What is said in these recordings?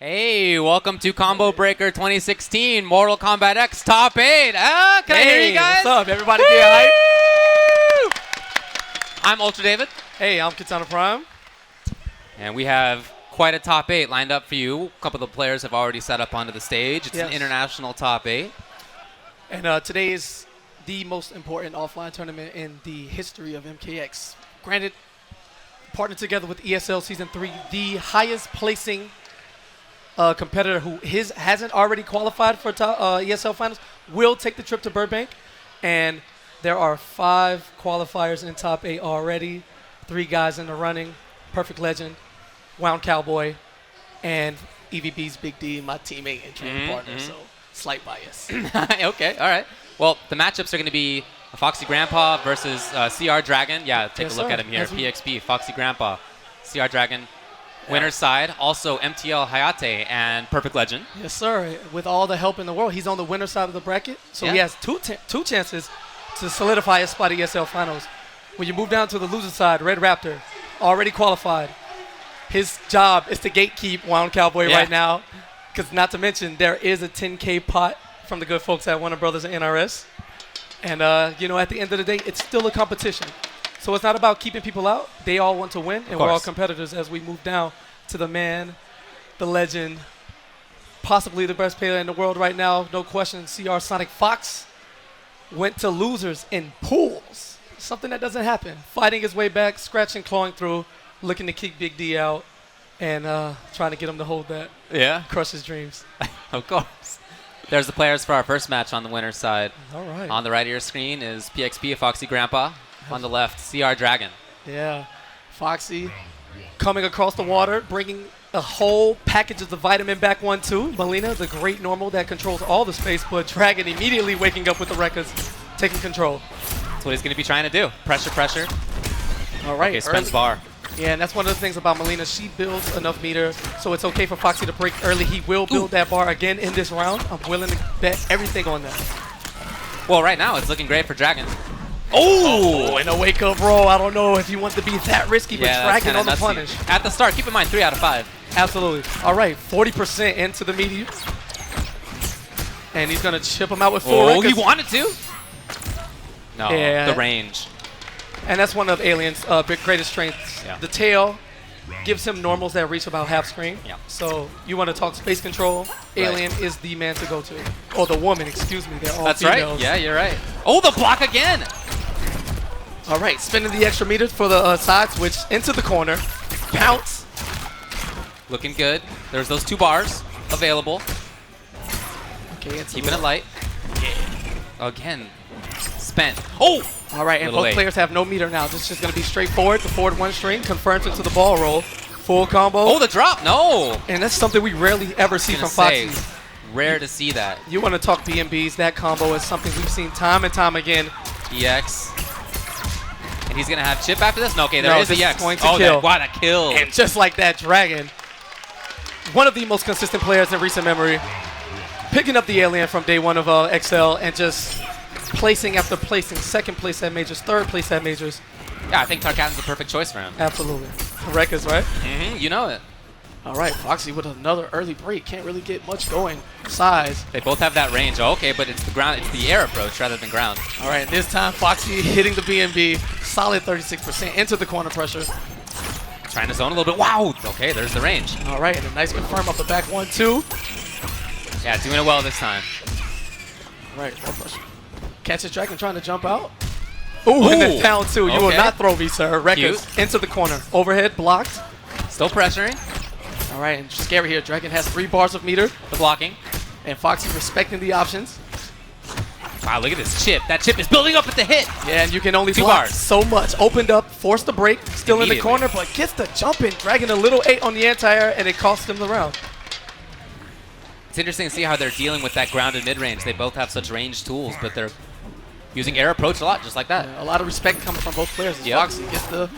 Hey, welcome to Combo Breaker 2016 Mortal Kombat X Top 8. Can I hear you guys? What's up? Everybody get hype. I'm Ultra David. Hey, I'm Katana Prime. And we have quite a Top 8 lined up for you. A couple of the players have already set up onto the stage. It's an international Top 8. And today is the most important offline tournament in the history of MKX. Granted, partnered together with ESL Season 3, the highest placing competitor who hasn't already qualified for ESL Finals will take the trip to Burbank. And there are 5 qualifiers in Top 8 already. 3 guys in the running. Perfect Legend, Wound Cowboy, and EVB's Big D, my teammate and training partner. So, slight bias. Okay, all right. Well, the matchups are going to be Foxy Grandpa versus CR Dragon. Yeah, take a look at him here. PXP, Foxy Grandpa, CR Dragon. Winner's side, also MTL Hayate and Perfect Legend. Yes, sir. With all the help in the world, he's on the winner's side of the bracket. So he has two chances to solidify his spot at ESL Finals. When you move down to the loser side, Red Raptor, already qualified. His job is to gatekeep Wound Cowboy right now. Because not to mention, there is a 10K pot from the good folks at Warner Brothers and NRS. And, you know, at the end of the day, it's still a competition. So it's not about keeping people out. They all want to win, and we're all competitors as we move down to the man, the legend, possibly the best player in the world right now, no question. CR Sonic Fox went to losers in pools, something that doesn't happen. Fighting his way back, scratching, clawing through, looking to kick Big D out, and trying to get him to hold that. Yeah. Crush his dreams. Of course. There's the players for our first match on the winner's side. All right. On the right of your screen is PXP, Foxy Grandpa. On the left, CR Dragon. Yeah. Foxy coming across the water, bringing a whole package of the vitamin back 1-2. Melina, the great normal that controls all the space, but Dragon immediately waking up with the records, taking control. That's what he's going to be trying to do. Pressure, pressure. All right. Okay, spends bar. Yeah, and that's one of the things about Melina. She builds enough meter, so it's okay for Foxy to break early. He will build that bar again in this round. I'm willing to bet everything on that. Well, right now it's looking great for Dragon. Oh, and a wake-up roll. I don't know if you want to be that risky, but Dragon on the punish. At the start, keep in mind 3 out of 5. Absolutely. All right, 40% into the meteor. And he's going to chip him out with 4 Oh, he wanted to? No, the range. And that's one of Alien's greatest strengths. The tail gives him normals that reach about half screen. So you want to talk space control, Alien is the man to go to. Or the woman, excuse me. They're all females. Right. Yeah, you're right. Oh, the block again. All right, spinning the extra meters for the side switch into the corner. Pounce. Looking good. There's those 2 bars available. Okay, keeping it light. Again, spent. Oh! All right, and both players have no meter now. This is just going to be straightforward. The forward 1 string confirms into the ball roll. Full combo. Oh, the drop. No. And that's something we rarely ever see from Foxy. Rare to see that. You want to talk BMBs. That combo is something we've seen time and time again. EX. And he's going to have chip after this? No, okay, there is the EX. Going to kill. Wow, that kill. And just like that, Dragon, one of the most consistent players in recent memory, picking up the Alien from day 1 of XL and just placing after placing, 2nd place at majors, 3rd place at majors. Yeah, I think Tarkatan's the perfect choice for him. Absolutely. Records, right? You know it. All right, Foxy with another early break. Can't really get much going. Size. They both have that range. Oh, okay, but it's the ground. It's the air approach rather than ground. All right, and this time Foxy hitting the BMB. Solid 36% into the corner pressure. Trying to zone a little bit. Wow. Okay, there's the range. All right, and a nice confirm off the back 1-2. Yeah, doing it well this time. All right, one pressure. Catches Dragon trying to jump out. Ooh, and then down 2. You will not throw me, sir. Records into the corner. Overhead blocked. Still pressuring. All right, and scary here. Dragon has 3 bars of meter. The blocking. And Foxy respecting the options. Wow, look at this chip. That chip is building up at the hit. Yeah, and you can only block so much. Opened up, forced the break. Still in the corner, but gets the jump in. Dragon a little 8 on the anti-air, and it costs him the round. It's interesting to see how they're dealing with that grounded mid-range. They both have such ranged tools, but they're using air approach a lot, just like that. Yeah, a lot of respect coming from both players. Foxy gets the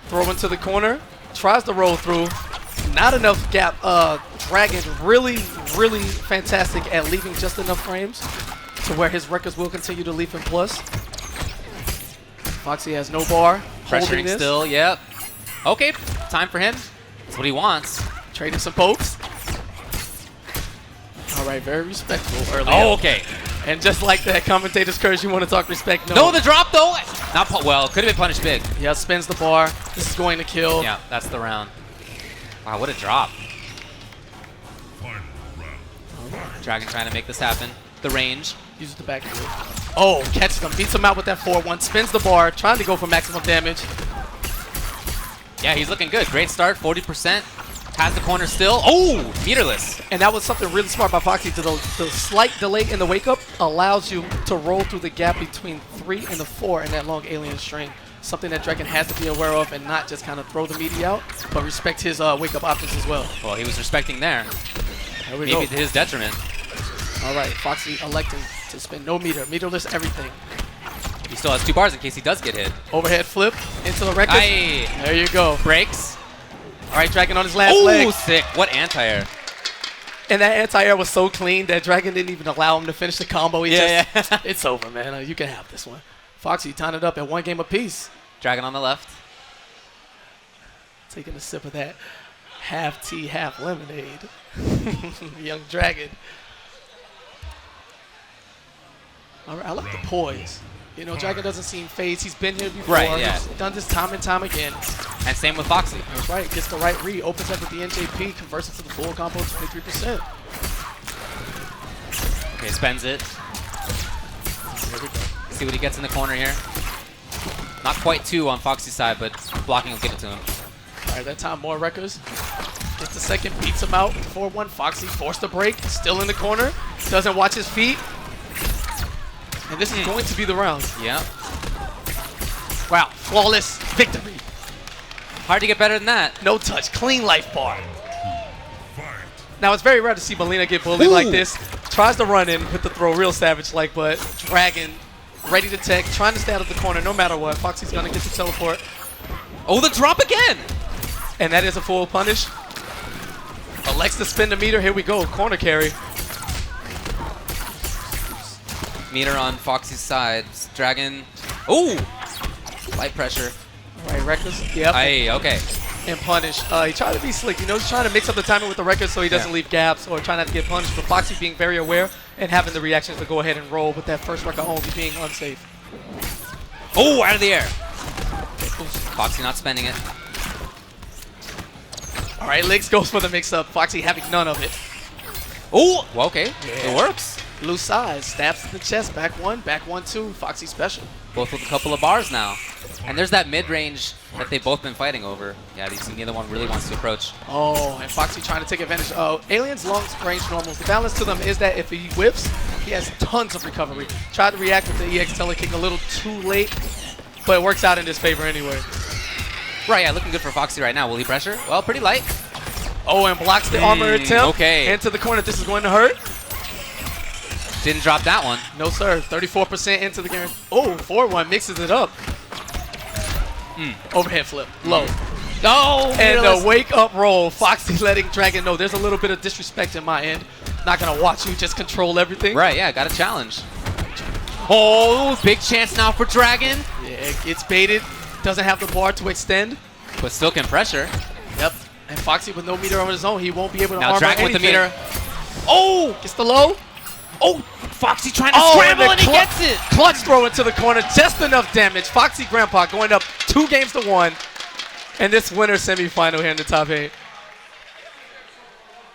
throw into the corner, tries to roll through. Not enough gap. Dragon really, really fantastic at leaving just enough frames to where his records will continue to leap in plus. Foxy has no bar. Pressuring still, yep. Okay, time for him. That's what he wants. Trading some pokes. All right, very respectful early. Oh, okay. And just like that, commentator's curse, you want to talk respect? No, the drop though. Well, could have been punished big. Yeah, spins the bar. This is going to kill. Yeah, that's the round. Wow, what a drop. Dragon trying to make this happen. The range. Uses the back heel. Oh, catches him. Beats him out with that 4-1. Spins the bar. Trying to go for maximum damage. Yeah, he's looking good. Great start. 40%. Has the corner still. Oh, meterless. And that was something really smart by Foxy. The slight delay in the wake-up allows you to roll through the gap between 3 and the 4 in that long alien string. Something that Dragon has to be aware of and not just kind of throw the meaty out, but respect his wake-up options as well. Well, he was respecting there. There we Maybe go. to his detriment. All right, Foxy electing to spin no meter. Meterless everything. He still has 2 bars in case he does get hit. Overhead flip into the record. Aye. There you go. Breaks. All right, Dragon on his last Oh, leg. sick. What anti-air. And that anti-air was so clean that Dragon didn't even allow him to finish the combo. He just, it's over, man. You can have this one. Foxy tying it up at 1 game apiece. Dragon on the left. Taking a sip of that half tea, half lemonade. Young Dragon. All right, I like the poise. You know, Dragon doesn't seem phased. He's been here before. Right, yeah. He's done this time and time again. And same with Foxy. That's right. Gets the right read. Opens up with the NJP. Converts it to the full combo, 23%. Okay, spends it. There we go. See what he gets in the corner here. Not quite 2 on Foxy's side, but blocking will get it to him. All right, that time more records. Gets the second, beats him out. 4-1. Foxy forced the break. Still in the corner. Doesn't watch his feet. And this is going to be the round. Yeah. Wow. Flawless victory. Hard to get better than that. No touch. Clean life bar. Now, it's very rare to see Melina get bullied like this. Tries to run in with the throw real savage-like, but Dragon ready to tech, trying to stay out of the corner no matter what. Foxy's going to get the teleport. Oh, the drop again. And that is a full punish. Elects to spin the meter. Here we go. Corner carry. Meter on Foxy's side. Dragon. Oh! Light pressure. All right, Reckless. Yep. Aye, okay. And punish. He tried to be slick. You know, he's trying to mix up the timing with the record so he doesn't leave gaps or try not to get punished. But Foxy being very aware and having the reactions to go ahead and roll with that first record only being unsafe. Oh, out of the air. Foxy not spending it. All right, Legs goes for the mix-up. Foxy having none of it. Oh, well, okay. It works. Loose size. Stabs to the chest. Back 1, back 1-2. Foxy special. Both with a couple of bars now. And there's that mid-range that they've both been fighting over. Yeah, neither one really wants to approach. Oh, and Foxy trying to take advantage. Alien's long-range normals. The balance to them is that if he whiffs, he has tons of recovery. Tried to react with the EX telekick a little too late, but it works out in his favor anyway. Right, yeah, looking good for Foxy right now. Will he pressure? Well, pretty light. Oh, and blocks the armor attempt. Okay. Into the corner. This is going to hurt. Didn't drop that one. No, sir. 34% into the game. Oh, 4-1 mixes it up. Overhead flip. Low. No! And the wake-up roll. Foxy letting Dragon know there's a little bit of disrespect in my end. Not going to watch you just control everything. Right, yeah, got a challenge. Oh, big chance now for Dragon. Yeah, gets baited. Doesn't have the bar to extend. But still can pressure. Yep. And Foxy with no meter on his own, he won't be able to Now armor Dragon with the anything. meter. Oh! Gets the low. Oh! Foxy trying to scramble and he gets it! Clutch throw into the corner. Just enough damage. Foxy Grandpa going up 2-1. And this winner semifinal here in the top 8.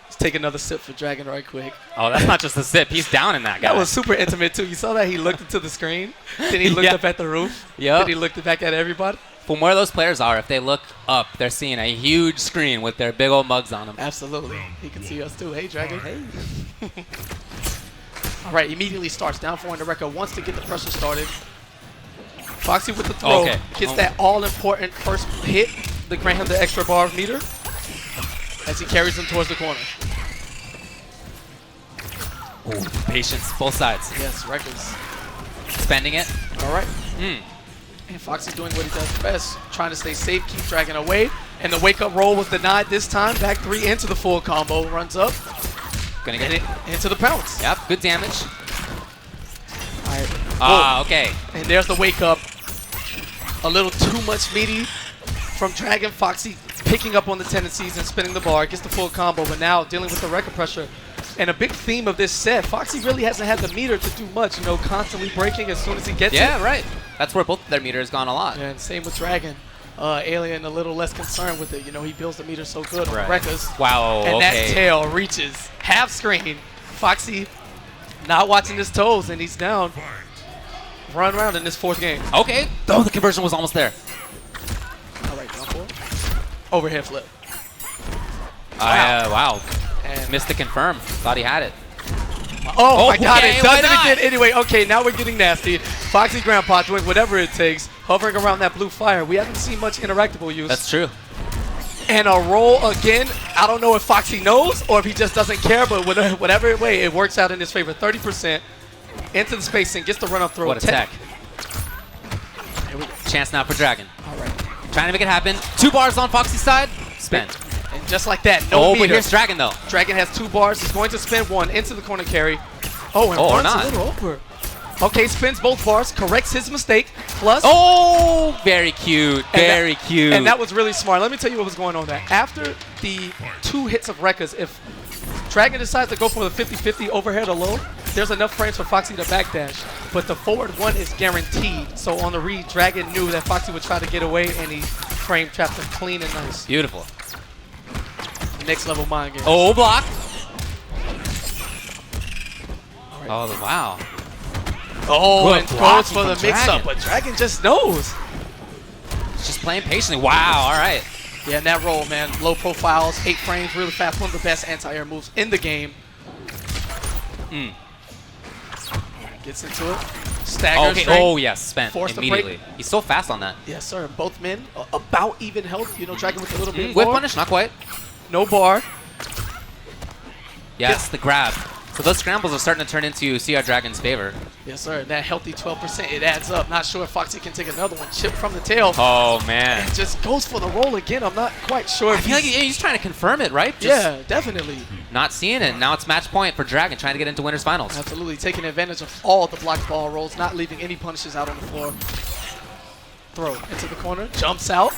Let's take another sip for Dragon right quick. Oh, that's not just a sip. He's down in that guy. That was super intimate, too. You saw that he looked into the screen? Then he looked up at the roof? Yep. Then he looked back at everybody? From where those players are, if they look up, they're seeing a huge screen with their big old mugs on them. Absolutely. He can see us, too. Hey, Dragon. Hey. All right, immediately starts down 4 in the record. Wants to get the pressure started. Foxy with the throw. Okay. Gets that all-important first hit to grant him the extra bar of meter as he carries him towards the corner. Ooh, patience, both sides. Yes, Records. Spending it. All right. And Foxy's doing what he does best, trying to stay safe, keep Dragon away. And the wake-up roll was denied this time. Back 3 into the full combo. Runs up. Gonna get it into the pounce. Yep, good damage. All right. Okay. And there's the wake-up. A little too much meaty from Dragon. Foxy picking up on the tendencies and spinning the bar. Gets the full combo, but now dealing with the record pressure. And a big theme of this set, Foxy really hasn't had the meter to do much, you know, constantly breaking as soon as he gets it. Yeah, right. That's where both their meter has gone a lot. And same with Dragon. Alien a little less concerned with it. You know, he builds the meter so good on the Rekkas. Wow, and that tail reaches half screen. Foxy not watching his toes, and he's down. Run around in this 4th game. Okay. Oh, the conversion was almost there. All right, down 4. Overhead flip. Wow. And missed the confirm. Thought he had it. Oh my God, okay, it does it again. Anyway, okay, now we're getting nasty. Foxy Grandpa doing whatever it takes, hovering around that blue fire. We haven't seen much interactable use. That's true. And a roll again. I don't know if Foxy knows or if he just doesn't care, but whatever way, it works out in his favor. 30% into the spacing, gets the run-up throw. What a tech. Here we go. Chance now for Dragon. All right. Trying to make it happen. 2 bars on Foxy's side. Spin. And just like that, no meter. But here's Dragon, though. Dragon has 2 bars. He's going to spin 1 into the corner carry. Oh, and or runs not. a little over. Okay, spins both bars, corrects his mistake, plus... Oh, very cute, very cute. And that was really smart. Let me tell you what was going on there. After the 2 hits of Rekkas, if Dragon decides to go for the 50-50 overhead or low, there's enough frames for Foxy to backdash. But the forward 1 is guaranteed. So on the read, Dragon knew that Foxy would try to get away, and he frame trapped him clean and nice. Beautiful. Next level mind game. Oh, block. Right. Oh, wow. Oh, good and goes for the blocking from mix-up, Dragon. but Dragon just knows. He's just playing patiently. Wow, all right. Yeah, and that roll, man. Low profiles, 8 frames, really fast. One of the best anti-air moves in the game. Gets into it. Staggers. Okay. straight. Oh, yes. Spent Forced to immediately. He's so fast on that. Yes, sir. Both men about even health. You know, Dragon with a little bit Whip more. punish, not quite. No bar. Yes, the grab. So those scrambles are starting to turn into CR Dragon's favor. Yes, sir. That healthy 12%, it adds up. Not sure if Foxy can take another one. Chip from the tail. Oh, man. And just goes for the roll again. I'm not quite sure. I feel like he's trying to confirm it, right? Just yeah, definitely. not seeing it. Now it's match point for Dragon, trying to get into Winners Finals. Absolutely. Taking advantage of all the blocked ball rolls, not leaving any punishes out on the floor. Throw into the corner. Jumps out.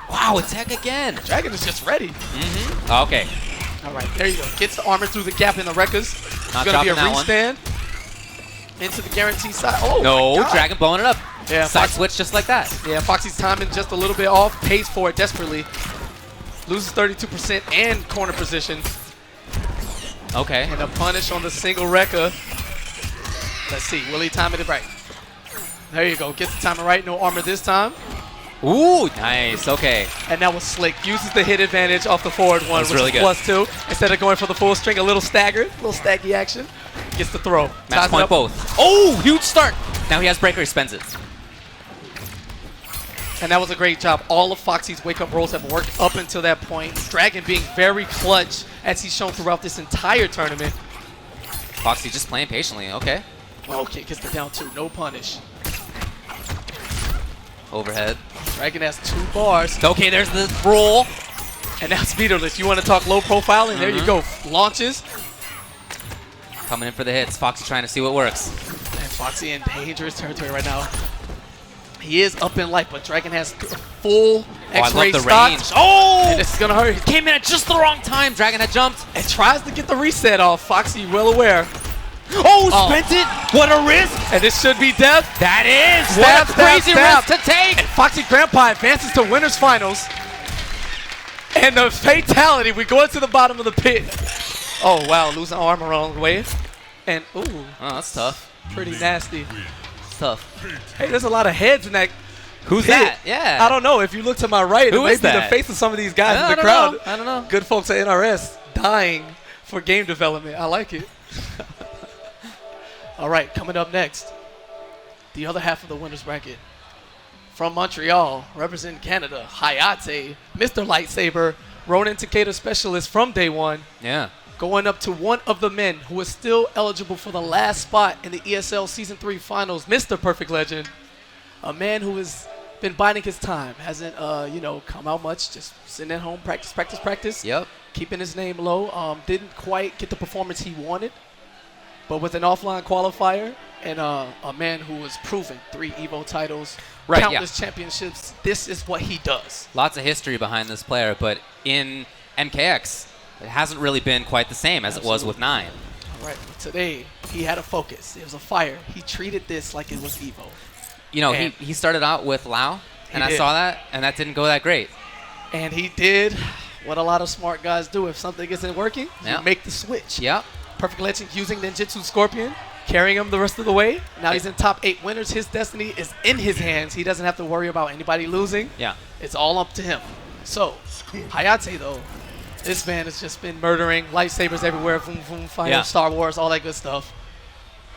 Wow, attack again. Dragon is just ready. Okay. All right, there you go. Gets the armor through the gap in the Rekkas. It's Not going to be a dropping that one. restand. Into the guarantee side. Oh, No, my God. Dragon blowing it up. Yeah, Side Fox, switch just like that. yeah, Foxy's timing just a little bit off. Pays for it desperately. Loses 32% and corner position. Okay. And a punish on the single Rekka. Let's see. Will he time it right? There you go. Gets the timing right. No armor this time. Ooh, nice. Okay. And that was slick. Uses the hit advantage off the forward one, That's which really is good. +2. Instead of going for the full string, a little staggered, a little staggy action. Gets the throw. Match Ties it point up. both. Oh, huge start. Now he has breaker. He spends it. And that was a great job. All of Foxy's wake-up rolls have worked up until that point. Dragon being very clutch, as he's shown throughout this entire tournament. Foxy just playing patiently. Okay. Okay, gets the down 2. No punish. Overhead. Dragon has 2 bars. Okay, there's the roll. And now it's meterless. You want to talk low profile? And there you go. Launches. Coming in for the hits. Foxy trying to see what works. And Foxy in dangerous territory right now. He is up in life, but Dragon has full I love X-ray the stock. range. Oh! And this is going to hurt. Came in at just the wrong time. Dragon had jumped. And tries to get the reset off. Foxy well aware. Oh, spent it. What a risk. And this should be death. That is. Stab, What a crazy stab, risk to take. And Foxy Grandpa advances to Winners Finals. And the fatality, we go into the bottom of the pit. Oh, wow, losing armor on the way. And, ooh, Oh, that's tough. pretty nasty. It's tough. Hey, there's a lot of heads in that Who's pit. that? Yeah. I don't know. If you look to my right, Who it may is be the that? face of some of these guys in I the don't crowd. know. I don't know. Good folks at NRS dying for game development. I like it. All right, coming up next, the other half of the winners bracket. From Montreal, representing Canada, Hayate, Mr. Lightsaber, Ronin Takeda specialist from day one, Yeah. going up to one of the men who is still eligible for the last spot in the ESL Season 3 Finals, Mr. Perfect Legend, a man who has been biding his time, hasn't, come out much, just sitting at home, practice, Yep. keeping his name low, didn't quite get the performance he wanted, but with an offline qualifier and a man who was proven 3 EVO titles, Right, countless championships, this is what he does. Lots of history behind this player, but in MKX, it hasn't really been quite the same as it was with 9. All right, today he had a focus. It was a fire. He treated this like it was Evo. You know, he started out with Lao, and I saw that, and that didn't go that great. And he did what a lot of smart guys do. If something isn't working, you make the switch. Yep. Perfect Legend using Ninjutsu Scorpion, carrying him the rest of the way. Now he's in top 8 winners. His destiny is in his hands. He doesn't have to worry about anybody losing. Yeah. It's all up to him. So, Hayate, though, this man has just been murdering lightsabers everywhere, boom, boom, fire, Star Wars, all that good stuff.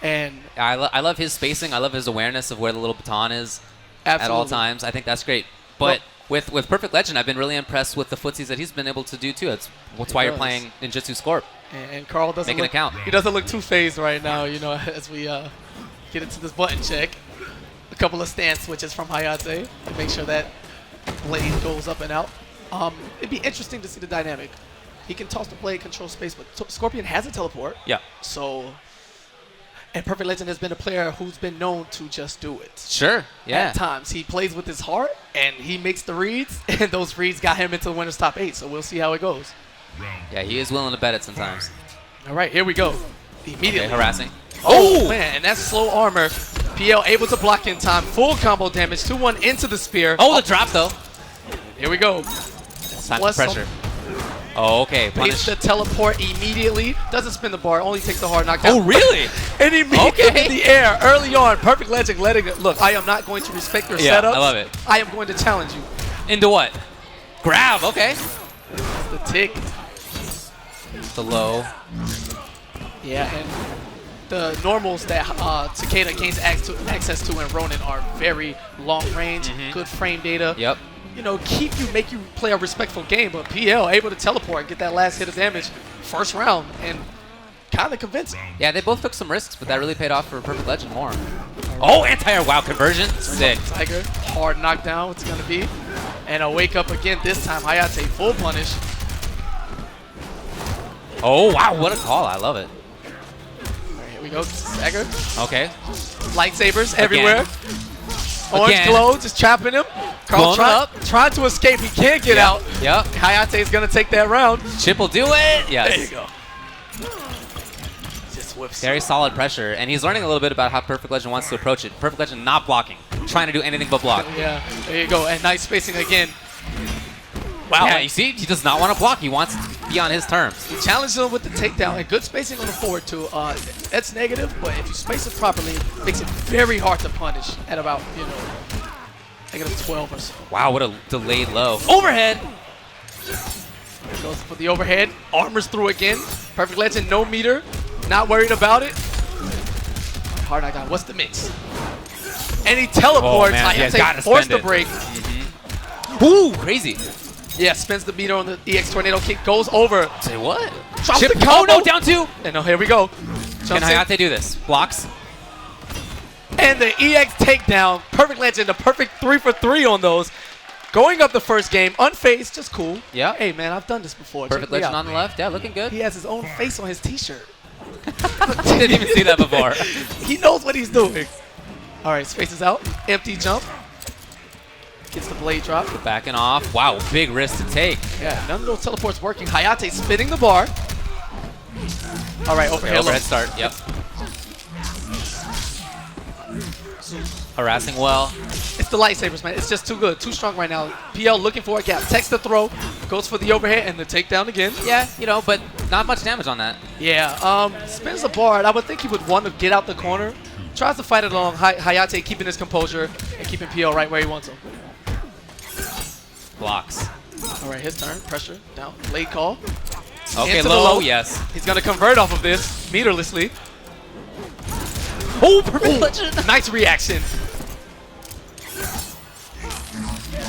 And I love his spacing. I love his awareness of where the little baton is at all times. I think that's great. But with Perfect Legend, I've been really impressed with the footsies that he's been able to do, too. That's why you're playing Ninjutsu Scorp. And Carl doesn't Make it count. He doesn't look too phased right now, you know, as we get into this button check. A couple of stance switches from Hayate to make sure that blade goes up and out. It'd be interesting to see the dynamic. He can toss the blade, control space, but Scorpion has a teleport. Yeah. So, and Perfect Legend has been a player who's been known to just do it. Sure, yeah. At times, he plays with his heart, and he makes the reads, and those reads got him into the winner's top 8, so we'll see how it goes. Yeah, he is willing to bet it sometimes. All right, here we go. Immediately. Okay, harassing. Oh, man, and that's slow armor. PL able to block in time. Full combo damage. 2-1 into the spear. Oh, the drop, though. Here we go. Time for pressure. Oh, okay. Punish the teleport immediately. Doesn't spin the bar. Only takes the hard knockdown. Oh, really? And immediately in the air, early on. Perfect Legend letting it. Look, I am not going to respect your setups. I love it. I am going to challenge you. Into what? Grab. Okay. The tick. The low. Yeah, and the normals that Cicada gains access to in Ronin are very long range, good frame data. Yep. You know, make you play a respectful game, but PL able to teleport and get that last hit of damage first round and kind of convincing. Yeah, they both took some risks, but that really paid off for Perfect Legend more. Oh, anti-air wow conversion. Sick. Tiger, hard knockdown, what's going to be. And a wake up again, this time Hayate full punish. Oh, wow, what a call. I love it. All right, here we go. Stagger. Okay. Lightsabers everywhere. Orange Again. glow, just trapping him. Carl trying to escape. He can't get out. Yep. Hayate is going to take that round. Chip will do it. Yes. There you go. Just whips. Very solid pressure. And he's learning a little bit about how Perfect Legend wants to approach it. Perfect Legend not blocking. Trying to do anything but block. Yeah. There you go. And nice spacing again. Wow. Yeah, you see? He does not want to block. He wants to be on his terms. He challenged him with the takedown. And good spacing on the forward, too. That's negative, but if you space it properly, it makes it very hard to punish at about, you know, negative 12 or so. Wow, what a delayed low. Overhead! Goes for the overhead. Armors through again. Perfect Legend, no meter. Not worried about it. Hard knockdown. What's the mix? And he teleports. Gotta forced spend the break. Ooh, crazy. Yeah, spins the meter on the EX Tornado Kick. Goes over. Say what? Drops Chip. the combo. Oh, no, down 2. And no, here we go. Can Hayate do this? Blocks. And the EX takedown. Perfect Legend, a perfect 3 for 3 on those. Going up the first game, unfazed, just cool. Yeah. Hey, man, I've done this before. Perfect Legend on the left. Yeah, looking good. He has his own face on his T-shirt. Didn't even see that before. He knows what he's doing. All right, spaces out. Empty jump. Gets the blade drop. Backing off. Wow, big risk to take. Yeah, none of those teleports working. Hayate spinning the bar. All right, Overhead start. Yep. Harassing well. It's the lightsabers, man. It's just too good. Too strong right now. PL looking for a gap. Takes the throw. Goes for the overhead and the takedown again. Yeah, you know, but not much damage on that. Yeah, spins the bar. I would think he would want to get out the corner. Tries to fight it along. Hayate keeping his composure and keeping PL right where he wants him. Blocks. All right, his turn. Pressure. Down. Blade call. Okay, Into low. the low. Yes. He's going to convert off of this meterlessly. Oh, Perfect Legend. Nice reaction.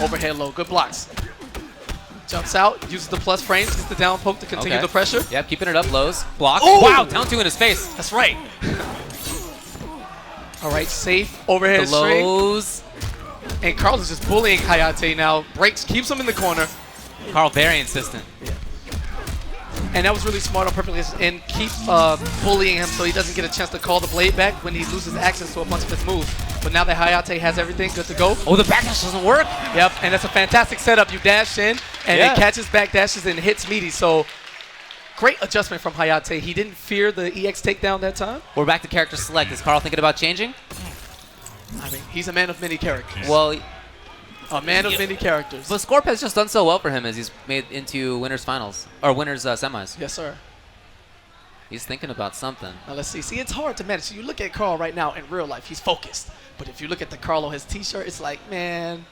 Overhead low. Good blocks. Jumps out. Uses the plus frames. Gets the down poke to continue the pressure. Yep, keeping it up. Lows. Block. Ooh. Wow, down 2 in his face. That's right. All right, safe. Overhead The lows. straight. And Carl is just bullying Hayate now. Breaks, keeps him in the corner. Carl very insistent. Yeah. And that was really smart on purpose. And keep bullying him so he doesn't get a chance to call the blade back when he loses access to a bunch of his moves. But now that Hayate has everything good to go. Oh, the backdash doesn't work. Yep, and that's a fantastic setup. You dash in, and it catches back dashes and hits meaty. So great adjustment from Hayate. He didn't fear the EX takedown that time. We're back to character select. Is Carl thinking about changing? I mean, he's a man of many characters. Well, a man of many characters. but Scorp has just done so well for him as he's made into winners finals or winners semis. Yes, sir. He's thinking about something. Now let's see. See, it's hard to manage. So you look at Carl right now in real life, he's focused. But if you look at the Carl on his T-shirt, it's like, man,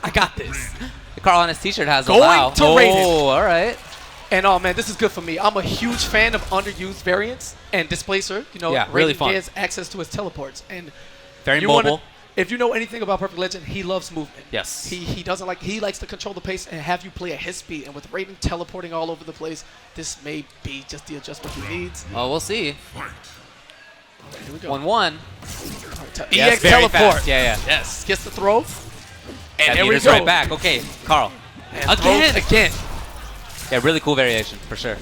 I got this. The Carl on his T-shirt has Going allow. to Raiden. Oh, all right. And oh man, this is good for me. I'm a huge fan of underused variants and displacer. You know, Yeah, really Raiden fun. gets access to his teleports. And Very you mobile. if you know anything about Perfect Legend, he loves movement. Yes. He doesn't like, he likes to control the pace and have you play at his speed. And with Raiden teleporting all over the place, this may be just the adjustment he needs. Oh, we'll see. Here we go. 1-1. All right, Yes, EX very teleport. fast. Yeah, yeah. Yes. Gets the throw. And That there we meter's go. right back. Okay, Carl. And throws again. Yeah, really cool variation for sure.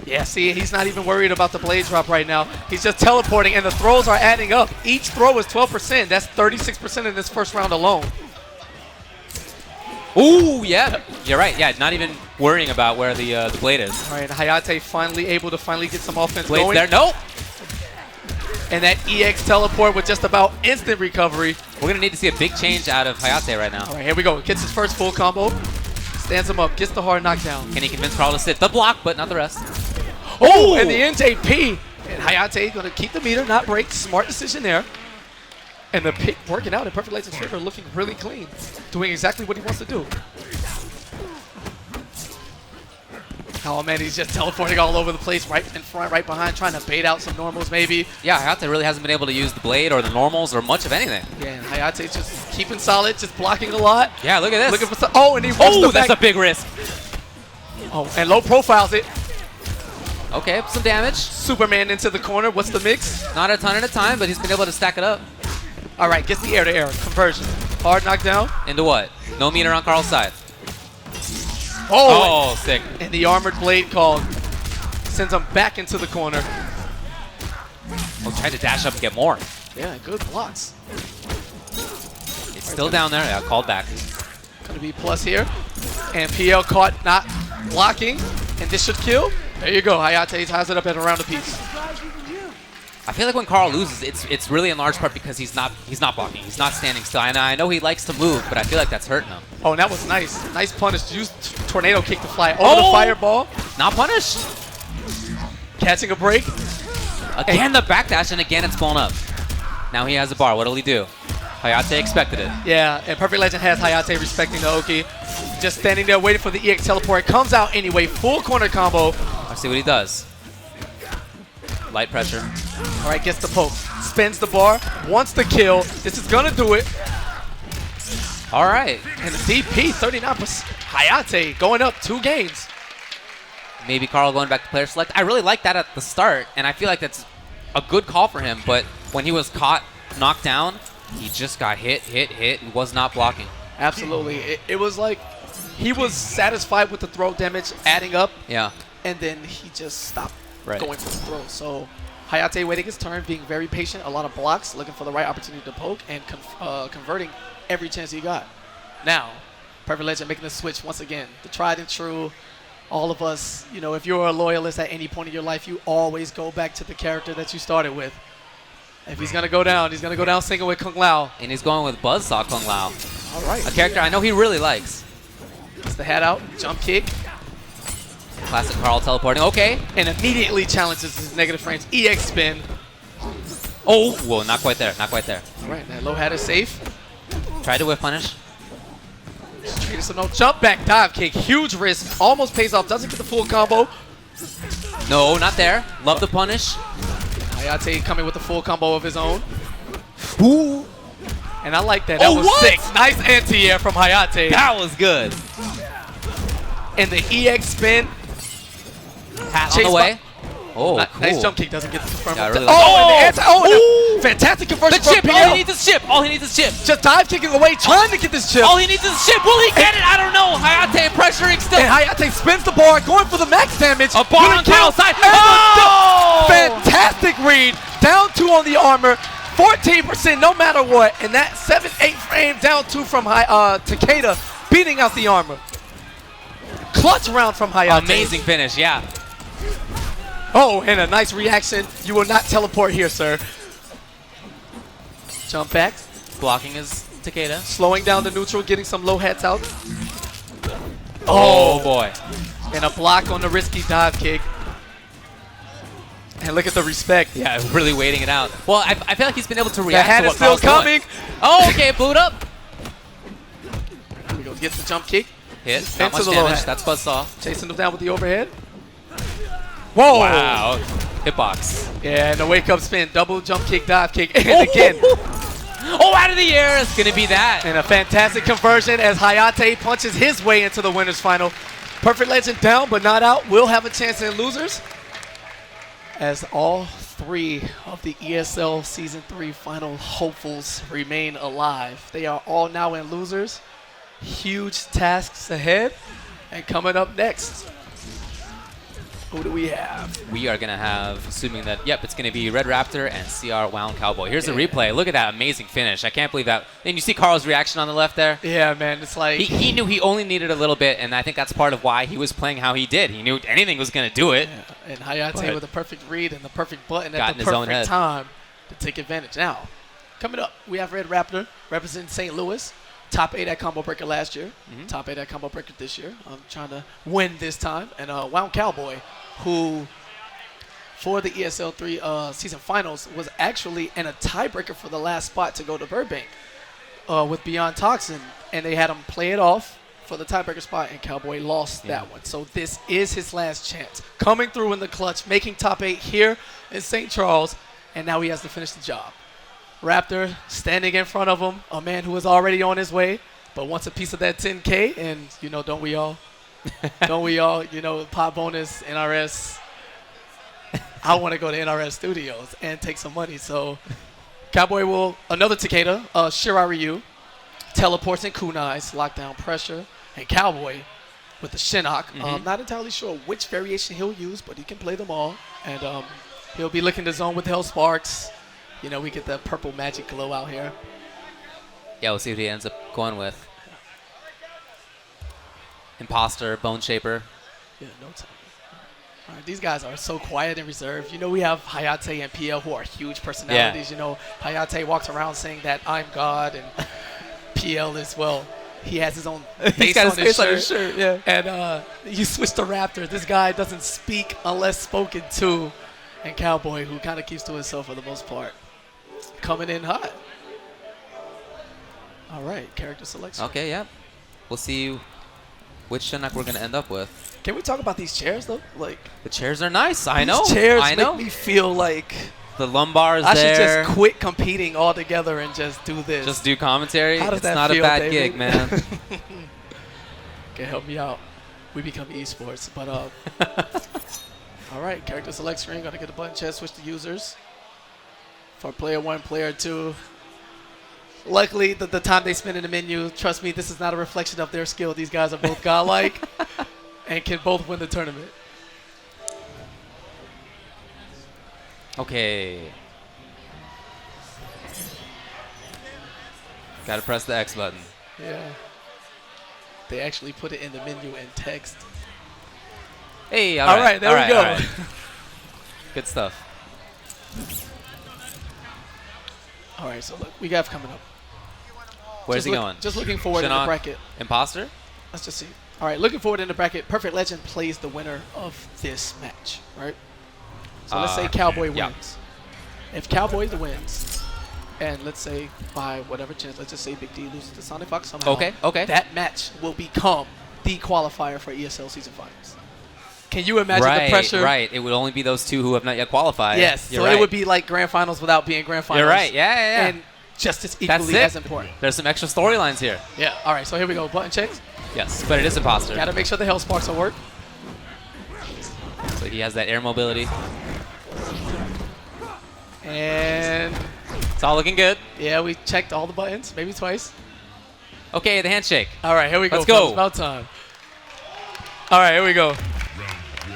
Yeah, see, he's not even worried about the blade drop right now. He's just teleporting, and the throws are adding up. Each throw is 12%. That's 36% in this first round alone. Ooh, yeah. You're right. Yeah, not even worrying about where the blade is. All right, Hayate finally able to get some offense Blade's going. there. Nope. And that EX teleport with just about instant recovery. We're going to need to see a big change out of Hayate right now. All right, here we go. Gets his first full combo. Stands him up. Gets the hard knockdown. Can he convince Carl to sit the block, but not the rest? Oh, and the NJP. And Hayate going to keep the meter, not break. Smart decision there. And the pick working out in Perfect Legend's favor, looking really clean. Doing exactly what he wants to do. Oh man, he's just teleporting all over the place, right in front, right behind, trying to bait out some normals maybe. Yeah, Hayate really hasn't been able to use the blade or the normals or much of anything. Yeah, and Hayate's just keeping solid, just blocking a lot. Yeah, look at this. Looking for some, oh, and he wants Oh, the that's back. a big risk. Oh, and low profiles it. Okay, some damage. Superman into the corner. What's the mix? Not a ton at a time, but he's been able to stack it up. All right, gets the air-to-air conversion. Hard knockdown. Into what? No meter on Carl's side. Oh, Oh, sick. and the armored blade called. Sends him back into the corner. Oh, tried to dash up and get more. Yeah, good blocks. It's still down there. Yeah, called back. Gonna be plus here. And PL caught not blocking. And this should kill. There you go. Hayate ties it up at around a piece. I feel like when Carl loses, it's really in large part because he's not blocking. He's not standing still. And I know he likes to move, but I feel like that's hurting him. Oh, and that was nice. Nice punish. Used tornado kick to fly over the fireball. Not punished. Catching a break. Again, the backdash, and again, it's blown up. Now he has a bar. What'll he do? Hayate expected it. Yeah, and Perfect Legend has Hayate respecting the Oki. Just standing there waiting for the EX teleport. Comes out anyway. Full corner combo. Let's see what he does. Light pressure. All right, gets the poke. Spins the bar. Wants the kill. This is going to do it. All right. And the DP, 39%. Hayate going up 2 games. Maybe Carl going back to player select. I really like that at the start, and I feel like that's a good call for him. But when he was caught, knocked down, he just got hit, and was not blocking. Absolutely. It was like he was satisfied with the throw damage adding up, Yeah. and then he just stopped Right. going for the throw. So Hayate waiting his turn, being very patient, a lot of blocks, looking for the right opportunity to poke, and converting every chance he got. Now, Perfect Legend making the switch once again. The tried and true. All of us, you know, if you're a loyalist at any point in your life, you always go back to the character that you started with. If he's going to go down, he's going to go down singing with Kung Lao. And he's going with Buzzsaw Kung Lao, All right. a character I know he really likes. Gets the hat out, jump kick, Classic Carl teleporting. Okay. and immediately challenges his negative frames. EX spin. Oh, whoa, not quite there. Not quite there. All right, that low hat is safe. Tried to whiff punish. Treated some no jump back dive kick. Huge risk. Almost pays off. Doesn't get the full combo. No, not there. Love the punish. Hayate coming with the full combo of his own. Ooh. And I like that. That Oh, was what? sick. Nice anti-air from Hayate. That was good. And the EX spin. Hat Chase on the way. Oh, cool. Nice jump kick. Doesn't get the confirm. Yeah, I really oh, like and the anti. Oh, and a fantastic The conversion chip. from All he PL. needs is chip. All he needs is chip. Just dive kicking away, trying to get this chip. All he needs is chip. Will he get it? I don't know. Hayate pressuring still. And Hayate spins the bar, going for the max damage. A bar on Carl's side. And Oh! fantastic read. Down 2 on the armor. 14% no matter what. And that 7-8 frame down 2 from Takeda, beating out the armor. Clutch round from Hayate. Amazing finish, yeah. Oh, and a nice reaction. You will not teleport here, sir. Jump back. Blocking his Takeda. Slowing down the neutral, getting some low hats out. Oh, boy. And a block on the risky dive kick. And look at the respect. Yeah, really waiting it out. Well, I feel like he's been able to The react hat to is what still Carl's coming. doing. Oh, okay, blew it up. Here we go. Gets the jump kick. Hit. Not Into much the low damage. hat. That's Buzzsaw. Chasing him down with the overhead. Whoa. Wow. Hitbox. Yeah, and the wake up spin. Double jump kick, dive kick. And again. Oh, out of the air. It's going to be that. And a fantastic conversion as Hayate punches his way into the winners final. Perfect Legend down but not out. Will have a chance in losers. As all 3 of the ESL Season 3 final hopefuls remain alive. They are all now in losers. Huge tasks ahead. And coming up next, who do we have? We are going to have, assuming that, yep, it's going to be Red Raptor and CR Wound Cowboy. Here's a replay. Look at that amazing finish. I can't believe that. And you see Carl's reaction on the left there? Yeah, man. It's like... He knew he only needed a little bit, and I think that's part of why he was playing how he did. He knew anything was going to do it. Yeah. And Hayate with a perfect read and the perfect button Got at in the his own perfect head. time to take advantage. Now, coming up, we have Red Raptor representing St. Louis. Top 8 at Combo Breaker last year. Top 8 at Combo Breaker this year. I'm trying to win this time. And Wound Cowboy, who for the ESL 3 season finals was actually in a tiebreaker for the last spot to go to Burbank with Beyond Toxin. And they had him play it off for the tiebreaker spot, and Cowboy lost that one. So this is his last chance. Coming through in the clutch, making top 8 here in St. Charles, and now he has to finish the job. Raptor standing in front of him, a man who is already on his way, but wants a piece of that 10K, and, you know, don't we all? Don't we all, you know, pop bonus, NRS. I want to go to NRS Studios and take some money. So Cowboy will, another Takeda, Shiraryu, teleports and kunais, lockdown pressure, and Cowboy with the Shinnok. Not entirely sure which variation he'll use, but he can play them all. And he'll be looking to zone with Hell Sparks. You know, we get the purple magic glow out here. Yeah, we'll see what he ends up going with. Imposter, Bone Shaper. Yeah, no time. All right, these guys are so quiet and reserved. You know, we have Hayate and PL who are huge personalities. You know, Hayate walks around saying that I'm God, and PL as well. He has his own face on his shirt. Yeah. And you switch to Raptor. This guy doesn't speak unless spoken to. And Cowboy, who kind of keeps to himself for the most part. Coming in hot. All right, character selection. Okay, yeah. We'll see which Shinnok we're going to end up with. Can we talk about these chairs, though? Like, The chairs are nice. I these know. chairs I know. make me feel like The lumbar is I there. should just quit competing altogether and just do this. Just do commentary. How does It's that not feel, a bad David? gig, man. Okay, help me out. We become esports, but all right, character select screen. Gotta get the button chest, switch to users. For player 1, player 2. Luckily, the time they spend in the menu, trust me, this is not a reflection of their skill. These guys are both godlike and can both win the tournament. Okay. Gotta press the X button. Yeah. They actually put it in the menu in text. Hey, All right, there we go. all right. Good stuff. All right, so look, we got coming up. Where's he going? Just looking forward in the Shinnok, bracket. Imposter? Let's just see. All right, looking forward in the bracket. Perfect Legend plays the winner of this match, right? So let's say Cowboy yeah. wins. If Cowboy wins, and let's say by whatever chance, let's just say Big D loses to Sonic Fox somehow. Okay. That match will become the qualifier for ESL Season Finals. Can you imagine the pressure? Right. It would only be those two who have not yet qualified. Yes. You're So right. it would be like Grand Finals without being Grand Finals. You're right. Yeah. And just as That's equally it. as important. There's some extra storylines here. Yeah. All right. So here we go. Button checks. Yes, but it is Imposter. Got to make sure the Hell Sparks will work. So he has that air mobility. And It's all looking good. yeah, we checked all the buttons, maybe twice. Okay, the handshake. All right, here we go. Let's go. It's about time. All right, here we go.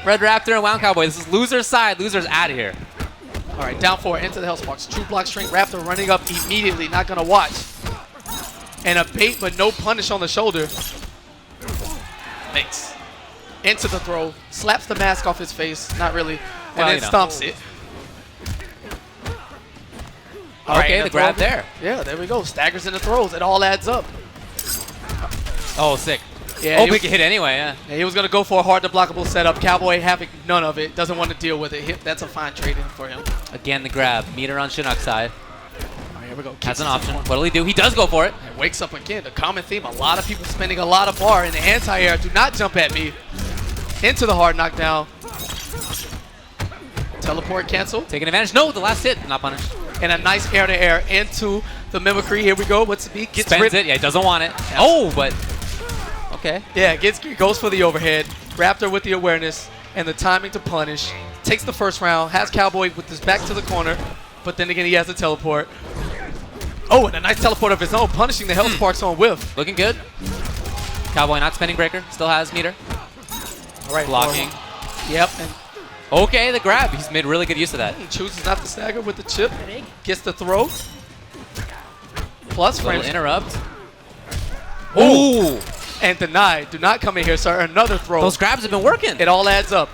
Red Raptor and Wound Cowboy. This is loser's side. Loser's out of here. All right, down 4 into the Hell Sparks. True block string. Raptor running up immediately. Not going to watch. And a bait, but no punish on the shoulder. Makes. into the throw, slaps the mask off his face, not really, and Well, then you know. stomps it. All Okay, and the grab throw- there. Yeah, there we go. Staggers in the throws. It all adds up. Oh, sick. Yeah, Oh, he we was, can hit anyway, yeah. yeah, he was going to go for a hard to blockable setup. Cowboy having none of it. Doesn't want to deal with it. That's a fine trade-in for him. Again, the grab. Meter on Shinnok's side. All right, here we go. Has Kicks an into option. the corner. What'll he do? He does go for it. And wakes up again. The common theme. A lot of people spending a lot of bar in the anti-air. Do not jump at me. Into the hard knockdown. Teleport cancel. Taking advantage. No, the last hit. Not punished. And a nice air-to-air into the mimicry. Here we go. What's the beat? Gets Spends rid. it. Yeah, he doesn't want it. Oh, but... Okay. Yeah, goes for the overhead. Raptor with the awareness and the timing to punish. Takes the first round. Has Cowboy with his back to the corner. But then again, he has a teleport. Oh, and a nice teleport of his own. Punishing the Hellsparks on whiff. Looking good. Cowboy not spending breaker. Still has meter. All right. Blocking. Yep. And Okay, the grab. He's made really good use of that. he chooses not to stagger with the chip. Gets the throw. Plus Little frames. interrupt. Ooh. And denied. Do not come in here, sir. Another throw. Those grabs have been working. It all adds up.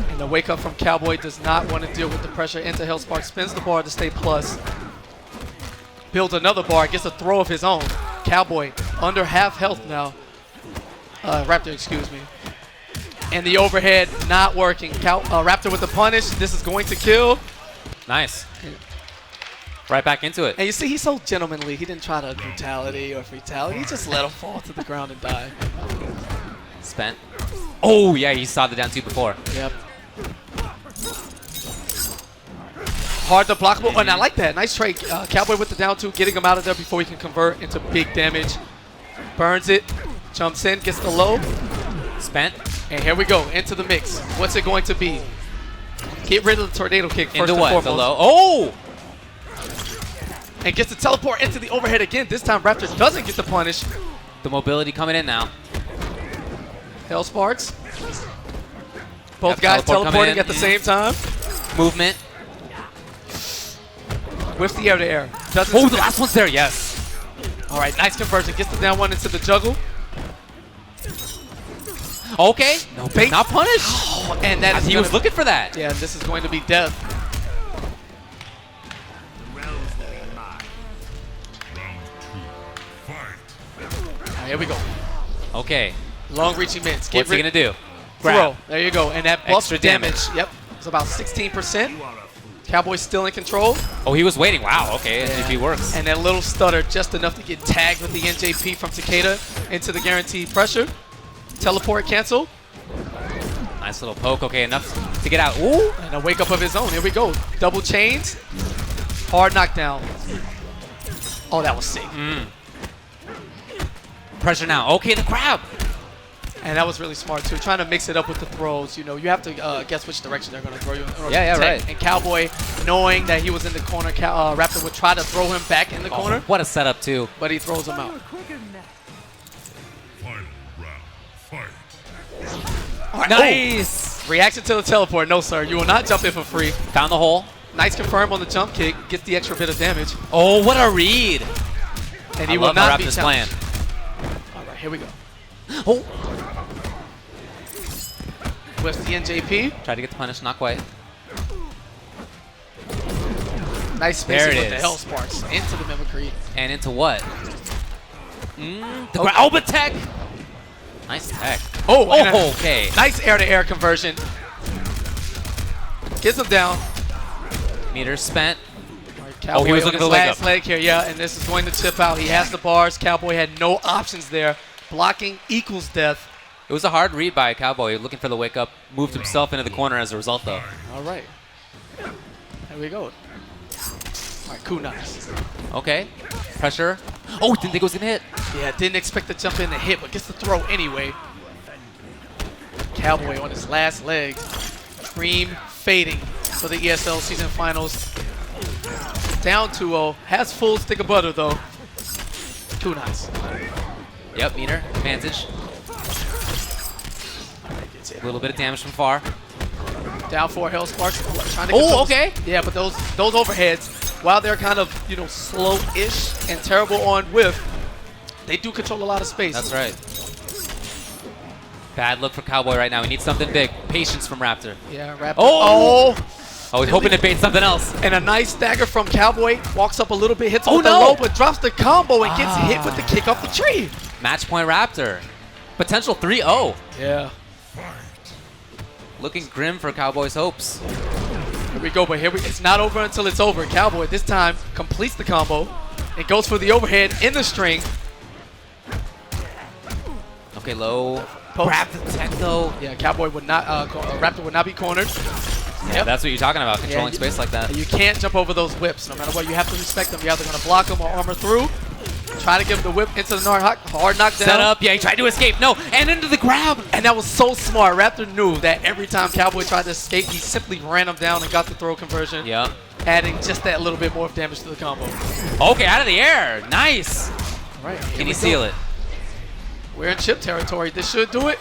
And the wake up from Cowboy does not want to deal with the pressure into Hellspark. Spins the bar to stay plus. Builds another bar. Gets a throw of his own. Cowboy under half health now. Raptor, excuse me. And the overhead not working. Raptor with the punish. This is going to kill. Nice. Right back into it. And you see, he's so gentlemanly. He didn't try to brutality or fatality. He just let him fall to the ground and die. Spent. Oh, yeah, he saw the down two before. Yep. Hard to blockable. Oh, and I like that. Nice trade. Cowboy with the down two, getting him out of there before he can convert into big damage. Burns it. Jumps in, gets the low. Spent. And here we go, into the mix. What's it going to be? Get rid of the tornado kick first Into and what? foremost. The low. Oh! And gets the teleport into the overhead again. This time Raptor doesn't get the punish. The mobility coming in now. Hellsparks. Both Yep, guys teleport coming teleporting in. at the same time. Movement. With the air-to-air. Doesn't Oh, the last one's there, yes. All right, nice conversion. Gets the down one into the juggle. Okay. No bait. Not punished. Oh, and that is He gonna- was looking for that. Yeah, this is going to be death. All right, here we go. Okay. Long reaching mids. What's he going to do? Throw. Grab. There you go. And that buff Extra damage. Yep. It's about 16%. Cowboy's still in control. Oh, he was waiting. Wow, okay. Yeah. NJP works. And that little stutter just enough to get tagged with the NJP from Takeda into the guaranteed pressure. Teleport cancel. Nice little poke. Okay, enough to get out. Ooh. And a wake up of his own. Here we go. Double chains. Hard knockdown. Oh, that was sick. Pressure now. Okay, the grab. And that was really smart too. Trying to mix it up with the throws. You know, you have to guess which direction they're going to throw you in order Yeah, to yeah, protect. right. And Cowboy, knowing that he was in the corner, Raptor would try to throw him back in the corner, Oh, what a setup, too. but he throws him out. Final round, fight. All right. Nice. Oh. Reaction to the teleport. No, sir. You will not jump in for free. Found the hole. Nice confirm on the jump kick. Gets the extra bit of damage. Oh, what a read. And I he will love how not be Raptor's challenged. playing. All right, here we go. Oh. With the NJP. Tried to get the punish. Not quite. Nice There spacing it with the is. Hellsparks into the mimicry. And into what? The Okay. oh, but tech. Nice tech. Oh, and a Oh, okay. nice air-to-air conversion. Gets him down. Meter spent. Cowboy he was on looking his for the leg last up. leg here, yeah, and this is going to tip out. He has the bars. Cowboy had no options there. Blocking equals death. It was a hard read by Cowboy, looking for the wake up. Moved himself into the corner as a result, though. All right. There we go. All right, kunais. Okay. Pressure. Oh, didn't think it was going to hit. Yeah, didn't expect to jump in and hit, but gets the throw anyway. Cowboy on his last leg. Dream fading for the ESL season finals. Down 2-0. Has full stick of butter, though. Kunais. Yep, meter. Advantage. A little bit of damage from far. Down 4 Hellsparks. Trying to get Oh, those- okay. Yeah, but those overheads, while they're kind of, you know, slow-ish and terrible on whiff, they do control a lot of space. That's right. Bad look for Cowboy right now. He needs something big. Patience from Raptor. Yeah, Raptor. Oh! Oh, he's hoping to bait something else. And a nice stagger from Cowboy. Walks up a little bit, hits him with no. the low, but drops the combo and gets hit with the kick off the tree. Match point Raptor. Potential 3-0. Yeah. Looking grim for Cowboy's hopes. Here we go, but it's not over until it's over. Cowboy this time completes the combo and goes for the overhead in the string. Okay, low. Post. Grab the tech though. Yeah, Cowboy would not, Raptor would not be cornered. Yeah, that's what you're talking about, controlling you- space like that. You can't jump over those whips. No matter what, you have to respect them. You're either going to block them or armor through. Try to give him the whip into the hard knockdown. Set up, yeah, he tried to escape. No, and into the grab. And that was so smart. Raptor knew that every time Cowboy tried to escape, he simply ran him down and got the throw conversion. Yeah. Adding just that little bit more of damage to the combo. Okay, out of the air. Nice. All right. Can you seal it? We're in chip territory. This should do it.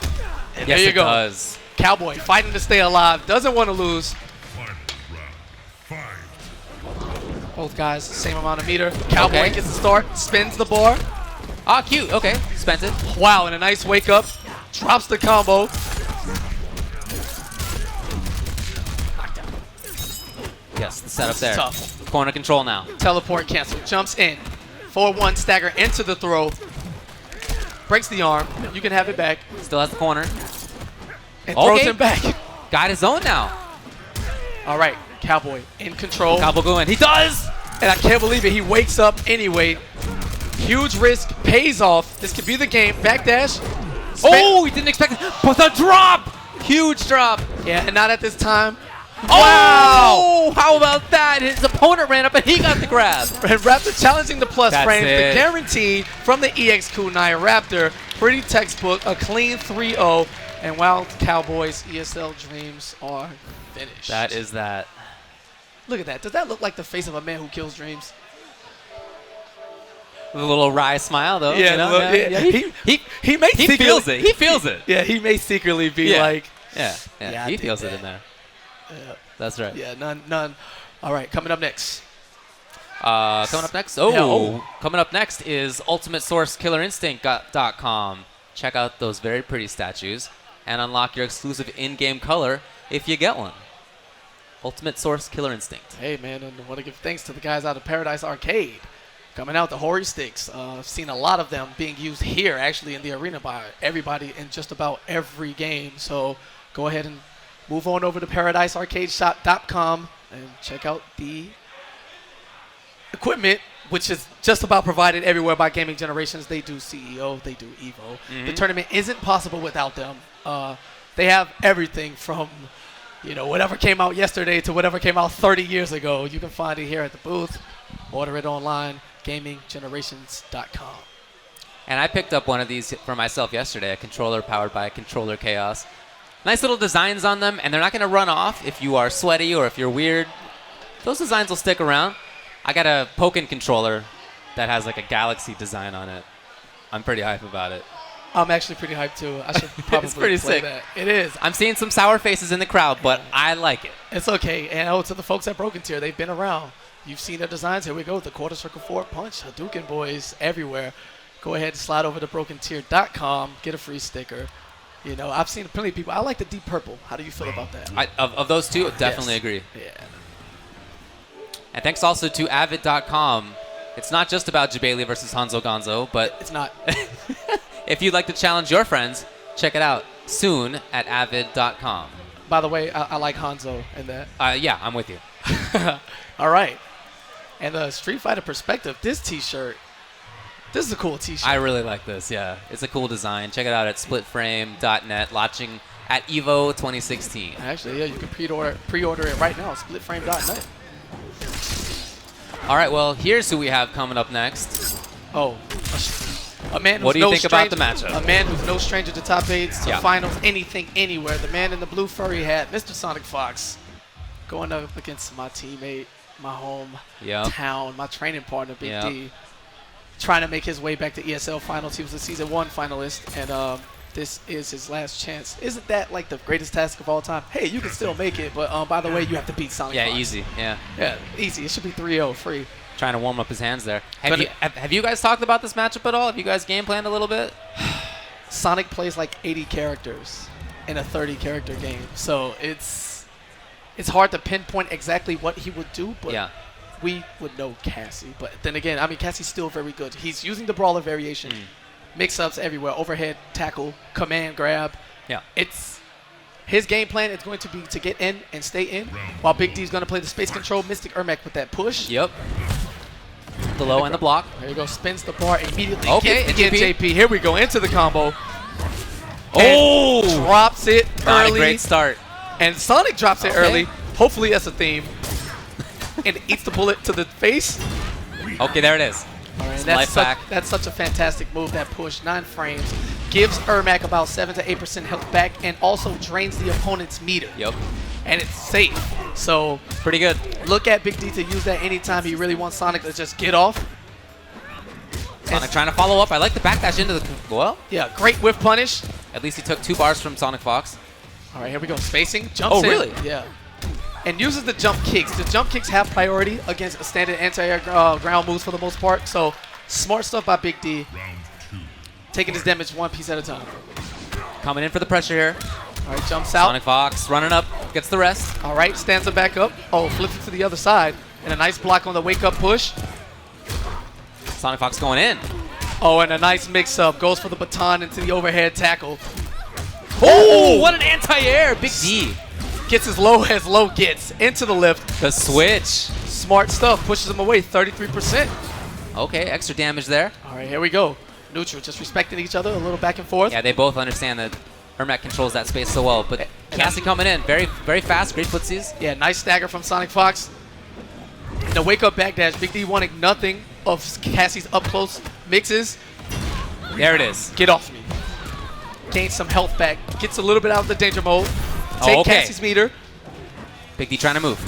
And Yes, there you it go. does. Cowboy fighting to stay alive. Doesn't want to lose. Final round. Fight. Both guys, same amount of meter. Cowboy Okay. gets the start, spins the bar. Ah, cute. Okay, spent it. Wow, and a nice wake up. Drops the combo. Yes, the setup there. Tough. Corner control now. Teleport cancel. Jumps in. 4-1 stagger into the throw. Breaks the arm. You can have it back. Still has the corner. And throws Okay. him back. Got his own now. All right, Cowboy in control. Cowboy go in. He does. And I can't believe it. He wakes up anyway. Huge risk. Pays off. This could be the game. Backdash. Oh, he didn't expect it. But the drop. Huge drop. Yeah, and not at this time. Oh, how about that? His opponent ran up and he got the grab. And Raptor challenging the plus That's frame. it. The guarantee from the EX Kunai Raptor. Pretty textbook. A clean 3-0. And while Cowboys' ESL dreams are finished. That is that. Look at that. Does that look like the face of a man who kills dreams? With a little wry smile, though. Yeah, you know? look, Yeah. yeah. He may He secretly, feels it. He feels it. Yeah, he may secretly be Yeah. like, Yeah. Yeah, I he dig feels it that. in there. Yeah. That's right. Yeah, none. All right, coming up next. Coming up next. Coming up next is UltimateSourceKillerInstinct.com. Check out those very pretty statues and unlock your exclusive in-game color if you get one. Ultimate Source Killer Instinct. Hey, man, and I want to give thanks to the guys out of Paradise Arcade. Coming out, the Hori Sticks. I've seen a lot of them being used here, actually, in the arena by everybody in just about every game. So go ahead and move on over to ParadiseArcadeShop.com and check out the equipment, which is just about provided everywhere by Gaming Generations. They do CEO, they do EVO. The tournament isn't possible without them. They have everything from, whatever came out yesterday to whatever came out 30 years ago. You can find it here at the booth. Order it online, GamingGenerations.com. And I picked up one of these for myself yesterday, a controller powered by Controller Chaos. Nice little designs on them, and they're not going to run off if you are sweaty or if you're weird. Those designs will stick around. I got a Pokken controller that has like a galaxy design on it. I'm pretty hype about it. I'm actually pretty hyped too. I should probably It's pretty play sick. that. It is. I'm seeing some sour faces in the crowd, but I like it. It's okay. And to the folks at Broken Tier, they've been around. You've seen their designs. Here we go. The Quarter Circle Forward Punch, Hadouken boys everywhere. Go ahead and slide over to BrokenTier.com. Get a free sticker. I've seen plenty of people. I like the deep purple. How do you feel about that? Of those two, definitely agree. Yeah. And thanks also to Avid.com. It's not just about Jabali versus Hanzo Gonzo, but It's not. if you'd like to challenge your friends, check it out soon at Avid.com. By the way, I like Hanzo in that. Yeah, I'm with you. All right. And the Street Fighter perspective, this T-shirt, this is a cool T-shirt. I really like this, yeah. It's a cool design. Check it out at splitframe.net, launching at EVO 2016. Actually, yeah, you can pre-order it right now, splitframe.net. All right, well, here's who we have coming up next. Oh, a man who's What do you no think about stranger- the matchup? A man who's no stranger to top 8s, to Yeah. finals, anything, anywhere. The man in the blue furry hat, Mr. Sonic Fox, going up against my teammate, my hometown, my training partner, Big Yep. D, trying to make his way back to ESL finals. He was a Season 1 finalist, and this is his last chance. Isn't that like the greatest task of all time? Hey, you can still make it, but by the way, you have to beat Sonic Fox. Yeah, easy, yeah. Yeah, easy. It should be 3-0, free. Trying to warm up his hands there. But Have you guys talked about this matchup at all? Have you guys game planned a little bit? Sonic plays like 80 characters in a 30-character game. So it's hard to pinpoint exactly what he would do, but we would know Cassie. But then again, I mean, Cassie's still very good. He's using the brawler variation. Mix-ups everywhere. Overhead, tackle, command, grab. Yeah. It's his game plan is going to be to get in and stay in, while Big D's going to play the space control Mystic Ermac with that push. Yep. The low and the block. There you go. Spins the bar immediately. Okay, Gets the JP. Here we go into the combo. Oh! And drops it Not early. a great start. And Sonic drops it early. Hopefully that's a theme. And eats the bullet to the face. Okay, there it is. All right, that's such a fantastic move, that push. 9 frames. Gives Ermac about 7 to 8% health back and also drains the opponent's meter. Yep. And it's safe. So Pretty good. look at Big D to use that anytime he really wants Sonic to just get off. Sonic trying to follow up. I like the backdash into the... Well, Yeah, great whiff punish. at least he took 2 bars from Sonic Fox. All right, here we go. Spacing. Jumps in. Oh, really? Yeah. And uses the jump kicks. The jump kicks have priority against standard anti-air ground moves for the most part. So smart stuff by Big D. Round 2. Taking his damage one piece at a time. Coming in for the pressure here. All right, jumps out. Sonic Fox running up. Gets the rest. All right, stands him back up. Oh, flips it to the other side. And a nice block on the wake-up push. Sonic Fox going in. Oh, and a nice mix-up. Goes for the baton into the overhead tackle. Oh, what an anti-air. Big D. Gets as low gets. Into the lift. The switch. Smart stuff. Pushes him away. 33%. Okay, extra damage there. All right, here we go. Neutral, just respecting each other. A little back and forth. Yeah, they both understand that Ermac controls that space so well. But Cassie coming in. Very, very fast. Great footsies. Yeah, nice stagger from Sonic Fox. And the wake-up backdash. Big D wanting nothing of Cassie's up-close mixes. There it is. Get off me. Gains some health back. Gets a little bit out of the danger mode. Take Cassie's meter. Big D trying to move.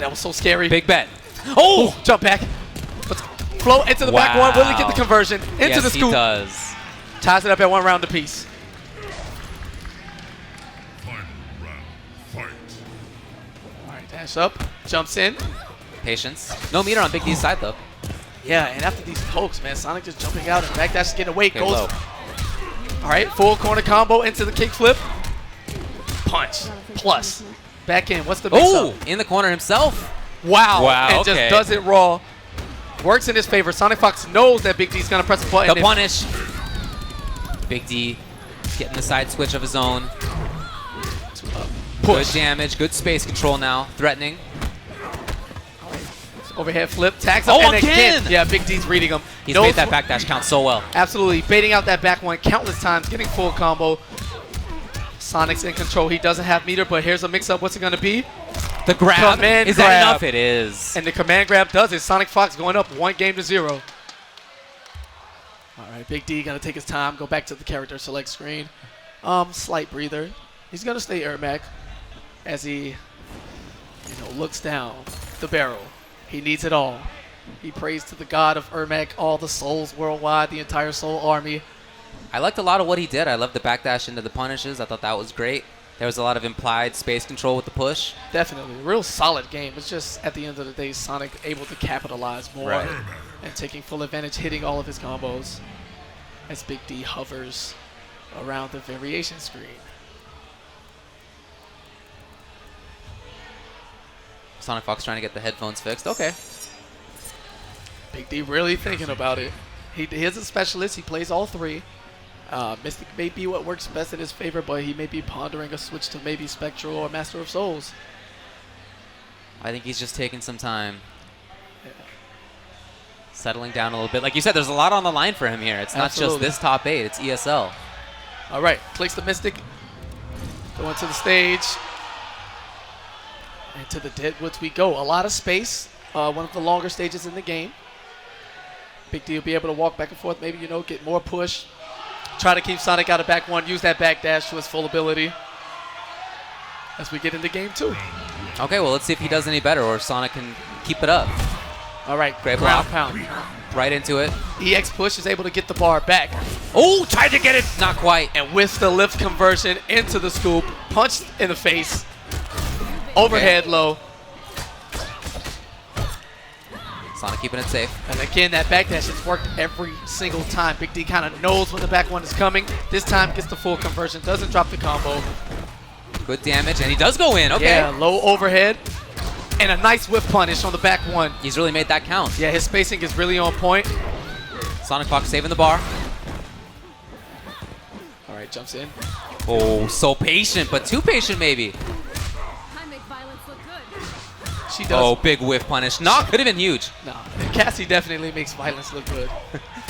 That was so scary. Big bet. Oh! Jump back. Let's float into the back one. Will he get the conversion? Into yes, the scoop. he does. Ties it up at 1 round apiece. Final round. Fight. All right, dash up. Jumps in. Patience. No meter on Big D's side, though. Yeah, and after these pokes, man, Sonic just jumping out and backdash is getting away. Okay, Goes. low. All right, full corner combo into the kickflip. Punch. Plus. Back in. What's the mix-up? Oh, in the corner himself. Wow. Wow, And okay. just does it raw. Works in his favor. Sonic Fox knows that Big D's going to press the button. The punish. Big D getting the side switch of his own. Good damage. Good space control now. Threatening. Overhead flip. Tags up. Oh, and again! Yeah, Big D's reading him. He's Knows made that backdash count so well. Absolutely. Baiting out that back one countless times. Getting full combo. Sonic's in control. He doesn't have meter, but here's a mix-up. What's it going to be? The grab. Command Is grab. that enough? It is. And the command grab does it. Sonic Fox going up 1-0. All right, Big D going to take his time. Go back to the character select screen. Slight breather. He's going to stay Ermac as he looks down the barrel. He needs it all. He prays to the god of Ermac, all the souls worldwide, the entire soul army. I liked a lot of what he did. I loved the backdash into the punishes. I thought that was great. There was a lot of implied space control with the push. Definitely. Real solid game. It's just, at the end of the day, Sonic able to capitalize more Right. and taking full advantage, hitting all of his combos as Big D hovers around the variation screen. Sonic Fox trying to get the headphones fixed. Okay. Big D really thinking about it. He is a specialist. He plays all 3. Mystic may be what works best in his favor, but he may be pondering a switch to maybe Spectral or Master of Souls. I think he's just taking some time. Yeah. Settling down a little bit. Like you said, there's a lot on the line for him here. It's not Absolutely. just this top 8. It's ESL. All right, clicks the Mystic. Going to the stage. And to the Deadwoods we go. A lot of space. One of the longer stages in the game. Big D will be able to walk back and forth. Maybe, get more push. Try to keep Sonic out of back one. Use that backdash to his full ability. As we get into game 2. Okay, well, let's see if he does any better or Sonic can keep it up. All right, Great ground block. pound. Right into it. EX push is able to get the bar back. Oh, tried to get it. Not quite. And with the lift conversion into the scoop. Punched in the face. Overhead low. Sonic keeping it safe. And again, that backdash has worked every single time. Big D kind of knows when the back one is coming. This time gets the full conversion, doesn't drop the combo. Good damage, and he does go in. Okay. Yeah, low overhead. And a nice whip punish on the back one. He's really made that count. Yeah, his spacing is really on point. Sonic Fox saving the bar. All right, jumps in. Oh, so patient, but too patient maybe. I make violence look good. She does. Oh, big whiff punish. Knock could have been huge. No, Cassie definitely makes violence look good.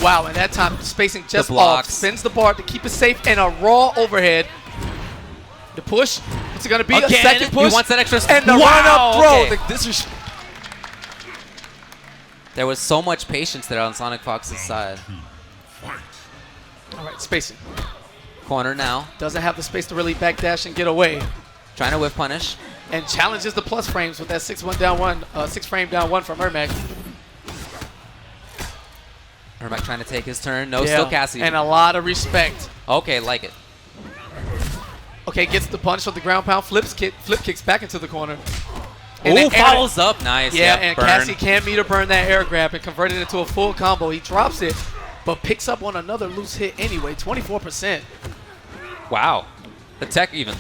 Wow, and that time spacing just The off. blocks. Spins the bar to keep it safe and a raw overhead. The push. What's it going to be? Again, a second push. he wants that extra. And the Wow, run-up throw. okay. This is There was so much patience there on Sonic Fox's side. Fight. all right, spacing. Corner now. Doesn't have the space to really backdash and get away. Trying to whiff punish. And challenges the plus frames with that 6-1 down one, 6-frame down one from Ermac. Ermac trying to take his turn. No, still Cassie. And a lot of respect. Okay, like it. Okay, gets the punch on the ground pound, flip kicks back into the corner. Oh, And then follows up. Nice. Yeah, Yep, and burn. Cassie can't meet or burn that air grab and convert it into a full combo. He drops it, but picks up on another loose hit anyway, 24%. Wow. The tech even.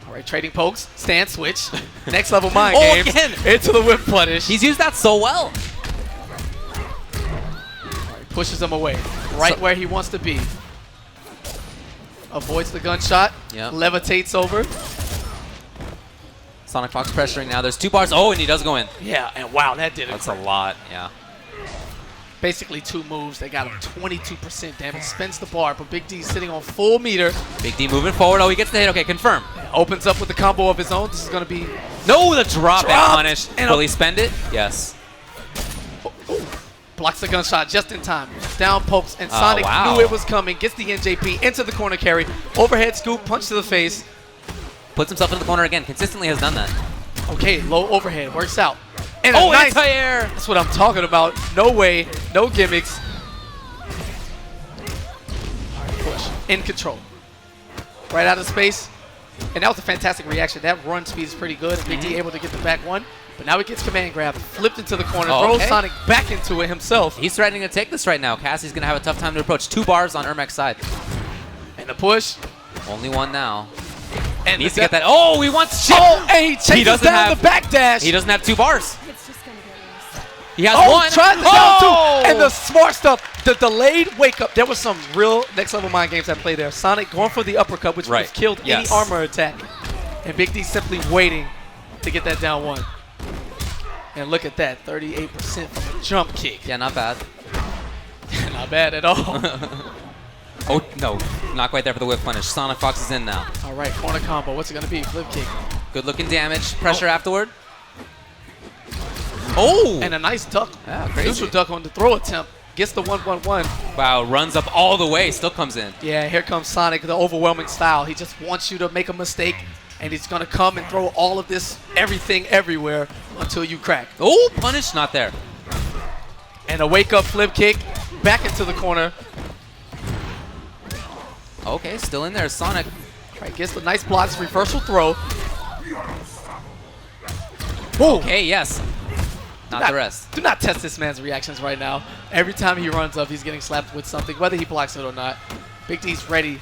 All right, trading pokes, stand switch, next level mind Oh, games, again. into the whip punish. He's used that so well. Pushes him away, right So- where he wants to be. Avoids the gunshot, Yep. levitates over. Sonic Fox pressuring now. There's 2 bars. Oh, and he does go in. Yeah, and wow, that did it. That's a lot. Yeah. Basically 2 moves. They got him 22% damage. Spins the bar, but Big D's sitting on full meter. Big D moving forward. Oh, he gets the hit. Okay, confirm. Opens up with the combo of his own. This is going to be No, the drop and Dropped punish. and Will a- he spend it? Yes. blocks the gunshot just in time. Down pokes, and Oh, Sonic wow. knew it was coming. Gets the NJP into the corner carry. Overhead scoop, punch to the face. Puts himself in the corner again. Consistently has done that. Okay, low overhead. Works out. And a Oh, nice anti-air. That's what I'm talking about. No way, no gimmicks. All right, push. In control. Right out of space. And that was a fantastic reaction. That run speed is pretty good. Big D able to get the back one. But now he gets command grab, flipped into the corner, Oh, throws okay. Sonic back into it himself. He's threatening to take this right now. Cassie's going to have a tough time to approach. 2 bars on Ermac's side. And the push. Only one now. And Needs to the get that. Oh, he wants chip. Oh, and he chases doesn't down have- the back dash. He doesn't have 2 bars. It's just gonna get worse. He has Oh, one. tried the Oh! down two. And the smart stuff, the delayed wake up. There was some real next level mind games at play there. Sonic going for the uppercut, which would Right. have killed any Yes. armor attack. And Big D simply waiting to get that down one. And look at that, 38% from a jump kick. Yeah, not bad. Not bad at all. Oh, no. Not quite there for the whip punish. Sonic Fox is in now. All right, corner combo. What's it going to be? Flip kick. Good looking damage. Pressure afterward. Oh! And a nice duck. Yeah, crazy. Neutral duck on the throw attempt. Gets the 1-1-1. Wow, runs up all the way. Still comes in. Yeah, here comes Sonic, the overwhelming style. He just wants you to make a mistake, and he's going to come and throw all of this, everything, everywhere until you crack. Oh, punish not there. And a wake-up flip kick back into the corner. Okay, still in there. Sonic. Right, gets the nice blocks, reversal throw. Okay, yes. Not the rest. Do not test this man's reactions right now. Every time he runs up, he's getting slapped with something, whether he blocks it or not. Big D's ready.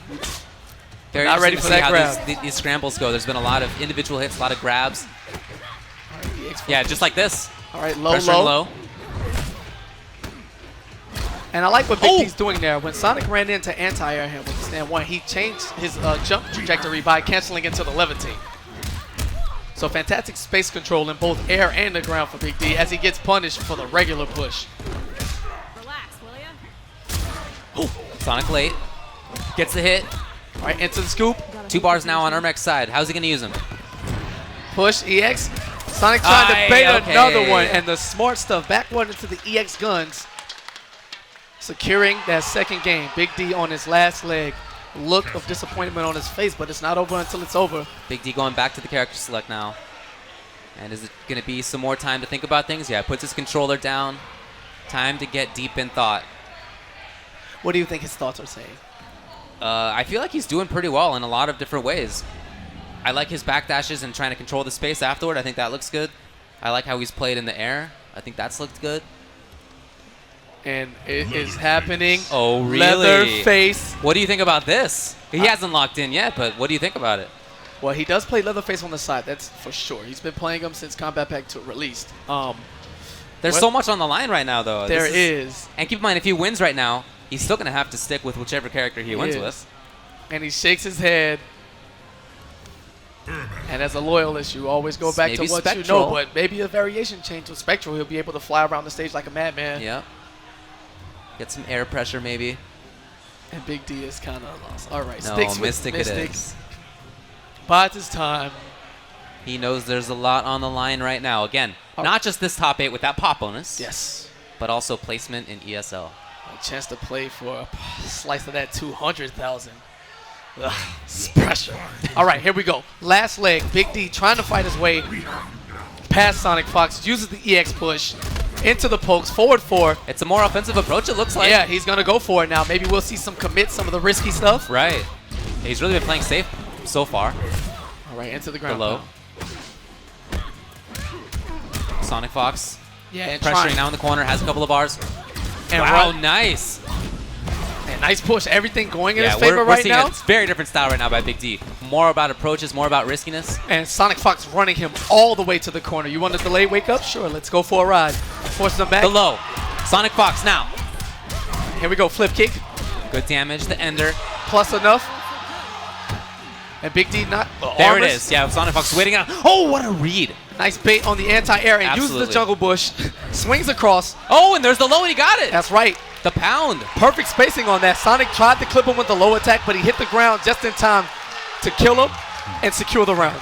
Very Not ready interesting to for see that how grab. these scrambles go. There's been a lot of individual hits, a lot of grabs. Yeah, just like this. All right, low, Pressure low. And I like what Big Oh! D's doing there. When Sonic ran into anti-air him with the stand one, he changed his jump trajectory by canceling into the levitate. So fantastic space control in both air and the ground for Big D as he gets punished for the regular push. Relax, will ya? Sonic late. Gets the hit. All right, into the scoop. 2 bars now on Ermac's side. How's he going to use them? Push, EX. Sonic trying to bait okay. another one, and the smart stuff. Back one into the EX guns. Securing that second game. Big D on his last leg. Look of disappointment on his face, but it's not over until it's over. Big D going back to the character select now. And is it going to be some more time to think about things? Yeah, puts his controller down. Time to get deep in thought. What do you think his thoughts are saying? I feel like he's doing pretty well in a lot of different ways. I like his backdashes and trying to control the space afterward. I think that looks good. I like how he's played in the air. I think that's looked good. And it is happening. Oh, really? Leatherface. What do you think about this? He hasn't locked in yet, but what do you think about it? Well, he does play Leatherface on the side. That's for sure. He's been playing him since Combat Pack 2 released. There's so much on the line right now, though. There is. And keep in mind, if he wins right now, he's still going to have to stick with whichever character he wins with. And he shakes his head. And as a loyalist, you always go back to what Spectral. you know, but maybe a variation change with Spectral. He'll be able to fly around the stage like a madman. Yeah. Get some air pressure, maybe. And Big D is kind of lost. All right, No, sticks with Mystic it Mystic. is. Buys his time. He knows there's a lot on the line right now. Again, not just this top 8 with that pop bonus. Yes. But also placement in ESL. A chance to play for a slice of that 200,000. It's pressure. All right, here we go. Last leg. Big D trying to fight his way past Sonic Fox. Uses the EX push into the pokes. Forward 4. It's a more offensive approach, it looks like. Yeah, he's going to go for it now. Maybe we'll see some commit, some of the risky stuff. Right. He's really been playing safe so far. All right, into the ground. Below. Sonic Fox. Yeah, and Pressuring now in the corner. Has a couple of bars. And wow, nice. And nice push. Everything going in his we're favor right seeing now. a very different style right now by Big D. More about approaches, more about riskiness. And Sonic Fox running him all the way to the corner. You want to delay wake up? Sure, let's go for a ride. Forces him back. The low. Sonic Fox now. Here we go, flip kick. Good damage, the ender. Plus enough. And Big D not. There armors. it is. Yeah, Sonic Fox waiting out. Oh, what a read. Nice bait on the anti-air and uses the jungle bush. Swings across. Oh, and there's the low and he got it. That's right. The pound. Perfect spacing on that. Sonic tried to clip him with the low attack, but he hit the ground just in time to kill him and secure the round.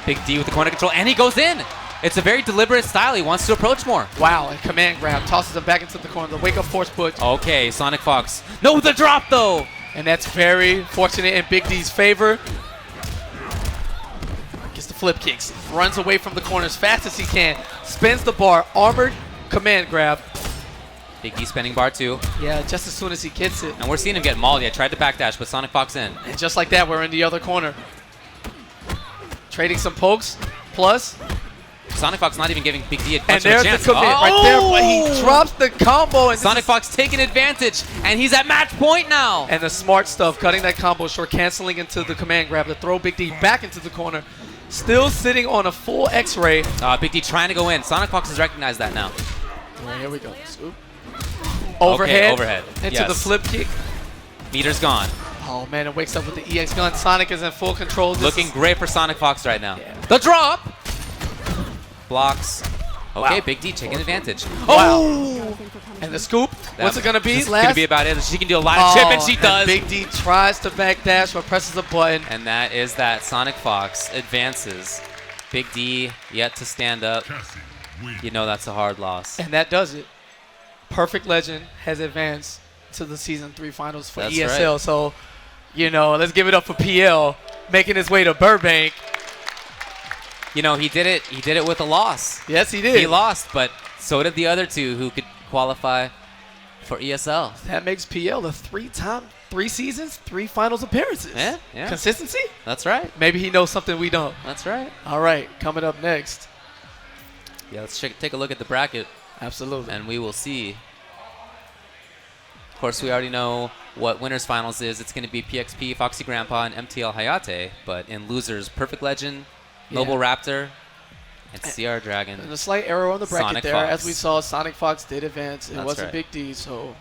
Big D with the corner control, and he goes in. It's a very deliberate style. He wants to approach more. Wow, and command grab. Tosses him back into the corner. The wake up force push. Okay, Sonic Fox. No, the drop though. And that's very fortunate in Big D's favor. Gets the flip kicks. Runs away from the corner as fast as he can. Spins the bar. Armored command grab. Big D spinning bar 2. Yeah, just as soon as he gets it. And we're seeing him get mauled. Yeah, tried to backdash, but Sonic Fox in. And just like that, we're in the other corner. Trading some pokes. Plus. Sonic Fox not even giving Big D a And much of a there's chance. the commit right there, but he drops the combo. And Sonic Fox taking advantage, and he's at match point now. And the smart stuff, cutting that combo short, canceling into the command grab to throw Big D back into the corner. Still sitting on a full X-ray. Big D trying to go in. Sonic Fox has recognized that now. Right, here we go. Scoop. Overhead. Okay, overhead. Into the flip kick. Meter's gone. Oh, man, it wakes up with the EX gun. Sonic is in full control. Looking great for Sonic Fox right now. Yeah. The drop. Blocks. Okay, wow. Big D taking advantage. Wow. Oh! And the scoop. What's it going to be? It's going to be about it. She can do a lot of chip, and she does. Big D tries to backdash or presses a button. And that is that. Sonic Fox advances. Big D yet to stand up. You know that's a hard loss. And that does it. Perfect Legend has advanced to the Season 3 finals for That's ESL. right. So, you know, let's give it up for PL making his way to Burbank. You know, he did it. He did it with a loss. Yes, he did. He lost, but so did the other two who could qualify for ESL. That makes PL a 3 seasons, 3 finals appearances. Yeah. Consistency? That's right. Maybe he knows something we don't. That's right. All right, coming up next. Yeah, let's take a look at the bracket. Absolutely. And we will see. Of course, we already know what winners finals is. It's going to be PXP, Foxy Grandpa, and MTL Hayate. But in losers, Perfect Legend, Noble Raptor, and CR Dragon. And a slight error on the bracket Sonic there. Fox. As we saw, Sonic Fox did advance. It That's wasn't right. Big D, so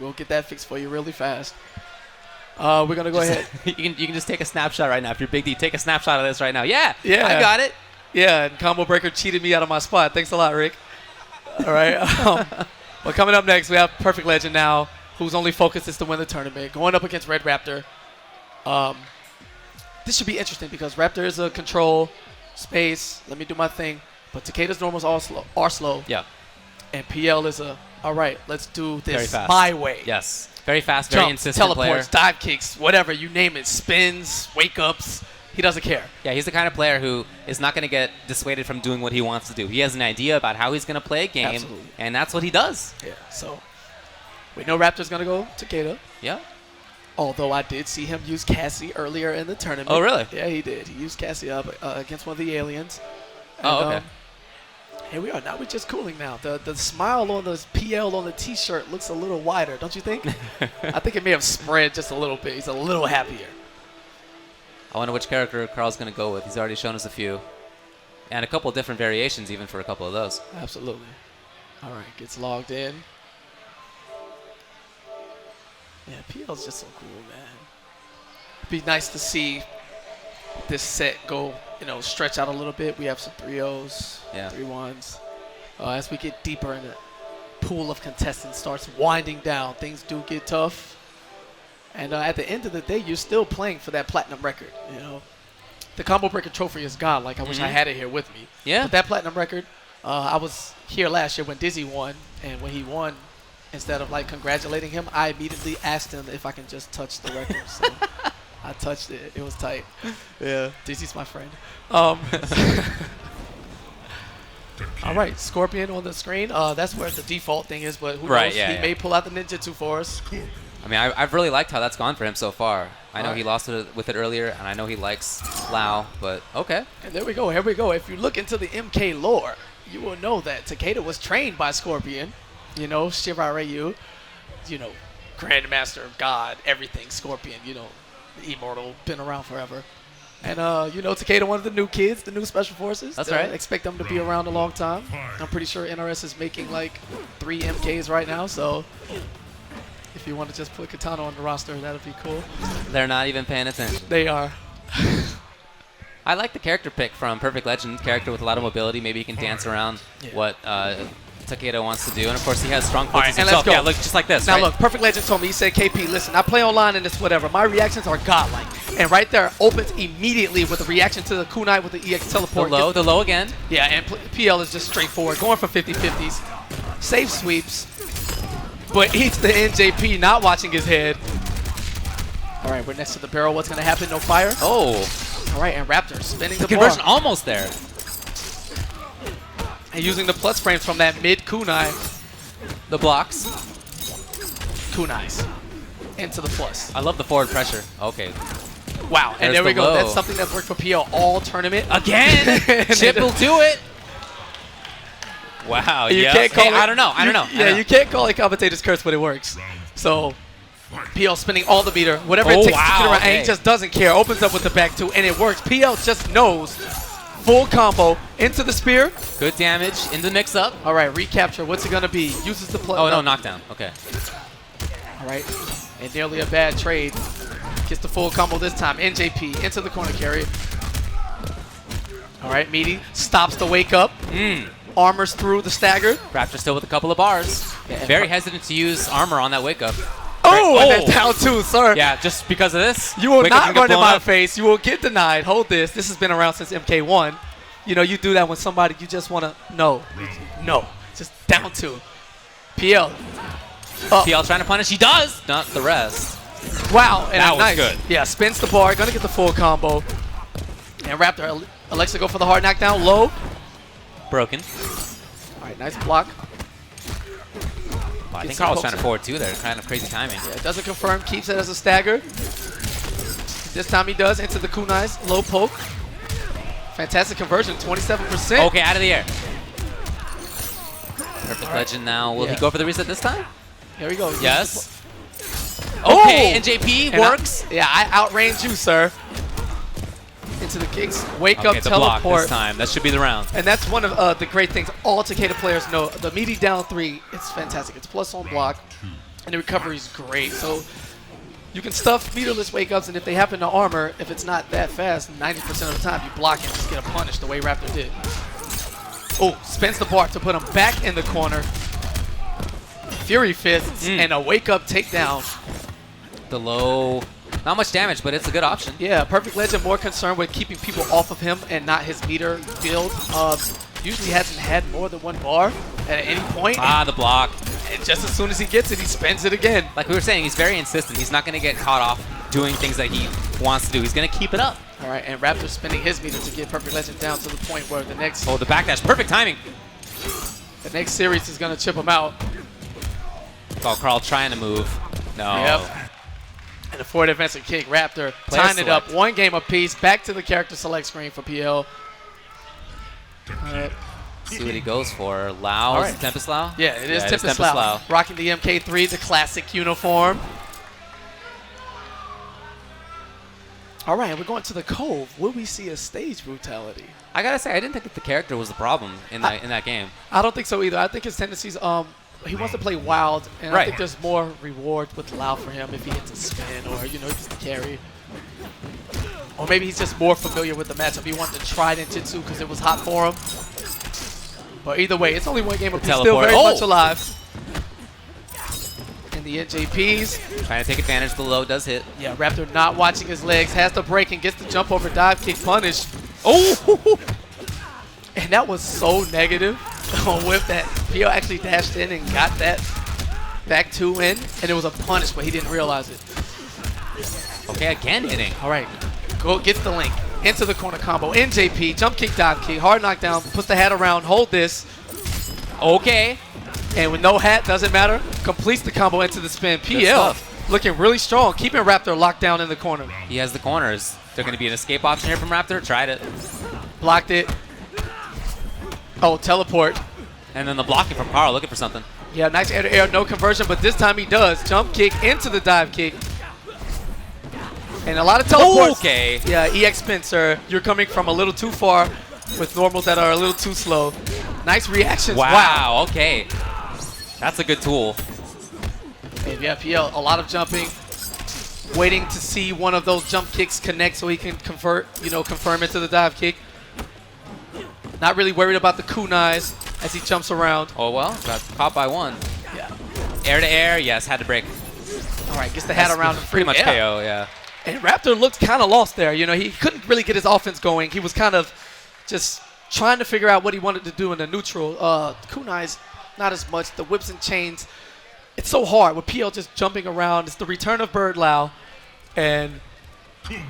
we'll get that fixed for you really fast. We're going to go ahead. you can just take a snapshot right now. If you're Big D, take a snapshot of this right now. Yeah, Yeah. I got it. Yeah, and Combo Breaker cheated me out of my spot. Thanks a lot, Rick. All right. But coming up next, we have Perfect Legend now, whose only focus is to win the tournament, going up against Red Raptor. This should be interesting because Raptor is a control, space, let me do my thing. But Takeda's normals are slow. Yeah. And PL is all right, let's do Very this fast. my way. Yes. Very fast, very Jumps, insistent teleports, player. dive kicks, whatever, you name it. Spins, wake-ups. He doesn't care. Yeah, he's the kind of player who is not going to get dissuaded from doing what he wants to do. He has an idea about how he's going to play a game, Absolutely. and that's what he does. Yeah, so we know Raptor's going to go Takeda. Yeah. Although I did see him use Cassie earlier in the tournament. Oh, really? Yeah, he did. He used Cassie up against one of the aliens. Oh, okay. Here we are. Now we're just cooling now. The smile on the PL on the T-shirt looks a little wider, don't you think? I think it may have spread just a little bit. He's a little happier. I wonder which character Carl's going to go with. He's already shown us a few. And a couple different variations even for a couple of those. Absolutely. All right, gets logged in. Yeah, PL's just so cool, man. It'd be nice to see this set go, stretch out a little bit. We have some 3-0s, 3-1s. As we get deeper in the pool of contestants starts winding down, things do get tough. And at the end of the day, you're still playing for that platinum record. The Combo Breaker trophy is gone. Like, I wish I had it here with me. Yeah. But that platinum record, I was here last year when Dizzy won. And when he won, instead of, congratulating him, I immediately asked him if I can just touch the record. So I touched it. It was tight. Yeah. Dizzy's my friend. All right, Scorpion on the screen. That's where the default thing is, but who knows? He may pull out the ninjutsu for us. I mean, I've really liked how that's gone for him so far. I know he lost with it earlier, and I know he likes Lao, but okay. And there we go. Here we go. If you look into the MK lore, you will know that Takeda was trained by Scorpion. Shiraryu, Grandmaster, God, everything, Scorpion, immortal, been around forever. And, Takeda, one of the new kids, the new Special Forces. That's right. Expect them to be around a long time. I'm pretty sure NRS is making, 3 MKs right now, so if you want to just put Katana on the roster, that would be cool. They're not even paying attention. They are. I like the character pick from Perfect Legend, character with a lot of mobility. Maybe he can dance around what Takeda wants to do. And, of course, he has strong poses and himself. let's go. Yeah, look, just like this. Now, right? look, Perfect Legend told me, he said, KP, listen, I play online and it's whatever. My reactions are godlike. And right there, opens immediately with a reaction to the kunai with the EX teleport. The low again. Yeah, and PL is just straightforward, going for 50-50s. Safe sweeps, but eats the NJP, not watching his head. All right, we're next to the barrel. What's going to happen? No fire? Oh. All right, and Raptor spinning the conversion bar. almost there. And using the plus frames from that mid kunai. The blocks. Kunais. Into the plus. I love the forward pressure. Okay. Wow, and there we go. That's something that's worked for PL all tournament. Again! Chip will do it. Wow, you can't call it, I don't know. You can't call it commentator's curse, but it works. So, PL spinning all the meter. Whatever it takes to get around, and he just doesn't care. Opens up with the back two, and it works. PL just knows. Full combo into the spear. Good damage in the mix-up. All right, recapture. What's it going to be? Uses the play. Oh, no, knockdown. Okay. All right, and nearly a bad trade. Gets the full combo this time. NJP into the corner carry. All right, Meaty stops the wake up. Armors through the stagger. Raptor still with a couple of bars. Yeah, very hesitant to use armor on that wake up. Oh, and then down two, sir. Yeah, just because of this. You will not run in my face. You will get denied. Hold this. This has been around since MK1. You do that when somebody you just want to no. Just down two. PL. PL trying to punish. He does. Not the rest. Wow. And that was nice. good. Yeah, spins the bar. Going to get the full combo. And Raptor, Alexa go for the hard knockdown. Low. Broken. All right, nice block. I think Carl was trying to forward too there. Kind of crazy timing. Yeah, doesn't confirm. Keeps it as a stagger. This time he does into the kunais. Low poke. Fantastic conversion. 27%. Okay, out of the air. Perfect Legend now. Will he go for the reset this time? Here we go. Yes. Okay, NJP works. I outrange you, sir. Into the kicks. Wake up, the teleport. Block this time. That should be the round. And that's one of the great things all Takeda players know. The meaty down three, it's fantastic. It's plus on block, and the recovery is great. So you can stuff meterless wake ups, and if they happen to armor, if it's not that fast, 90% of the time you block it and just get a punish the way Raptor did. Oh, spins the bar to put him back in the corner. Fury fists and a wake up takedown. The low. Not much damage, but it's a good option. Yeah, Perfect Legend more concerned with keeping people off of him and not his meter build. Usually hasn't had more than one bar at any point. The block. And just as soon as he gets it, he spends it again. Like we were saying, he's very insistent. He's not going to get caught off doing things that he wants to do. He's going to keep it up. All right, and Raptor spinning his meter to get Perfect Legend down to the point where the next... Oh, the backdash. Perfect timing. The next series is going to chip him out. Oh, Carl trying to move. No. Yep. And a forward advancing kick. Raptor tying it up. One game apiece. Back to the character select screen for PL. All right. See what he goes for. Lao, All right. Tempest Lao? Yeah, it is Tempest Tempest Lao. Rocking the MK3, the classic uniform. All right, we're going to the Cove. Will we see a stage brutality? I gotta say, I didn't think that the character was the problem in that game. I don't think so either. I think his tendencies, he wants to play wild, and I Right. think there's more reward with Lao for him if he hits a spin or, you know, just a carry. Or maybe he's just more familiar with the matchup. He wanted to try Ninjutsu because it was hot for him. But either way, it's only one game of peace. Still Teleport. very Oh! much alive. And the NJPs. Trying to take advantage. The low does hit. Yeah, Raptor not watching his legs. Has to break and gets the jump over dive kick punish. Oh! And that was so negative on whip that Pio actually dashed in and got that back 2 in. And it was a punish, but he didn't realize it. Okay, again hitting. All right, go gets the link into the corner combo. NJP, jump kick, dive kick, hard knockdown, puts the hat around, hold this. Okay. And with no hat, doesn't matter, completes the combo into the spin. PL stuff. looking really strong, keeping Raptor locked down in the corner. He has the corners. There going to be an escape option here from Raptor. Tried it. Blocked it. Oh, teleport. And then the blocking from Carl, looking for something. Yeah, nice air to air, no conversion, but this time he does. Jump kick into the dive kick. And a lot of teleports. Okay. Yeah, EX spin, sir. You're coming from a little too far with normals that are a little too slow. Nice reactions. Wow. Okay. That's a good tool. And yeah, PL, a lot of jumping. Waiting to see one of those jump kicks connect so he can confirm into the dive kick. Not really worried about the kunais as he jumps around. Oh, well. Got caught by one. Yeah. Air to air. Yes, had to break. All right, gets the hat around. Pretty much KO, yeah. And Raptor looked kind of lost there. You know, he couldn't really get his offense going. He was kind of just trying to figure out what he wanted to do in the neutral. Kunai's not as much. The whips and chains, it's so hard with PL just jumping around. It's the return of Bird Lao. And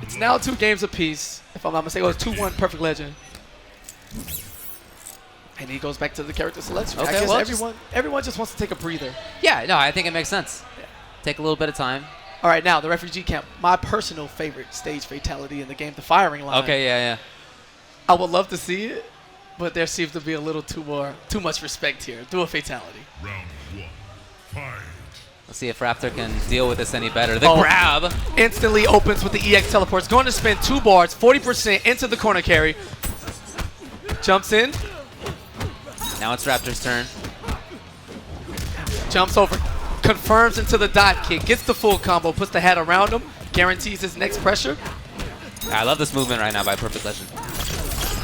it's now 2 games apiece. If I'm not mistaken, it was 2-1 Perfect Legend. And he goes back to the character selection. Okay, I guess well, everyone just wants to take a breather. Yeah, no, I think it makes sense. Take a little bit of time. All right, now the refugee camp. My personal favorite stage fatality in the game, the firing line. Okay, yeah. I would love to see it, but there seems to be a little too much respect here. Do a fatality. Round 1. Fight. Let's see if Raptor can deal with this any better. The Oh. grab. Instantly opens with the EX teleports. Going to spin 2 bars, 40% into the corner carry. Jumps in, Now it's Raptor's turn. jumps over, confirms into the dive kick, gets the full combo, puts the hat around him, guarantees his next pressure. I love this movement right now by Perfect Legend.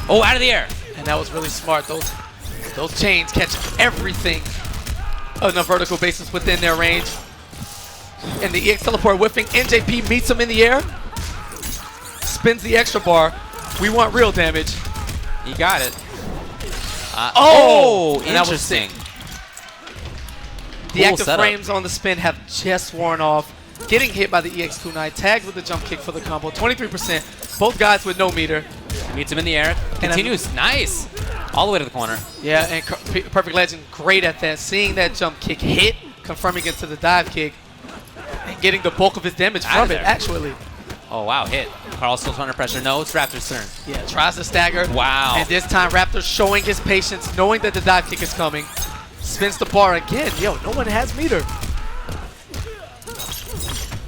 Oh, out of the air. And that was really smart. Those chains catch everything on a vertical basis within their range. And the EX teleport whiffing. NJP meets him in the air. Spins the extra bar. We want real damage. He got it. And that was interesting. The Cool active setup. frames on the spin have just worn off. Getting hit by the EX kunai. Tagged with the jump kick for the combo. 23%. Both guys with no meter. Meets him in the air. Continues. Nice. All the way to the corner. Yeah, and Perfect Legend great at that. Seeing that jump kick hit, confirming it to the dive kick, and getting the bulk of his damage Out from of it, there. actually. Oh, wow. Hit. Carl's still under pressure. No, it's Raptor's turn. Yeah, tries to stagger. Wow. And this time, Raptor showing his patience, knowing that the dive kick is coming. Spins the bar again. Yo, no one has meter.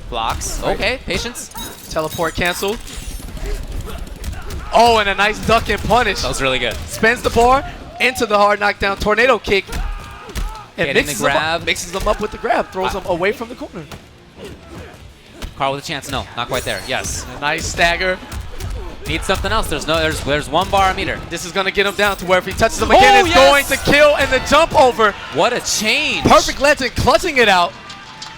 Blocks. Okay, patience. Teleport canceled. Oh, and a nice duck and punish. That was really good. Spins the bar into the hard knockdown tornado kick. And Getting mixes the grab. mixes them up with the grab. Throws them away from the corner. Carl with a chance. No, not quite there. Yes. A nice stagger. Needs something else. There's 1 bar a meter. This is going to get him down to where if he touches him again, it's going to kill, and the jump over. What a change. Perfect Legend clutching it out.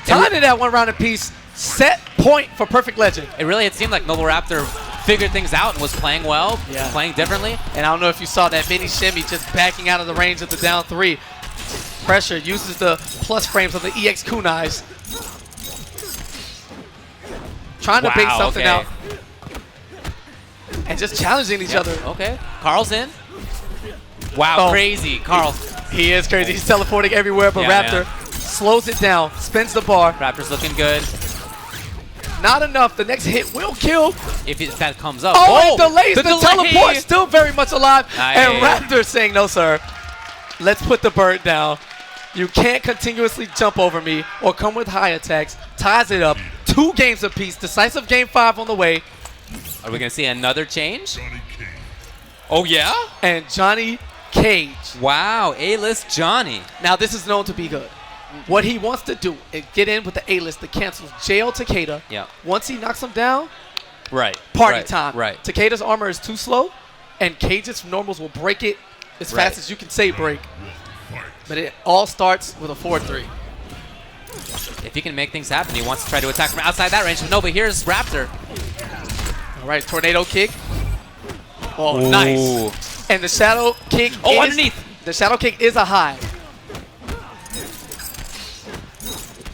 Tying it at 1 round apiece. Set point for Perfect Legend. It seemed like Noble Raptor figured things out and was playing well, Yeah. playing differently. And I don't know if you saw that mini shimmy just backing out of the range of the down 3. Pressure uses the plus frames of the EX kunais. Trying to bait something okay. out. And just challenging each other. Okay. Carl's in. Wow, Oh. crazy. Carl. He is crazy. He's teleporting everywhere, but Yeah, Raptor slows it down, spins the bar. Raptor's looking good. Not enough. The next hit will kill. If that comes up. Oh, it delays the delay. teleport. Still very much alive. Nice. And Raptor saying, no, sir. let's put the bird down. You can't continuously jump over me or come with high attacks. Ties it up. 2 games apiece. Decisive game 5 on the way. Are we going to see another change? Oh, yeah? And Johnny Cage. Wow, A-list Johnny. Now, this is known to be good. What he wants to do is get in with the A-list to cancel JL Takeda. Yeah. Once he knocks him down, Right. party right, time. Right. Takeda's armor is too slow, and Cage's normals will break it as Right. fast as you can say break. But it all starts with a 4-3. If he can make things happen, he wants to try to attack from outside that range. But no, but here's Raptor. All right, tornado kick. Oh, Ooh. nice. And the shadow kick Oh, is, underneath. The shadow kick is a high.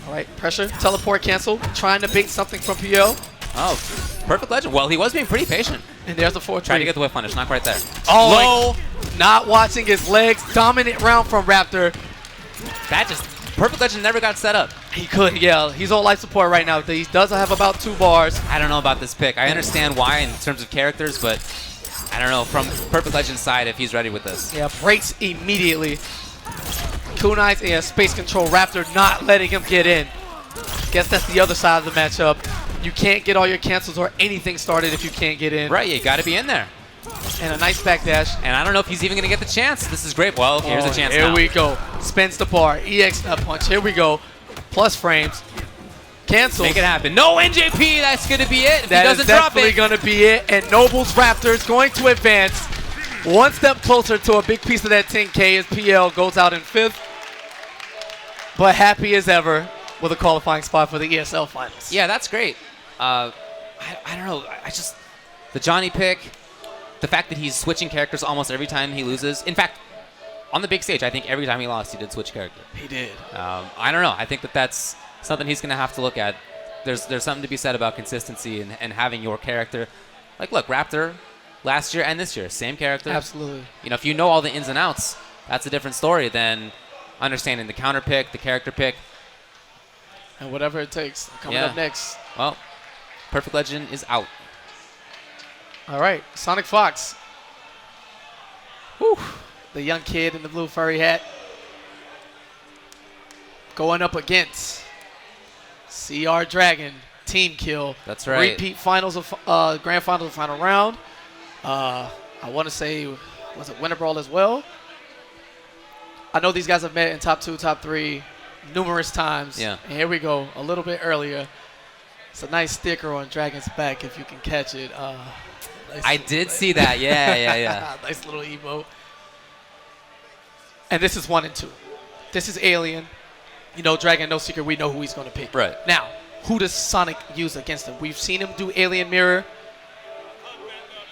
All right, pressure, teleport cancel. Trying to bait something from PL. Oh, perfect legend. Well, he was being pretty patient. And there's the 4-3. Trying to get the whip punish, not quite there. Oh, not watching his legs. Dominant round from Raptor. That just, perfect legend never got set up. He could, yeah. He's on life support right now. He does have about 2 bars. I don't know about this pick. I understand why in terms of characters, but I don't know from perfect legend's side if he's ready with this. Yeah, breaks immediately. Kunai's in space control. Raptor not letting him get in. Guess that's the other side of the matchup. You can't get all your cancels or anything started if you can't get in. Right, you got to be in there. And a nice backdash. And I don't know if he's even going to get the chance. This is great. Well, here's a chance Here now. we go. Spins the bar. EX nut punch. Here we go. Plus frames. Cancels. Make it happen. No NJP. That's going to be it. If That he is doesn't drop definitely it. going to be it. And Noble's Raptors going to advance. One step closer to a big piece of that 10K as PL goes out in 5th. But happy as ever with a qualifying spot for the ESL Finals. Yeah, that's great. I don't know. I just, the Johnny pick, the fact that he's switching characters almost every time he loses. In fact, on the big stage, I think every time he lost, he did switch character. He did. I don't know. I think that that's something he's going to have to look at. There's something to be said about consistency and having your character. Like, look, Raptor, last year and this year, same character. Absolutely. You know, if you know all the ins and outs, that's a different story than understanding the counter pick, the character pick. And whatever it takes. Coming up next. Well, Perfect Legend is out. All right, Sonic Fox. Whew. The young kid in the blue furry hat. Going up against CR Dragon. Team kill. That's right. Repeat finals of grand finals of final round. I want to say, was it Winter Brawl as well? I know these guys have met in top 2, top 3 numerous times. Yeah. And here we go, a little bit earlier. It's a nice sticker on Dragon's back if you can catch it. Nice I did see that. Yeah. Nice little emote. And this is 1 and 2. This is Alien. You know, Dragon, no secret, we know who he's going to pick. Right. Now, who does Sonic use against him? We've seen him do Alien Mirror.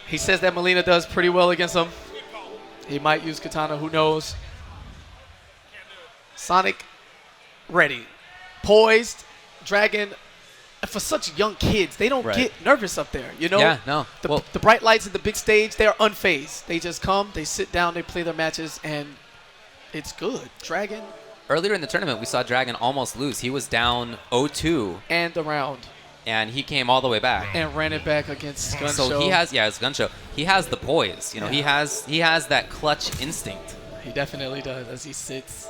He says that Melina does pretty well against him. He might use Katana, who knows. Sonic, ready. Poised. Dragon, for such young kids, they don't get nervous up there, you know? Yeah, no. The bright lights at the big stage, they're unfazed. They just come, they sit down, they play their matches, and it's good. Dragon. Earlier in the tournament, we saw Dragon almost lose. He was down 0-2. And the round. And he came all the way back. And ran it back against Gun So Show. he has, it's Gun Show. He has the poise. You know, he has that clutch instinct. He definitely does as he sits.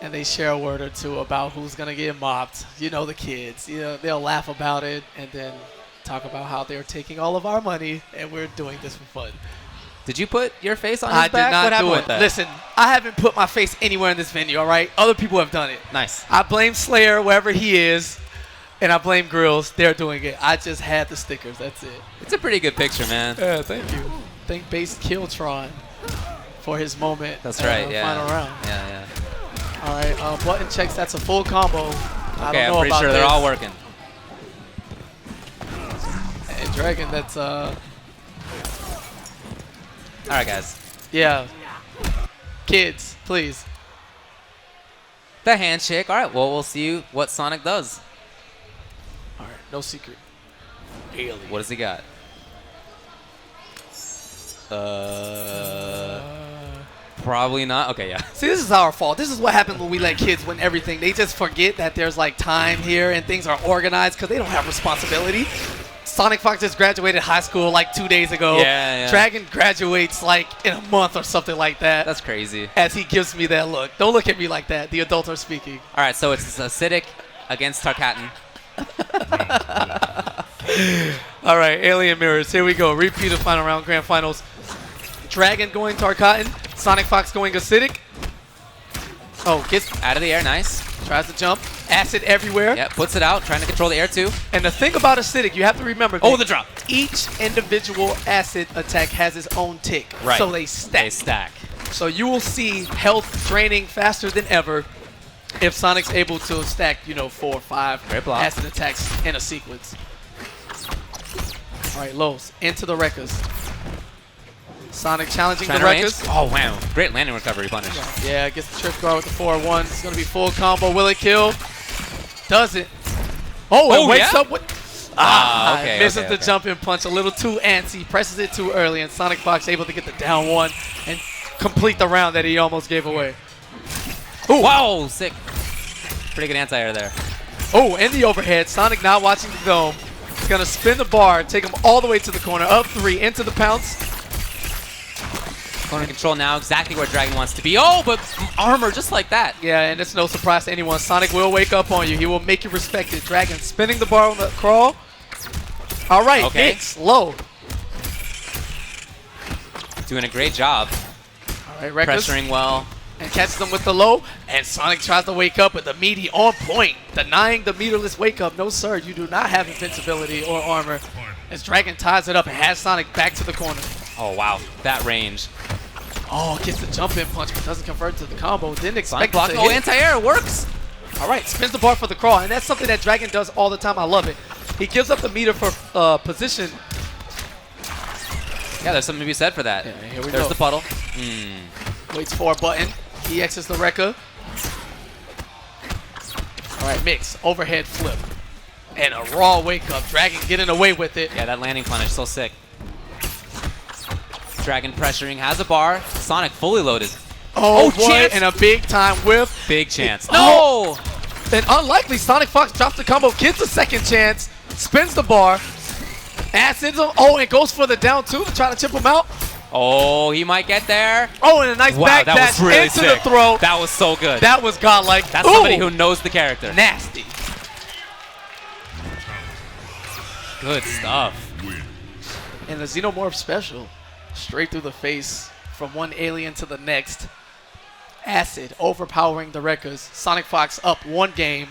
And they share a word or two about who's going to get mopped. You know, the kids. You know, they'll laugh about it and then talk about how they're taking all of our money and we're doing this for fun. Did you put your face on his I back? did not What happened do with it. that? Listen, I haven't put my face anywhere in this venue, all right? Other people have done it. Nice. I blame Slayer wherever he is, and I blame Grills. They're doing it. I just had the stickers. That's it. It's a pretty good picture, man. Yeah, thank you. Thank Base Killtron for his moment. That's right, yeah. Final round. Yeah. All right, button checks. That's a full combo. Okay, I'm pretty sure they're all working. And Dragon, that's All right, guys. yeah. Kids, please. The handshake. All right, well, we'll see what Sonic does. All right, no secret. Alien. What does he got? Probably not. Okay, yeah. See, this is our fault. This is what happens when we let kids win everything. They just forget that there's like time here and things are organized because they don't have responsibility. Sonic Fox just graduated high school like 2 days ago. Yeah. Dragon graduates like in a month or something like that. That's crazy. As he gives me that look. Don't look at me like that. The adults are speaking. All right, so it's Acidic against Tarkatan. All right, Alien Mirrors. Here we go. Repeat of final round grand finals. Dragon going Tarkatan. Sonic Fox going Acidic. Oh, gets Out of the air, nice. Tries to jump. Acid everywhere. Yeah, puts it out, trying to control the air too. And the thing about Acidic, you have to remember. Oh, the drop. Each individual acid attack has its own tick. Right. So they stack. They stack. So you will see health draining faster than ever if Sonic's able to stack, 4 or 5 Great block. acid attacks in a sequence. All right, Lowe's into the Wreckers. Sonic challenging Trying the to range. Wreckers. Oh, wow. Great landing recovery punish. Yeah, gets the trip guard with the 4-1. It's going to be full combo. Will it kill? Does it? Oh, it wakes up with... Okay, misses okay, the jumping punch a little too antsy. Presses it too early, and Sonic Fox able to get the down 1 and complete the round that he almost gave away. Ooh. Wow, sick. Pretty good anti-air there. Oh, and the overhead. Sonic not watching the dome. He's going to spin the bar, take him all the way to the corner. Up 3, into the pounce. Corner control now, exactly where Dragon wants to be. Oh, but armor just like that. Yeah, and it's no surprise to anyone. Sonic will wake up on you. He will make you respect it. Dragon spinning the bar on the crawl. All right, Okay. hits low. Doing a great job. All right, Wreckers. Pressuring well. And catches them with the low. And Sonic tries to wake up with the meaty on point. Denying the meterless wake up. No, sir, you do not have invincibility or armor. As Dragon ties it up and has Sonic back to the corner. Oh, wow. That range. Oh, gets the jump in punch, but doesn't convert to the combo. Didn't Sonic expect block. it to Oh, hit. anti-air works. All right, spins the bar for the crawl. And that's something that Dragon does all the time. I love it. He gives up the meter for position. Yeah, there's something to be said for that. Yeah, here we There's go. the puddle. Waits for a button. EXs the Wrecker. All right, mix. Overhead flip. And a raw wake up. Dragon getting away with it. Yeah, that landing punish, so sick. Dragon pressuring, has a bar. Sonic fully loaded. Oh, boy, chance. and a big time whiff. Big chance. Oh. No! And unlikely, Sonic Fox drops the combo, gets a second chance, spins the bar, acids him. Oh, and goes for the down 2 to try to chip him out. Oh, he might get there. Oh, and a nice Wow, back that dash was really into sick. the throw. That was so good. That was godlike. That's Ooh, somebody who knows the character. nasty. Good stuff. And the Xenomorph special. Straight through the face from one alien to the next. Acid overpowering the Wreckers. Sonic Fox up 1 game.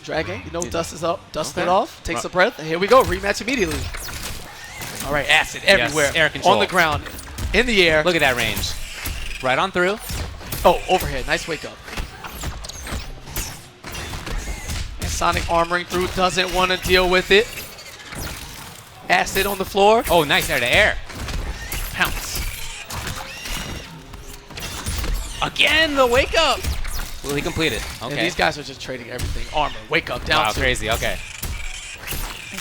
Dragon, dust is up. Dust it Okay. off. Takes a breath. And here we go. Rematch immediately. All right, acid everywhere. air control. On the ground. In the air. Look at that range. Right on through. Oh, overhead. Nice wake up. And Sonic armoring through. Doesn't want to deal with it. Acid on the floor. Oh, nice air to air. Pounce. Again, the wake up. Will he complete it? And Okay. these guys are just trading everything. Armor. Wake up. Down Wow, 2. crazy. Okay.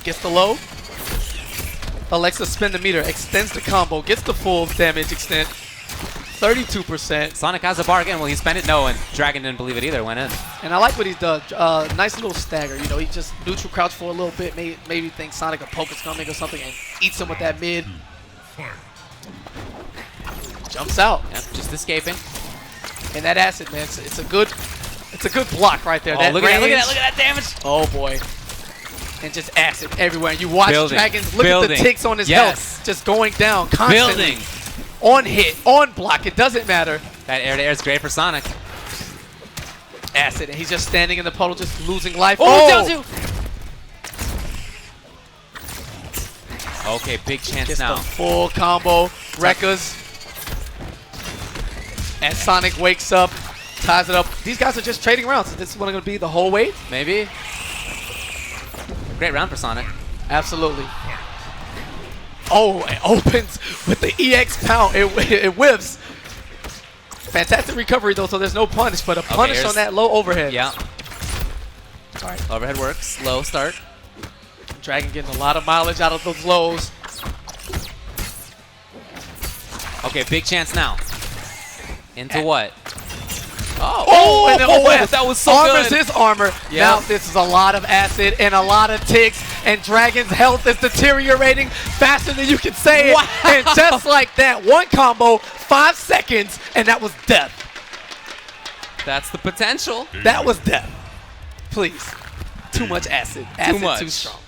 Gets the low. Alexa spin the meter, extends the combo, gets the full damage extent, 32%. Sonic has a bar again. Will he spend it? No, and Dragon didn't believe it either. Went in. And I like what he does. Nice little stagger. He just neutral crouch for a little bit. Maybe think Sonic a poke is coming or something and eats him with that mid. Jumps out. Yep, just escaping. And that acid, man, it's a good block right there. Oh, that look at range. that damage. Oh boy. And just acid everywhere. And you watch Building. Dragons look at the Building. ticks on his Yes. health. Just going down constantly. Building. On hit, on block. It doesn't matter. That air to air is great for Sonic. Acid. And he's just standing in the puddle, just losing life. Oh, down 2. Okay, big chance Gets now. the full combo. Wreckers. And Sonic wakes up, ties it up. These guys are just trading rounds. Is this one going to be the whole way? Maybe. Great round for Sonic. Absolutely. Oh, it opens with the EX pound. It whips. Fantastic recovery, though, so there's no punish, but a punish here's- on that low overhead. Yeah. All right. Overhead works. Low start. Dragon getting a lot of mileage out of those lows. Okay, big chance now. Into what? Oh, and the OS. That was so Armors good. his armor. Yep. Now this is a lot of acid and a lot of ticks, and Dragon's health is deteriorating faster than you can say it. Wow. And just like that, one combo, 5 seconds, and that was death. That's the potential. That was death. Please. Too much acid. Acid much. too strong.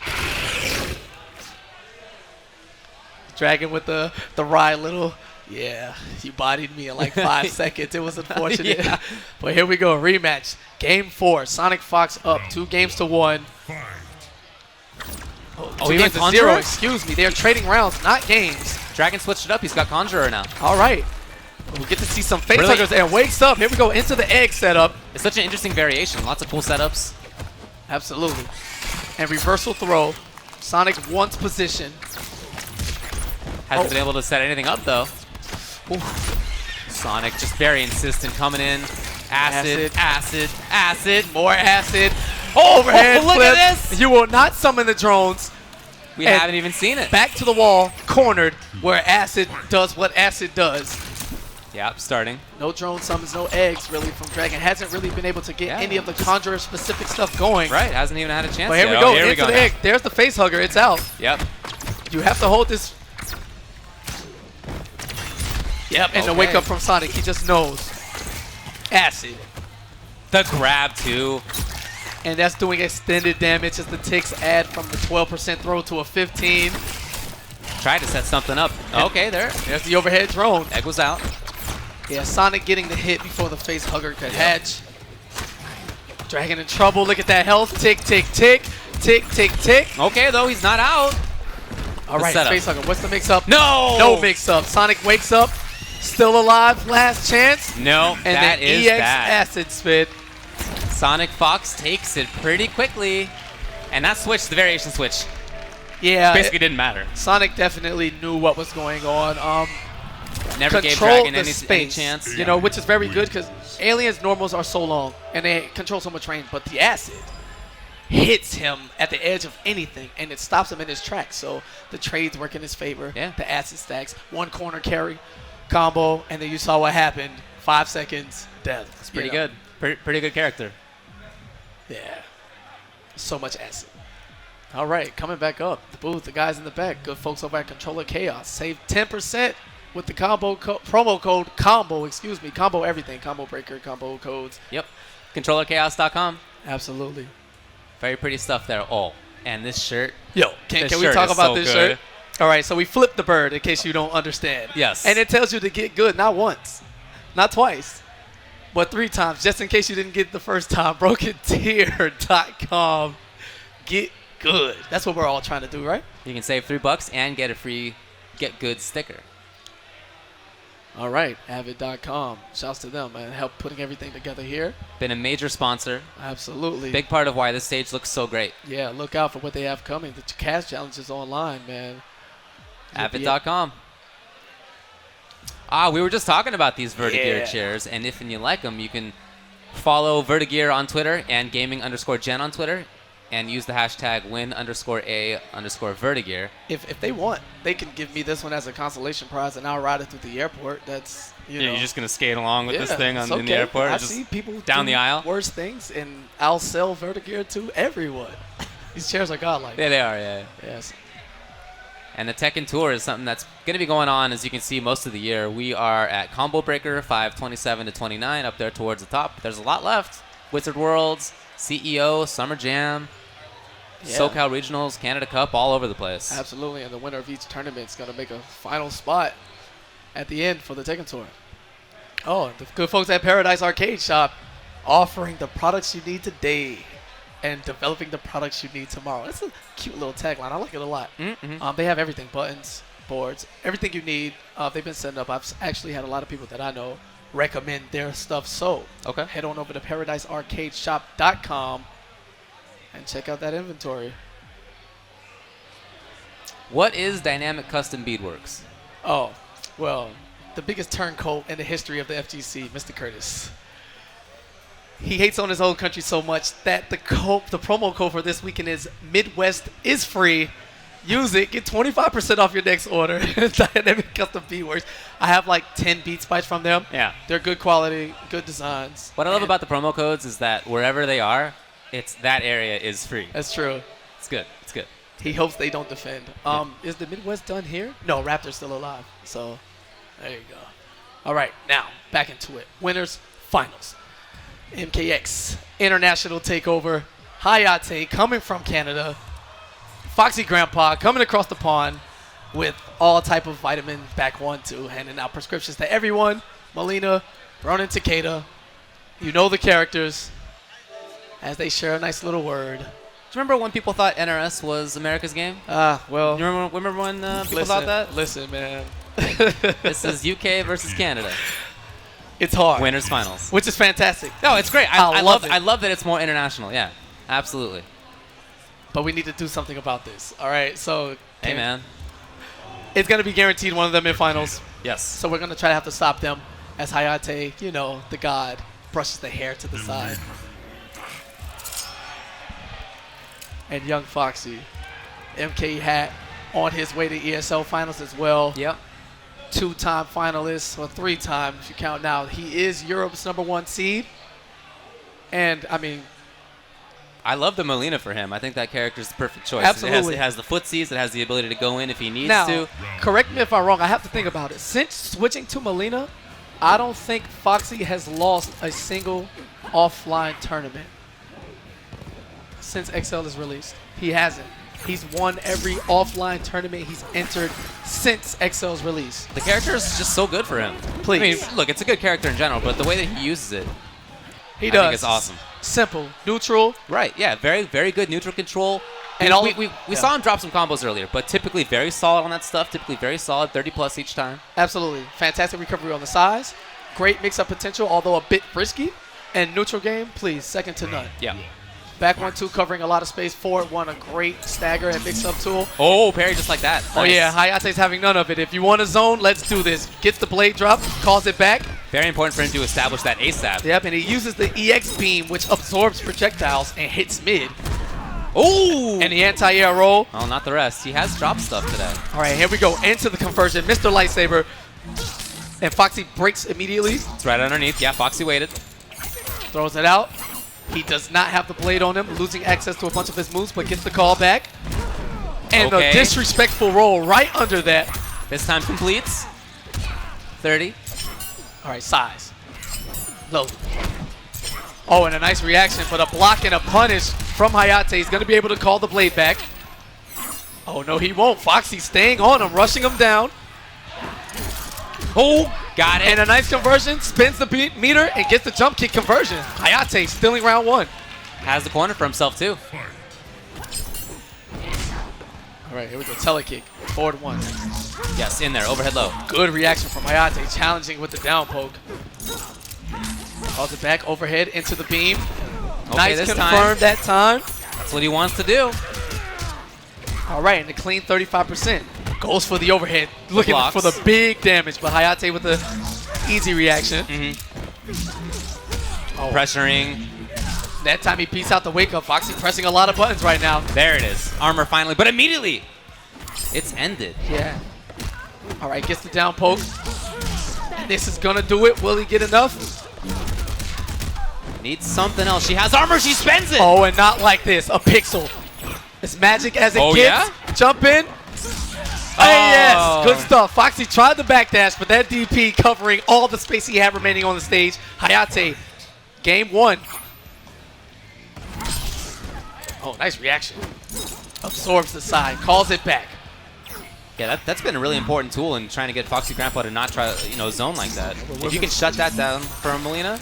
Dragon with the wry little, yeah, you bodied me in like 5 seconds. It was unfortunate. Yeah. But here we go, rematch. Game 4, Sonic Fox up 2-1. Oh, Two he went games to Conjurer? 0, excuse me. They're trading rounds, not games. Dragon switched it up. He's got Conjurer now. All right. We get to see some face Really? huggers and wakes up. Here we go into the egg setup. It's such an interesting variation. Lots of cool setups. Absolutely. And reversal throw. Sonic wants position. Hasn't been able to set anything up, though. Sonic just very insistent coming in. Acid. More acid. Overhead look flip. at this. You will not summon the drones. We And haven't even seen it. Back to the wall, cornered, where acid does what acid does. Yep, starting. No drone summons, no eggs, really, from Dragon. Hasn't really been able to get Yeah, any of the Conjurer-specific stuff going. Right, hasn't even had a chance But here yet. we go, Oh, here we into go the now. egg. There's the face hugger. It's out. Yep. You have to hold this. Yep, and the wake Okay. up from Sonic, he just knows. Acid. The grab, too. And that's doing extended damage as the ticks add from the 12% throw to a 15. Tried to set something up. Okay, there. There's the overhead drone. Egg was out. Yeah, Sonic getting the hit before the face hugger could hatch. Dragon in trouble. Look at that health. Tick, tick, tick. Tick, tick, tick. Okay, though, he's not out. All right, setup. face hugger. What's the mix-up? No! No mix-up. Sonic wakes up. Still alive. Last chance. No, And that then is EX bad. acid spit. Sonic Fox takes it pretty quickly. And that switch, the variation switch, Yeah, basically didn't matter. Sonic definitely knew what was going on. Never gave Control Dragon the any space, chance. you know, which is very good because Alien's normals are so long and they control so much range, but the acid hits him at the edge of anything and it stops him in his tracks. So the trades work in his favor. Yeah. The acid stacks, one corner carry, combo, and then you saw what happened. 5 seconds, death. It's pretty good. Pretty good character. Yeah. So much acid. All right, coming back up. The booth, the guys in the back. Good folks over at Controller Chaos. Save 10% with the promo code COMBO, combo everything. Combo breaker, combo codes. Yep. ControllerChaos.com. Absolutely. Very pretty stuff there. Oh, and this shirt. Yo, can This we shirt talk is about so this good. shirt? All right, so we flipped the bird in case you don't understand. Yes. And it tells you to get good, not once, not twice, but 3 times, just in case you didn't get it the first time. BrokenTier.com. Get good. That's what we're all trying to do, right? You can save $3 and get a free Get Good sticker. All right, Avid.com. Shouts to them, man. Help putting everything together here. Been a major sponsor. Absolutely. Big part of why this stage looks so great. Yeah, look out for what they have coming. The cash challenge is online, man. Avid.com. We were just talking about these Vertigear Yeah. chairs, and if you like them, you can follow Vertigear on Twitter and gaming_gen on Twitter, and use the hashtag win_a_Vertigear. If they want, they can give me this one as a consolation prize, and I'll ride it through the airport. That's, you know. You're just going to skate along with this Yeah, thing it's in the okay. airport? I just see people down do the aisle? worse things, and I'll sell Vertigear to everyone. These chairs are godlike. Yeah, they are, yeah. Yes. And the Tekken Tour is something that's going to be going on, as you can see, most of the year. We are at Combo Breaker 527 to 29, up there towards the top. There's a lot left. Wizard Worlds, CEO, Summer Jam, Yeah. SoCal Regionals, Canada Cup, all over the place. Absolutely, and the winner of each tournament is going to make a final spot at the end for the Tekken Tour. Oh, the good folks at Paradise Arcade Shop offering the products you need today and developing the products you need tomorrow. That's a cute little tagline. I like it a lot. Mm-hmm. They have everything, buttons, boards, everything you need. They've been setting up. I've actually had a lot of people that I know recommend their stuff. So Okay. head on over to ParadiseArcadeShop.com and check out that inventory. What is Dynamic Custom Beadworks? Oh, well, the biggest turncoat in the history of the FGC, Mr. Curtis. He hates on his own country so much that the promo code for this weekend is Midwest is free. Use it. Get 25% off your next order. Dynamic custom beat works. I have like 10 beat spikes from them. Yeah. They're good quality, good designs. What I love about the promo codes is that wherever they are, that area is free. That's true. It's good. It's good. He hopes they don't defend. Is the Midwest done here? No, Raptor's still alive. So there you go. All right, now back into it. Winners, finals. MKX, International Takeover. Hayate coming from Canada. Foxy Grandpa coming across the pond with all type of vitamin back 1-2, handing out prescriptions to everyone. Melina, Ronan Takeda. You know the characters as they share a nice little word. Do you remember when people thought NRS was America's game? Well. You remember when people thought that? Listen, man. This is UK versus Canada. It's hard. Winners finals. Which is fantastic. No, it's great. I love it. I love that it's more international. Yeah, absolutely. But we need to do something about this. All right, so. Hey, man. It's going to be guaranteed one of them in finals. Yes. So we're going to try to have to stop them as Hayate, you know, the god, brushes the hair to the side. And young Foxy, MK hat, on his way to ESL finals as well. Yep. 2-time finalist, or 3-time if you count now. He is Europe's #1 seed. And, I mean, I love the Melina for him. I think that character is the perfect choice. Absolutely. It has the footsies. It has the ability to go in if he needs now, to. correct me if I'm wrong. I have to think about it. Since switching to Melina, I don't think Foxy has lost a single offline tournament since XL is released. He hasn't. He's won every offline tournament he's entered since XL's release. The character is just so good for him. Please. I mean, look, it's a good character in general, but the way that he uses it, He I does. think it's awesome. Simple, neutral. Right, yeah, very, very good neutral control. And we saw him drop some combos earlier, but typically very solid on that stuff, typically very solid, 30+ each time. Absolutely. Fantastic recovery on the size. Great mix-up potential, although a bit risky. And neutral game, please, second to none. Yeah. Back 1-2, covering a lot of space. Forward 1, a great stagger and mix-up tool. Oh, parry just like that. Oh, Nice. yeah, Hayate's having none of it. If you want a zone, let's do this. Gets the blade drop, calls it back. Very important for him to establish that ASAP. Yep, and he uses the EX beam, which absorbs projectiles and hits mid. Oh! And the anti-air roll. Oh, not the rest. He has drop stuff today. All right, here we go. Into the conversion. Mr. Lightsaber. And Foxy breaks immediately. It's right underneath. Yeah, Foxy waited. Throws it out. He does not have the blade on him, losing access to a bunch of his moves, but gets the call back. And Okay. a disrespectful roll right under that. This time completes. 30. All right, size. Low. Oh, and a nice reaction, but a block and a punish from Hayate. He's going to be able to call the blade back. Oh, no, he won't. Foxy staying on him, rushing him down. Oh, got it. And a nice conversion, spins the meter, and gets the jump kick conversion. Hayate stealing round 1. Has the corner for himself, too. All right, here we go. Telekick. Forward 1. Yes, in there. Overhead low. Good reaction from Hayate, challenging with the down poke. Calls it back, overhead, into the beam. Okay, Nice this confirmed that time. That's what he wants to do. All right, and the clean 35%. Goes for the overhead, looking blocks. for the big damage, but Hayate with the easy reaction. Oh. Pressuring. That time he beats out the wake up. Foxy pressing a lot of buttons right now. There it is. Armor finally, but immediately it's ended. Yeah. All right, gets the down poke. And this is gonna do it. Will he get enough? Needs something else. She has armor. She spends it. Oh, and not like this. A pixel. As magic as it Oh, gets. yeah? Jump in. Hey, yes. Good stuff. Foxy tried the backdash, but that DP covering all the space he had remaining on the stage. Hayate, game 1. Oh, nice reaction. Absorbs the side, calls it back. Yeah, that's been a really important tool in trying to get Foxy Grandpa to not try, zone like that. If you can shut that down for Melina,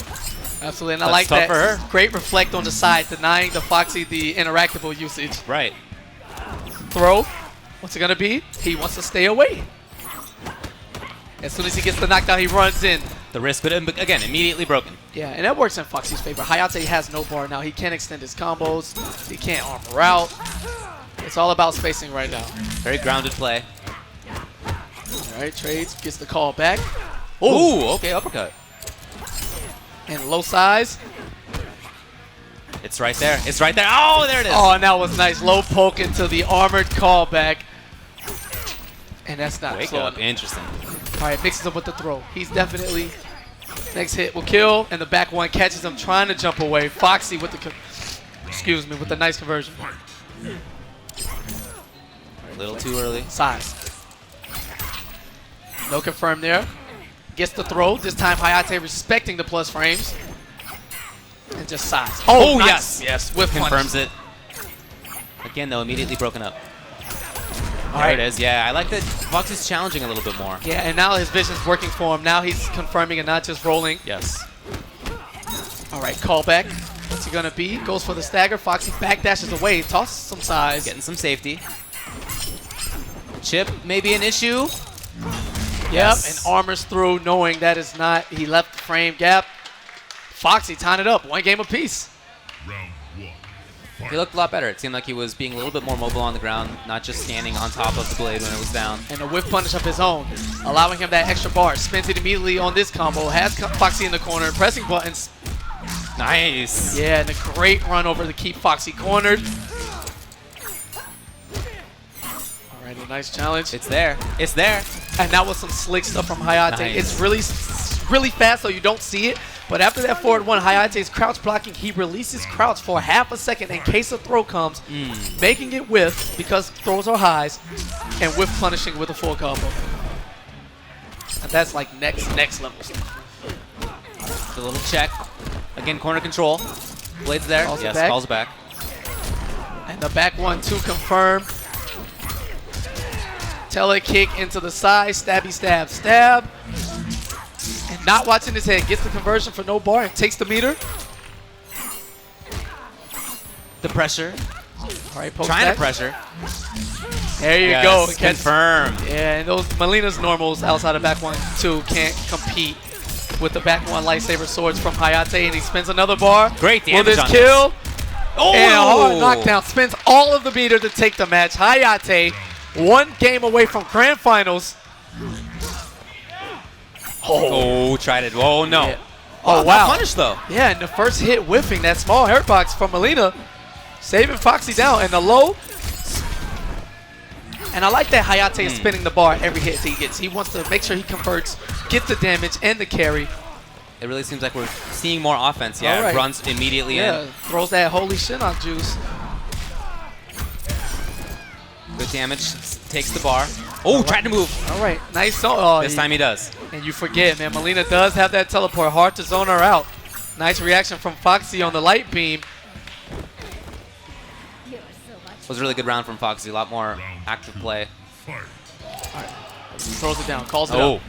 Absolutely, and I That's like tough that. for her. Great reflect on the side, denying the Foxy the interactable usage. right? Throw. What's it going to be? He wants to stay away. As soon as he gets the knockdown, he runs in. The risk, but again, immediately broken. Yeah, and that works in Foxy's favor. Hayate has no bar now. He can't extend his combos. He can't armor out. It's all about spacing right now. Very grounded play. All right, trades, gets the call back. Ooh, okay, uppercut. And low size. It's right there. It's right there. Oh, there it is. Oh, and that was nice. Low poke into the armored callback. And that's not Wake slow up. enough. Interesting. All right, mixes up with the throw. He's definitely, next hit will kill, and the back one catches him trying to jump away. Foxy with the, with the nice conversion. A little too early. Size. No confirm there. Gets the throw. This time Hayate respecting the plus frames. And just size. Oh, nice. yes. With Confirms it. Again, though, immediately broken up. All There right. it is. Yeah, I like that Foxy's challenging a little bit more. Yeah, and now his vision's working for him. Now he's confirming and not just rolling. Yes. All right, callback. What's he going to be? Goes for the stagger. Foxy backdashes away. Tosses some size. Getting some safety. Chip may be an issue. Yep, Yes. and armors through, knowing that is not, he left the frame gap. Foxy tying it up, 1 game apiece. Round 1. Fight. He looked a lot better. It seemed like he was being a little bit more mobile on the ground, not just standing on top of the blade when it was down. And a whiff punish of his own, allowing him that extra bar. Spins it immediately on this combo, has Foxy in the corner, pressing buttons. Nice. Yeah, and a great run over to keep Foxy cornered. All right, a nice challenge. It's there. It's there. And that was some slick stuff from Hayate. Nice. It's really fast, so you don't see it. But after that forward one, Hayate's crouch blocking. He releases crouch for half a second in case a throw comes, making it whiff because throws are highs, and whiff punishing with a full combo. And that's like next level stuff. The little check. Again, corner control. Blade's there. Calls it Yes, back. calls it back. And the back 1-2 confirm. Tele kick into the side, stabby stab, stab. And not watching his head, gets the conversion for no bar and takes the meter. The pressure. All right, post Trying back. to pressure. There you Yes, go. Catch- confirmed. Yeah, and those Molina's normals outside of back 1-2 can't compete with the back 1 lightsaber swords from Hayate, and he spins another bar. Great Will damage this on kill? Oh! And a hard knockdown. Spins all of the meter to take the match. Hayate, 1 game away from grand finals. Oh, tried it. Oh, no. Yeah. Oh, wow. Punish, though. Yeah, and the first hit whiffing that small hurt box from Molina, saving Foxy down. And the low. And I like that Hayate is spinning the bar every hit he gets. He wants to make sure he converts, gets the damage and the carry. It really seems like we're seeing more offense. Yeah, All right. runs immediately Yeah, in. throws that holy shit on juice. Good damage. Takes the bar. Oh, tried to move. All right, nice zone. Oh, This time he does. and you forget, man, Molina does have that teleport. Hard to zone her out. Nice reaction from Foxy on the light beam. You're so much. It was a really good round from Foxy. A lot more active play. Fight. Throws it down, calls it Oh, out.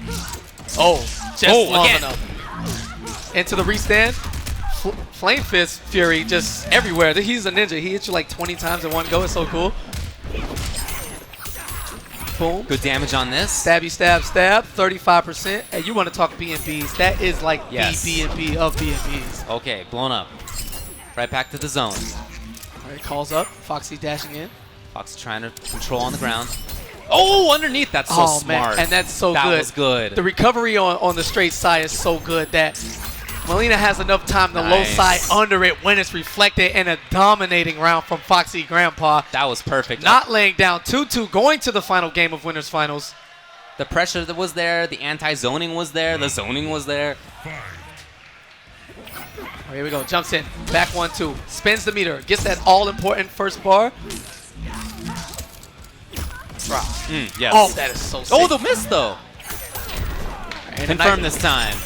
Oh, just Oh, long again. enough. Into the restand. Flame Fist Fury just everywhere. He's a ninja. He hits you like 20 times in one go. It's so cool. Boom. good damage on this. Stabby, stab, stab. 35%. Hey, you want to talk B&Bs. That is like Yes. the B&B of B&Bs. Okay, blown up. Right back to the zone. All right, calls up. Foxy dashing in. Foxy trying to control on the ground. Oh, underneath. That's so smart. Man. And that's so that good. was good. The recovery on the straight side is so good that Molina has enough time to low Nice. side under it when it's reflected, and a dominating round from Foxy Grandpa. That was perfect. Not laying down 2-2, going to the final game of Winners Finals. The pressure that was there, the anti-zoning was there, the zoning was there. Fight. Oh, here we go. Jumps in. Back 1-2. Spins the meter. Gets that all-important first bar. Drop. Yes. Oh, that is so sick. Oh, the miss though. And a Confirm nice- this time.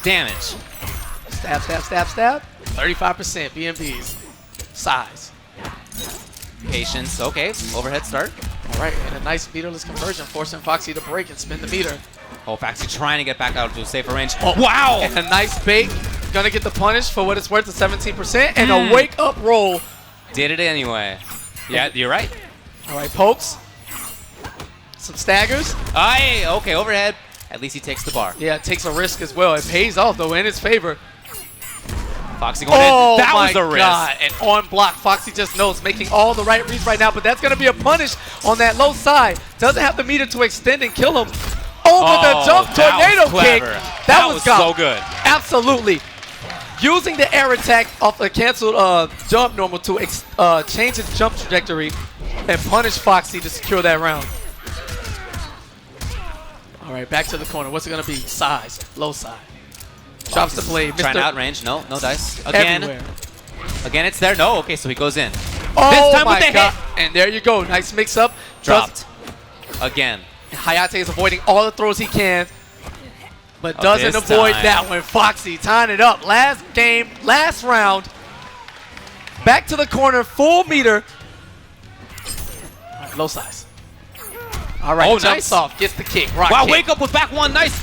Damage. Stab, stab, stab, stab. 35% BMBs. Size. Patience. Okay. Overhead start. All right, and a nice meterless conversion, forcing Foxy to break and spin the meter. Oh, Foxy trying to get back out to a safer range. Oh, Wow. And a nice bait. Gonna get the punish for what it's worth, the 17%, and a wake-up roll. Did it anyway. Yeah, you're right. All right, pokes. Some staggers. Aye. Okay, overhead. At least he takes the bar. Yeah, it takes a risk as well. It pays off, though, in his favor. Foxy going Oh, in. That my was a risk. God. And on block, Foxy just knows, making all the right reads right now, but that's going to be a punish on that low side. Doesn't have the meter to extend and kill him. Over the jump that tornado was kick. clever. That was so gone. good. Absolutely. Using the air attack off a canceled jump normal to change his jump trajectory and punish Foxy to secure that round. All right, back to the corner. What's it going to be? Size. Low side. Drops the blade. Trying to Mr. outrange. No dice. Again. Everywhere. Again, it's there. No. Okay, so he goes in. Oh, This time my with the God. hit. And there you go. Nice mix-up. Dropped. Again. Hayate is avoiding all the throws he can, but doesn't this avoid time. that one. Foxy tying it up. Last game, last round. Back to the corner, full meter. All right, low size. All right, Oh, jumps nice. off, gets the kick. Rock Wow, kick. wake up with back one. Nice.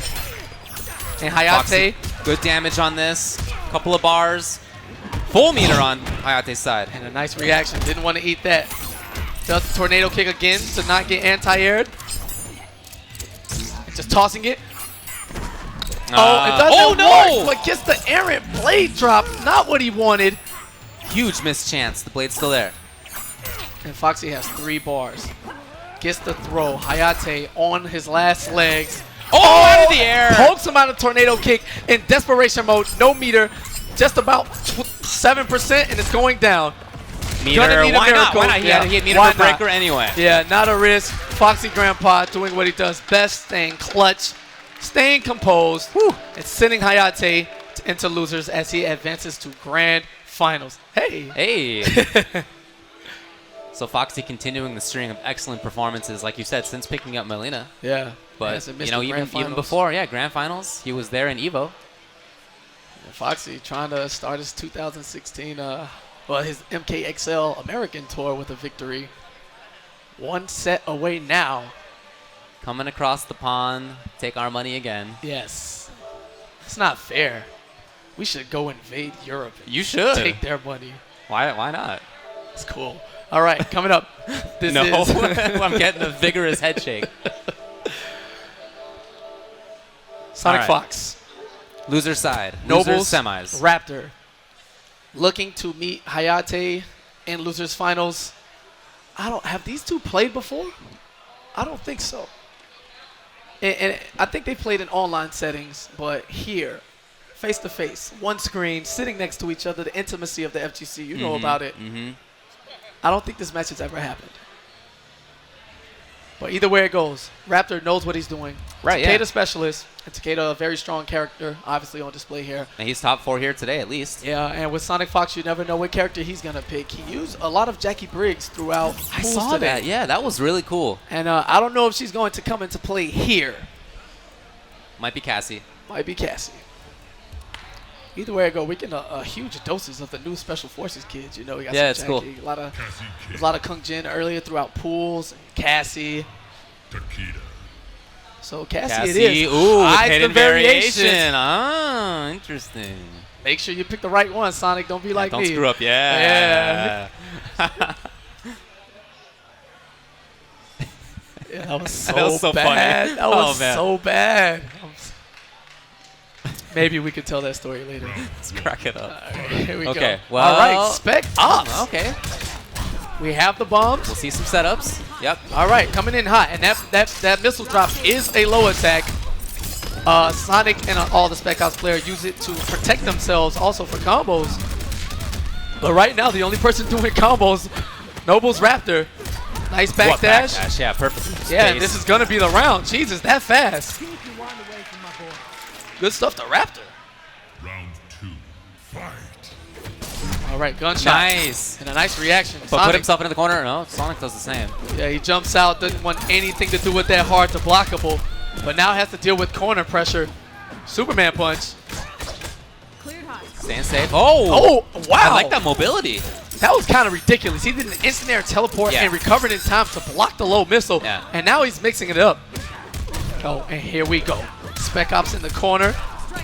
And Hayate, Good damage on this. Couple of bars. Full meter on Hayate's side. and a nice reaction. Didn't want to eat that. Does the tornado kick again to not get anti-aired. Just tossing it. Oh, it doesn't work, but gets the errant blade drop. Not what he wanted. Huge missed chance. The blade's still there. And Foxy has 3 bars. Gets the throw. Hayate on his last legs. Oh, out of the air. Pokes him out of tornado kick in desperation mode. No meter. Just about 7%, and it's going down. Meter. Gonna need a Why not? miracle. Why not? He Yeah. had meter Why for breaker not? anyway. Yeah, not a risk. Foxy Grandpa doing what he does best, staying clutch, staying composed, and sending Hayate into losers as he advances to grand finals. Hey. Hey. So Foxy continuing the string of excellent performances, like you said, since picking up Melina. Yeah. But, Hasn't missed you know, the even grand finals. before, yeah, grand finals, he was there in EVO. Foxy trying to start his 2016, his MKXL American tour with a victory. 1 set away now. Coming across the pond, take our money again. Yes. It's not fair. We should go invade Europe and You should. take their money. Why not? It's cool. All right, coming up. This No, is I'm getting a vigorous head shake. Sonic All right. Fox. Loser side. Nobles, Losers semis. Raptor. Looking to meet Hayate in losers finals. Have these two played before? I don't think so. And I think they played in online settings, but here, face to face, one screen, sitting next to each other, the intimacy of the FGC, you know about it. Mm-hmm. I don't think this match has ever happened. But either way it goes, Raptor knows what he's doing. Right, Takeda yeah. specialist, and Takeda a very strong character, obviously on display here. And he's top 4 here today, at least. Yeah, and with Sonic Fox, you never know what character he's going to pick. He used a lot of Jackie Briggs throughout I pools saw today. that. Yeah, that was really cool. And I don't know if she's going to come into play here. Might be Cassie. Might be Cassie. Either way I go, we're getting a huge doses of the new Special Forces kids. You know, we got Yeah, some it's Jackie, cool. a lot of Kung Jin earlier throughout pools. Cassie. Takeda. So Cassie, Cassie, it is. ooh, with Hides the hidden variations. variation. Ah, interesting. Make sure you pick the right one, Sonic. Don't be like Don't me. screw up. Yeah. Yeah, that was so, That was so bad. funny. That was Oh, man. so bad. Maybe we could tell that story later. Let's crack it up. All right, here we Okay, go. well- All right, spec ops. Okay. We have the bombs. We'll see some setups. Yep. All right, coming in hot, and that missile drop is a low attack. Sonic and all the Spec Ops player use it to protect themselves, also for combos. But right now, the only person doing combos, Noble's Raptor. Nice What, backdash. backdash? Yeah, perfect. Yeah, and Space. this is gonna be the round. Jesus, that fast. Good stuff to Raptor. Round 2. Fight. All right, gunshot. Nice. And a nice reaction. But Sonic, put himself into the corner. No, Sonic does the same. yeah, he jumps out, doesn't want anything to do with that hard to blockable, but now has to deal with corner pressure. Superman punch. Cleared hot. Staying safe. Oh! Oh, wow. I like that mobility. That was kind of ridiculous. He did an instant air teleport Yeah. and recovered in time to block the low missile. Yeah. And now he's mixing it up. Oh, and here we go. Spec Ops in the corner.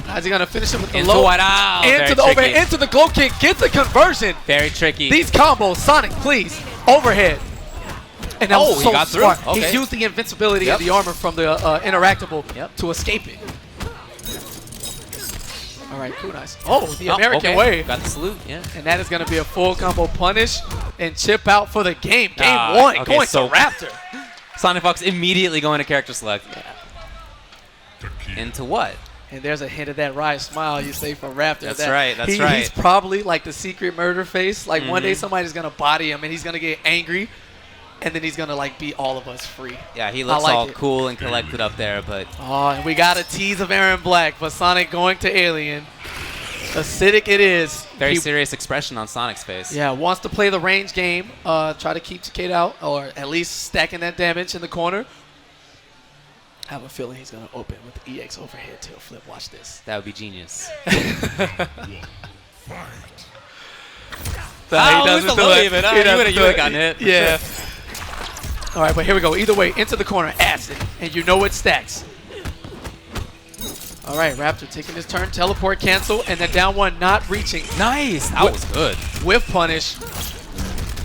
How's he going to finish him with the Into low? what out. Into Very the overhead, tricky. into the glow kick. Gets the conversion. Very tricky. These combos, Sonic, please. Overhead. And that Oh, was he so got through. smart. Okay. He used the invincibility Yep. of the armor from the interactable Yep. to escape it. All right, cool, nice. Oh, the Oh, American okay. way. Got the salute. Yeah. And that is going to be a full combo punish and chip out for the game. Game Ah, one, okay, going so- to Raptor. Sonic Fox immediately going to character select. Takeda. Into what? And there's a hint of that wry smile you say for Raptor. That's that right, that's He's right. probably like the secret murder face. Like one day somebody's going to body him and he's going to get angry. and then he's gonna like beat all of us free. Yeah, he looks like all it. cool and collected up there, but Oh, and we got a tease of Aaron Black, but Sonic going to Alien. Acidic it is. very He- serious expression on Sonic's face. Yeah, wants to play the range game, try to keep Takeda out, or at least stacking that damage in the corner. I have a feeling he's going to open with the EX overhead tail flip. Watch this. That would be genius. He it was doesn't a do low it. even. He You doesn't would've do it. gotten hit. for Yeah. sure. All right, but here we go. Either way, into the corner, acid, and you know it stacks. All right, Raptor taking his turn, teleport cancel, and then down one not reaching. Nice. That was good. Whiff punish.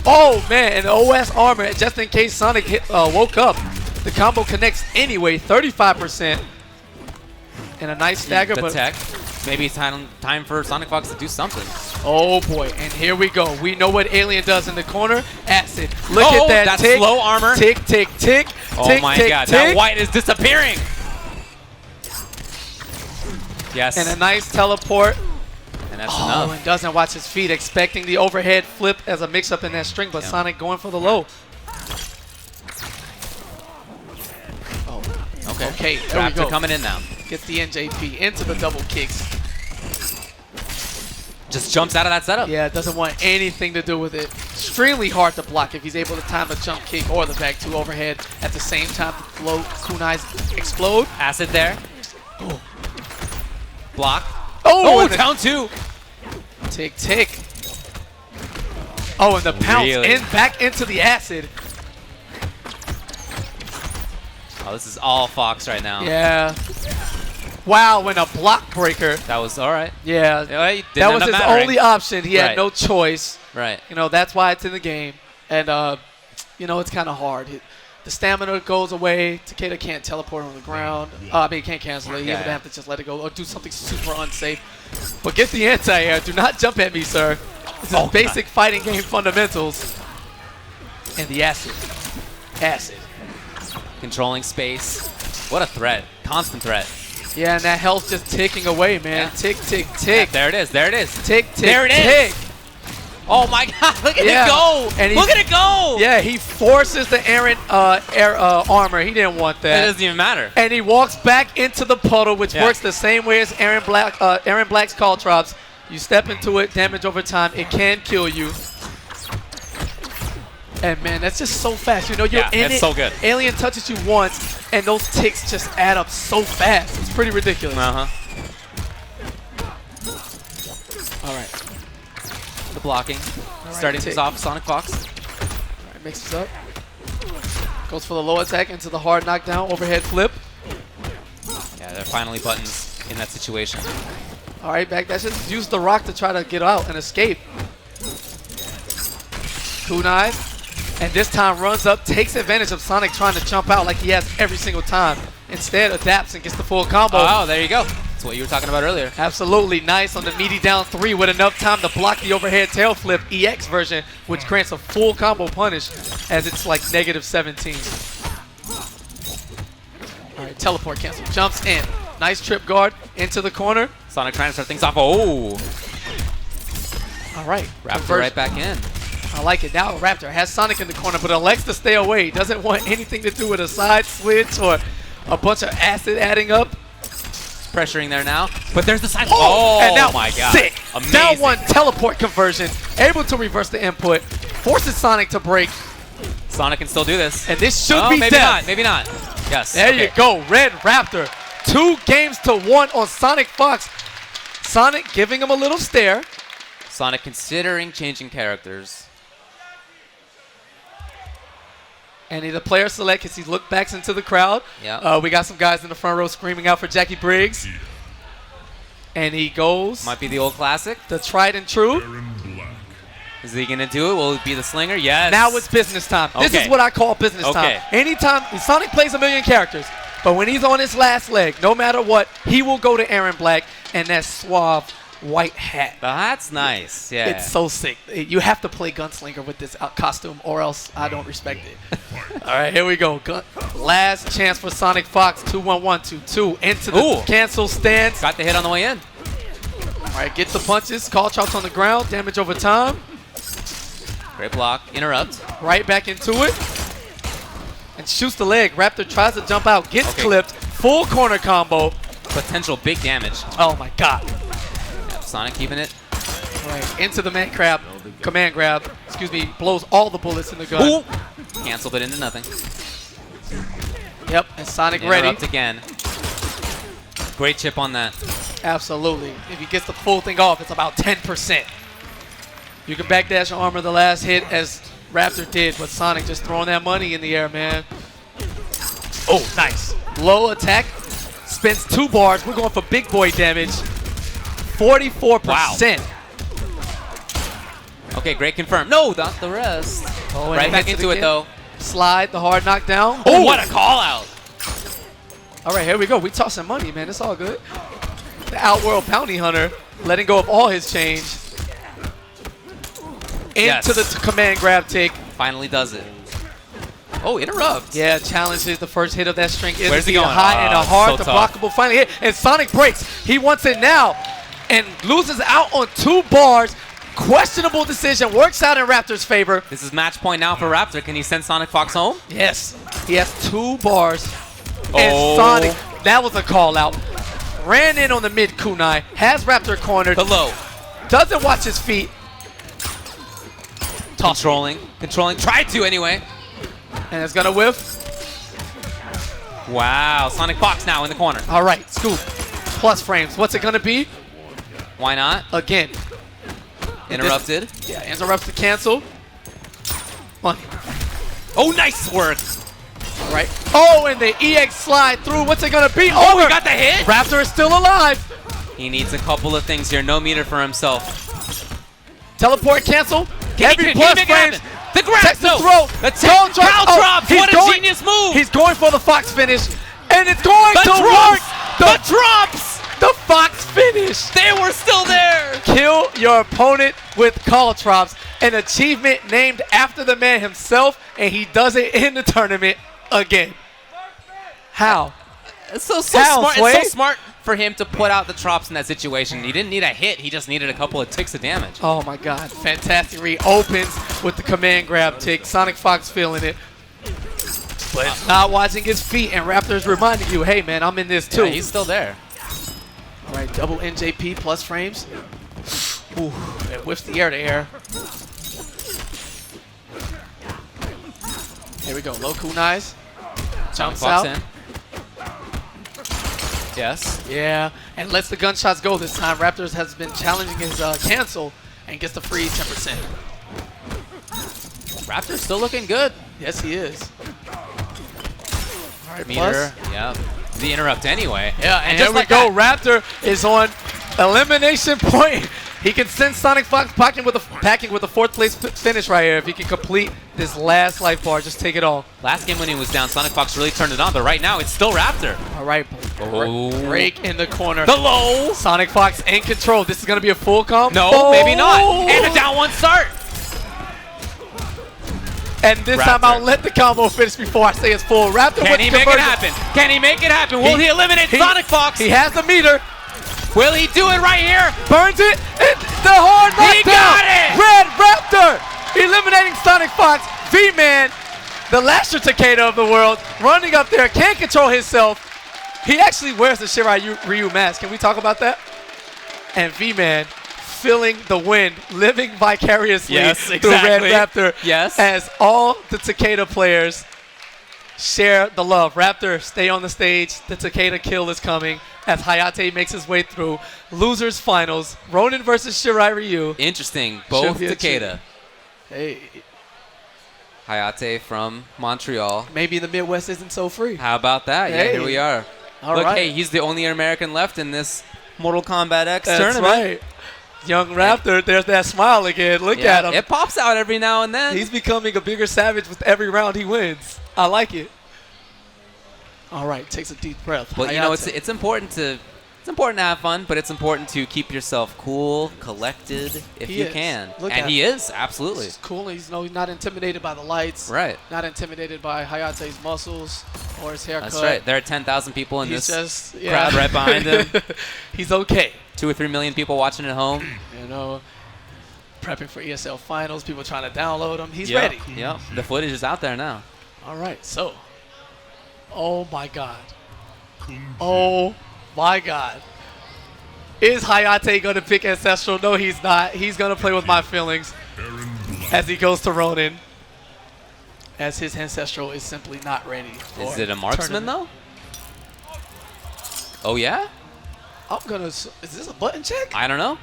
Oh, man, and OS armor, just in case Sonic woke up. The combo connects anyway, 35%. And a nice stagger, The but tech. Maybe it's time for Sonic Fox to do something. oh boy, and here we go. We know what Alien does in the corner. Acid. Look at that that's tick. slow armor. Tick, tick, tick. Oh tick, my tick, god, tick. that white is disappearing. Yes. And a nice teleport. And that's Oh, enough. and doesn't watch his feet, expecting the overhead flip as a mix-up in that string, but Yeah. Sonic going for the low. Oh, okay, there we Raptor go. coming in now. Gets the NJP into the double kicks. Just jumps out of that setup. Yeah, doesn't want anything to do with it. Extremely hard to block if he's able to time the jump kick or the back two overhead at the same time. Low kunais explode. Acid there. Oh. Block. Oh, Oh, and down two. tick, tick. Oh, and the pounce Really? in back into the acid. Oh, this is all Fox right now. Yeah. Wow, when a block breaker. That was all right. Yeah, Yeah, he didn't that was end his up mattering. only option. He had Right. no choice. Right. You know, that's why it's in the game. And, you know, it's kind of hard. The stamina goes away. Takeda can't teleport on the ground. I mean, he can't cancel it. He's Yeah, going to yeah. have to just let it go or do something super unsafe. But get the anti-air. Do not jump at me, sir. This is basic fighting game fundamentals. And the acid. Acid. Controlling space. What a threat. Constant threat. Yeah, and that health just ticking away, man. Yeah. Tick, tick, tick. There it is. There it is. Tick, tick, There it is. tick. Oh my god. Look at Yeah. it go. And Look at it go. Yeah, he forces the Aaron armor. He didn't want It that. doesn't even matter. And he walks back into the puddle, which Yeah. works the same way as Aaron Black's call drops. You step into it, damage over time. It can kill you. And man, that's just so fast. You know, you're Yeah, in that's it. so good. Alien touches you once, and those ticks just add up so fast. It's pretty ridiculous. Uh-huh. All right. The blocking. Starting things tick. off Sonic Fox. All right, mixes up. Goes for the low attack into the hard knockdown, overhead flip. Yeah, there are finally buttons in that situation. All right, back. That's just use the rock to try to get out and escape. Kunai. And this time runs up, takes advantage of Sonic trying to jump out like he has every single time. Instead, adapts and gets the full combo. Oh, there you go. That's what you were talking about earlier. Absolutely nice on the meaty down three with enough time to block the overhead tail flip EX version, which grants a full combo punish as it's like -17. All right, teleport cancel. Jumps in. Nice trip guard into the corner. Sonic trying to start things off. Oh, All right. Raptor conversion. right back in. I like it. Now Raptor has Sonic in the corner, but elects to stay away. He doesn't want anything to do with a side switch or a bunch of acid adding up. Pressuring there now. But there's the side. Oh, and now my god. sick. Amazing. Down one teleport conversion. Able to reverse the input. Forces Sonic to break. Sonic can still do this. And this should Oh, be maybe death. not. Maybe not. Yes. There okay. you go. Red Raptor. 2-1 on Sonic Fox. Sonic giving him a little stare. Sonic considering changing characters. And the player select as he look backs into the crowd. Yeah. We got some guys in the front row screaming out for Jackie Briggs. And he goes. Might be the old classic. The tried and true. Aaron Black. Is he going to do it? Will it be the slinger? Yes. Now it's business time. This Okay. is what I call business Okay. time. Anytime Sonic plays a million characters, but when he's on his last leg, no matter what, he will go to Aaron Black and that suave white hat. That's nice. Yeah. It's so sick. You have to play Gunslinger with this costume or else I don't respect it. All right, here we go. Last chance for Sonic Fox. 2-1-1-2-2 into the Ooh. cancel stance. Got the hit on the way in. All right, get the punches. Call chops on the ground. Damage over time. Great block. Interrupt. Right back into it. and shoots the leg. Raptor tries to jump out, gets clipped, full corner combo. Potential big damage. Oh my god. Yep, Sonic keeping it. Right, into the command grab, excuse me, blows all the bullets in the gun. Ooh. Canceled it into nothing. Yep, and Sonic ready. Interrupt again. Great chip on that. Absolutely. If he gets the full thing off, it's about 10%. You can backdash and armor the last hit as Raptor did, but Sonic just throwing that money in the air, man. Oh, nice. Low attack, spends 2 bars. We're going for big boy damage. 44%. Wow. Okay, great confirm. No, not the rest. Oh, right back into it, though. Slide, the hard knockdown. Oh, what a call out. All right, here we go. We tossing money, man. It's all good. The Outworld Bounty Hunter letting go of all his change. Into the command grab take. Finally does it. Oh, interrupt. Yeah, challenges the first hit of that string. Where's he going? High and a hard, so the blockable finally hit. And Sonic breaks. He wants it now and loses out on 2 bars. Questionable decision. Works out in Raptor's favor. This is match point now for Raptor. Can he send Sonic Fox home? Yes. He has 2 bars. And Sonic, that was a call out. Ran in on the mid kunai. Has Raptor cornered. The low. Doesn't watch his feet. Controlling. Tried to anyway. And it's gonna whiff. Wow. Sonic Fox now in the corner. All right, scoop. Plus frames. What's it gonna be? Why not? Again. Interrupted. Yeah, interrupts to cancel. Money. Oh, nice work. All right. Oh, and the EX slide through. What's it gonna be? Oh, we got the hit. Raptor is still alive. He needs a couple of things here. No meter for himself. Teleport cancel. Heavy plus frames. The grab, Text the no. throw. The cow drop. What a genius move. He's going for the Fox finish. And it's going to work. The drops. The Fox finish. They were still there. Kill your opponent with call drops. An achievement named after the man himself. And he does it in the tournament again. How? It's so smart. It's so smart for him to put out the drops in that situation. He didn't need a hit. He just needed a couple of ticks of damage. Oh my god. Fantastic read. Opens with the command grab tick. Sonic Fox feeling it. But not watching his feet. And Raptor's reminding you, hey man, I'm in this too. Yeah, he's still there. All right, double NJP plus frames. Ooh, it whiffs the air to air. Here we go. Low kunais. Jumps out. In. Yes. Yeah, and lets the gunshots go this time. Raptors has been challenging his cancel and gets the free 10%. Raptor's still looking good. Yes, he is. All right, meter. plus. Yeah. The interrupt anyway. Yeah, and here we go. Raptor is on elimination point. He can send Sonic Fox packing with a 4th place finish right here. If he can complete this last life bar, just take it all. Last game when he was down, Sonic Fox really turned it on, but right now it's still Raptor. All right, break in the corner. The low. Sonic Fox in control. This is going to be a full comp. No, maybe not. And a down 1 start. And this time I'll let the combo finish before I say it's full. Raptor Can he make it happen? Can he make it happen? Will he eliminate Sonic Fox? He has the meter. Will he do it right here? Burns it. And the hard knockdown. He got it. Red Raptor eliminating Sonic Fox. V-Man, the Lasher Takeda of the world, running up there. Can't control himself. He actually wears the Shirai Ryu mask. Can we talk about that? And V-Man feeling the wind, living vicariously through Red Raptor. Yes. As all the Takeda players share the love. Raptor, stay on the stage. The Takeda kill is coming as Hayate makes his way through. Losers finals. Ronin versus Shirai Ryu. Interesting. Both Takeda. Hey. Hayate from Montreal. Maybe the Midwest isn't so free. How about that? Hey. Yeah, here we are. Look, hey, he's the only American left in this Mortal Kombat X tournament. That's right. Young Raptor, there's that smile again. Look at him. It pops out every now and then. He's becoming a bigger savage with every round he wins. I like it. All right, takes a deep breath. Well, you know, it's important to have fun, but it's important to keep yourself cool, collected, if you can. And he is, absolutely. He's cool. He's not intimidated by the lights. Right. Not intimidated by Hayate's muscles or his haircut. That's right. There are 10,000 people in this just, crowd right behind him. He's okay. 2 or 3 million people watching at home. You know, prepping for ESL finals, people trying to download him. He's ready. Yep. The footage is out there now. All right, so Oh my god. Oh my god. Is Hayate going to pick Ancestral? No, he's not. He's going to play with my feelings as he goes to Ronin. As his Ancestral is simply not ready. Is it a marksman, though? Oh, yeah? I'm going to... Is this a button check? I don't know.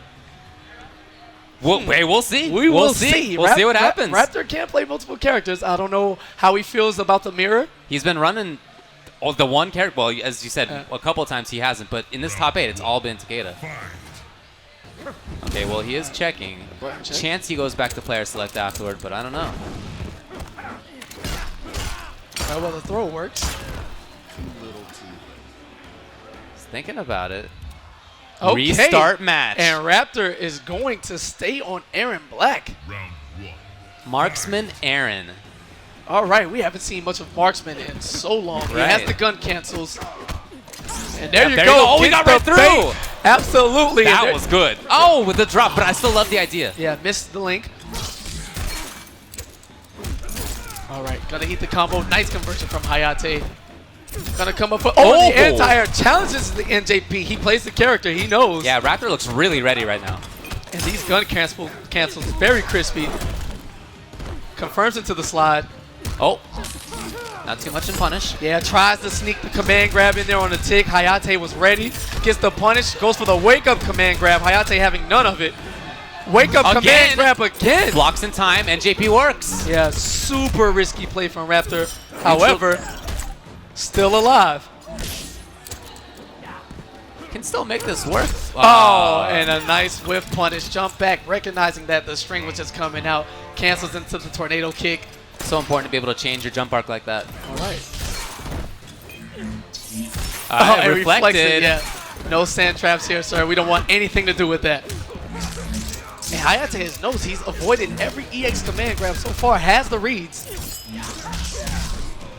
We'll see. We'll see. We'll see what happens. Raptor can't play multiple characters. I don't know how he feels about the mirror. He's been running the one character. Well, as you said, a couple of times he hasn't. But in this top 8, it's all been Takeda. Okay, well, he is checking. Chance he goes back to player select afterward, but I don't know. Well, the throw works. He's thinking about it. Okay. Restart match. And Raptor is going to stay on Aaron Black. Round 1. Marksman Aaron. All right, we haven't seen much of Marksman in so long. He has the gun cancels. And there you go. Oh, he got right through. Bait. Absolutely. That was good. Oh, with the drop, but I still love the idea. Yeah, missed the link. All right, gonna eat the combo. Nice conversion from Hayate. Gonna come up for the anti-air. Challenges the NJP. He plays the character. He knows. Yeah, Raptor looks really ready right now. And these gun cancels very crispy. Confirms into the slide. Oh, not too much in punish. Yeah, tries to sneak the command grab in there on the tick. Hayate was ready. Gets the punish. Goes for the wake-up command grab. Hayate having none of it. Wake-up command grab again. Blocks in time, and JP works. Yeah, super risky play from Raptor. However, still alive. Can still make this work. Oh, and a nice whiff punish. Jump back, recognizing that the string was just coming out. Cancels into the tornado kick. So important to be able to change your jump arc like that. All right. It reflected. Yeah. No sand traps here, sir. We don't want anything to do with that. And Hayate knows he's avoided every EX command grab so far. Has the reads.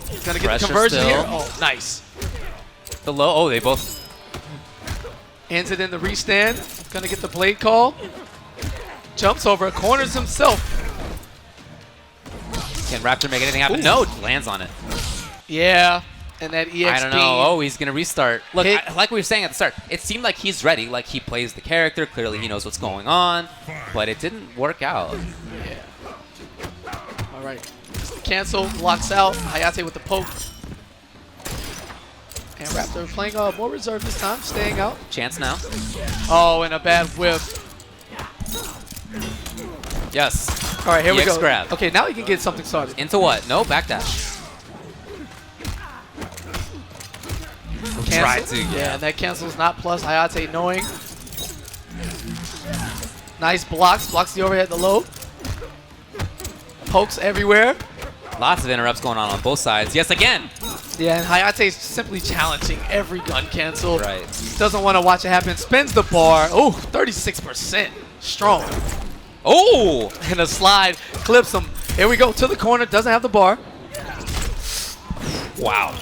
He's gonna get Pressure the conversion still. here. Oh, nice. The low. Oh, they both. Ends it in the restand. Gonna get the blade call. Jumps over, corners himself. Can Raptor make anything happen? Ooh. No, lands on it. Yeah, and that EXP. I don't know. Oh, he's going to restart. Look, like we were saying at the start, it seemed like he's ready. Like he plays the character. Clearly he knows what's going on. But it didn't work out. Yeah. All right. Cancel, blocks out. Hayate with the poke. And Raptor playing more reserve this time, staying out. Chance now. Oh, and a bad whiff. Yes. All right, here we go. Grab. Okay, now you can get something started. Into what? No, backdash. Try to, yeah. And that cancels not plus. Hayate knowing. Nice blocks. Blocks the overhead, the low. Pokes everywhere. Lots of interrupts going on both sides. Yes, again. Yeah, and Hayate's simply challenging every gun cancel. Right. Doesn't want to watch it happen. Spins the bar. Oh, 36%. Strong. Oh! And a slide. Clips him. Here we go. To the corner. Doesn't have the bar. Wow.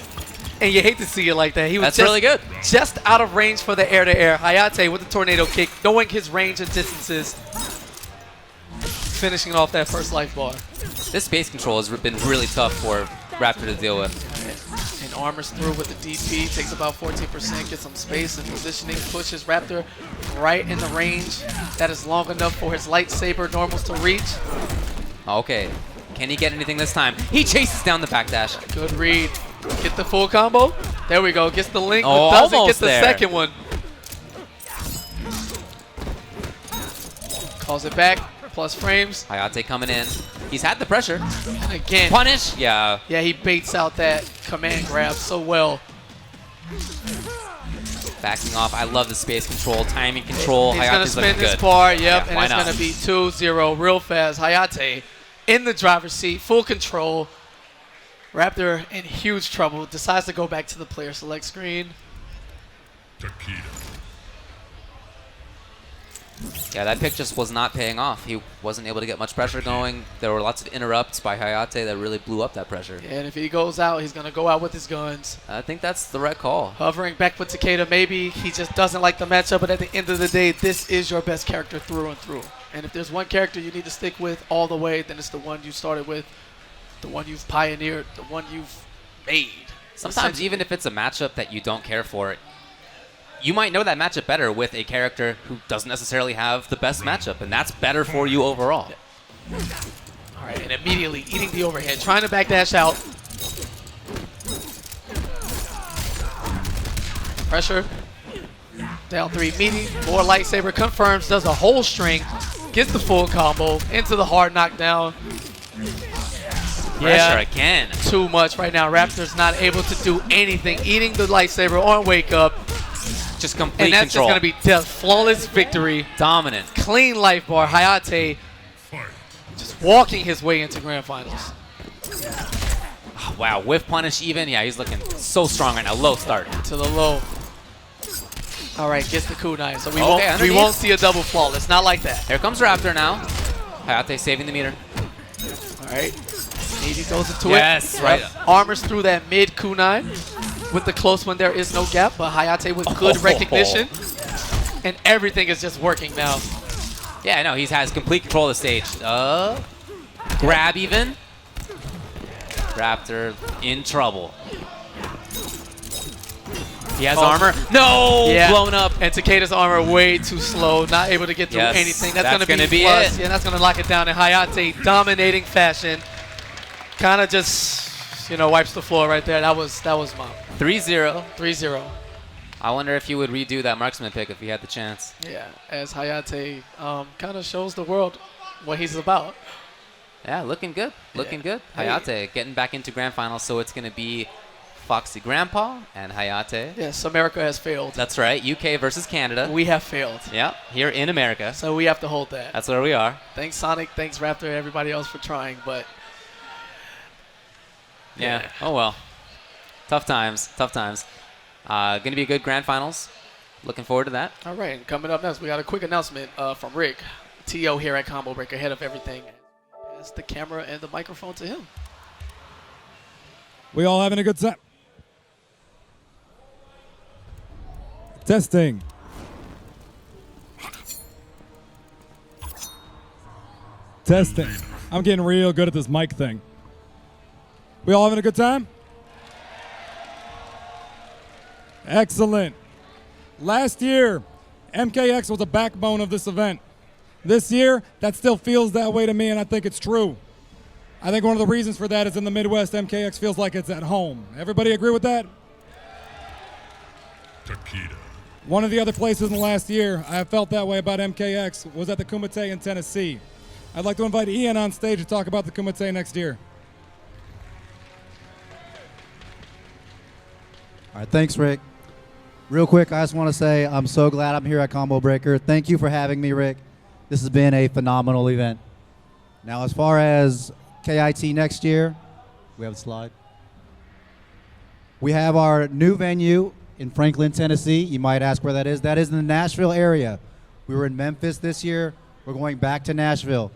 And you hate to see it like that. He was That's really good. Just out of range for the air-to-air. Hayate with the tornado kick, knowing his range and distances. Finishing off that first life bar. This space control has been really tough for Raptor to deal with. And armors through with the DP. Takes about 14%. Gets some space and positioning. Pushes Raptor right in the range that is long enough for his lightsaber normals to reach. Okay. Can he get anything this time? He chases down the backdash. Good read. Get the full combo. There we go. Gets the link, oh, but doesn't almost get the there. second one. Calls it back. Plus frames. Hayate coming in. He's had the pressure. And again. Punish. Yeah. Yeah, he baits out that command grab so well. Backing off. I love the space control, timing control. He's going to spin this good. bar. Yep, Yeah, and it's going to be 2-0 real fast. Hayate in the driver's seat, full control. Raptor in huge trouble. Decides to go back to the player select screen. Takeda. Yeah, that pick just was not paying off. He wasn't able to get much pressure going. There were lots of interrupts by Hayate that really blew up that pressure. Yeah, and if he goes out, he's going to go out with his guns. I think that's the right call. Hovering back with Takeda, maybe he just doesn't like the matchup, but at the end of the day, this is your best character through and through. And if there's one character you need to stick with all the way, then it's the one you started with, the one you've pioneered, the one you've made. sometimes even if it's a matchup that you don't care for, you might know that matchup better with a character who doesn't necessarily have the best matchup, and that's better for you overall. All right, and immediately eating the overhead, trying to backdash out. Pressure. Down 3 immediately. More lightsaber confirms, does a whole string, gets the full combo into the hard knockdown. Pressure again. Too much right now. Raptor's not able to do anything. Eating the lightsaber on wake up. Just complete And that's control. just going to be the flawless victory. Dominant. Clean life bar. Hayate just walking his way into grand finals. Oh, wow, whiff punish even. Yeah, he's looking so strong right now. Low start. To the low. All right, gets the kunai. So we Okay, won't see a double flawless. Not like that. Here comes Raptor now. Hayate saving the meter. All right. He goes into Yes, it. right. Armors through that mid kunai. With the close one, there is no gap, but Hayate with good recognition. And everything is just working now. Yeah, I know. He has complete control of the stage. Grab even. Raptor in trouble. He has armor. No! Yeah. Blown up. And Takeda's armor way too slow, not able to get through Yes, anything. that's That's going gonna to be plus. it. Yeah, that's going to lock it down in Hayate dominating fashion. Kind of just, wipes the floor right there. That was mom. 3-0. 3-0. I wonder if he would redo that marksman pick if he had the chance. Yeah, as Hayate kind of shows the world what he's about. Yeah, looking good. Looking good. Hey. Hayate getting back into grand finals, so it's going to be Foxy Grandpa and Hayate. Yes, America has failed. That's right. UK versus Canada. We have failed. Yeah, here in America. So we have to hold that. That's where we are. Thanks, Sonic. Thanks, Raptor. Everybody else for trying, but Yeah. Oh, well. Tough times. Tough times. Going to be a good grand finals. Looking forward to that. All right, and coming up next, we got a quick announcement from Rick, TO here at Combo Break, ahead of everything. Pass the camera and the microphone to him. We all having a good time. Testing. Testing. I'm getting real good at this mic thing. We all having a good time? Excellent. Last year, MKX was a backbone of this event. This year, that still feels that way to me, and I think it's true. I think one of the reasons for that is in the Midwest, MKX feels like it's at home. Everybody agree with that? Takeda. One of the other places in the last year I have felt that way about MKX was at the KOMBAT in Tennessee. I'd like to invite Ian on stage to talk about the KOMBAT next year. All right, thanks, Rick. Real quick, I just want to say I'm so glad I'm here at Combo Breaker. Thank you for having me, Rick. This has been a phenomenal event. Now, as far as KIT next year, we have a slide. We have our new venue in Franklin, Tennessee. You might ask where that is. That is in the Nashville area. We were in Memphis this year. We're going back to Nashville.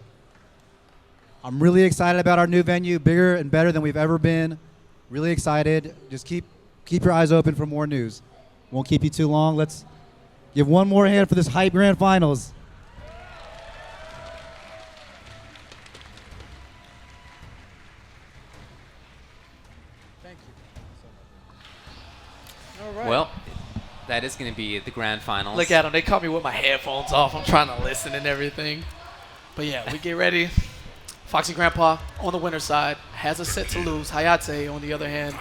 I'm really excited about our new venue, bigger and better than we've ever been. Really excited. Just keep your eyes open for more news. Won't keep you too long. Let's give one more hand for this hype grand finals. Well, that is going to be the grand finals. Look at them. They caught me with my headphones off. I'm trying to listen and everything. But yeah, we get ready. Foxy Grandpa on the winner's side has a set to lose. Hayate, on the other hand,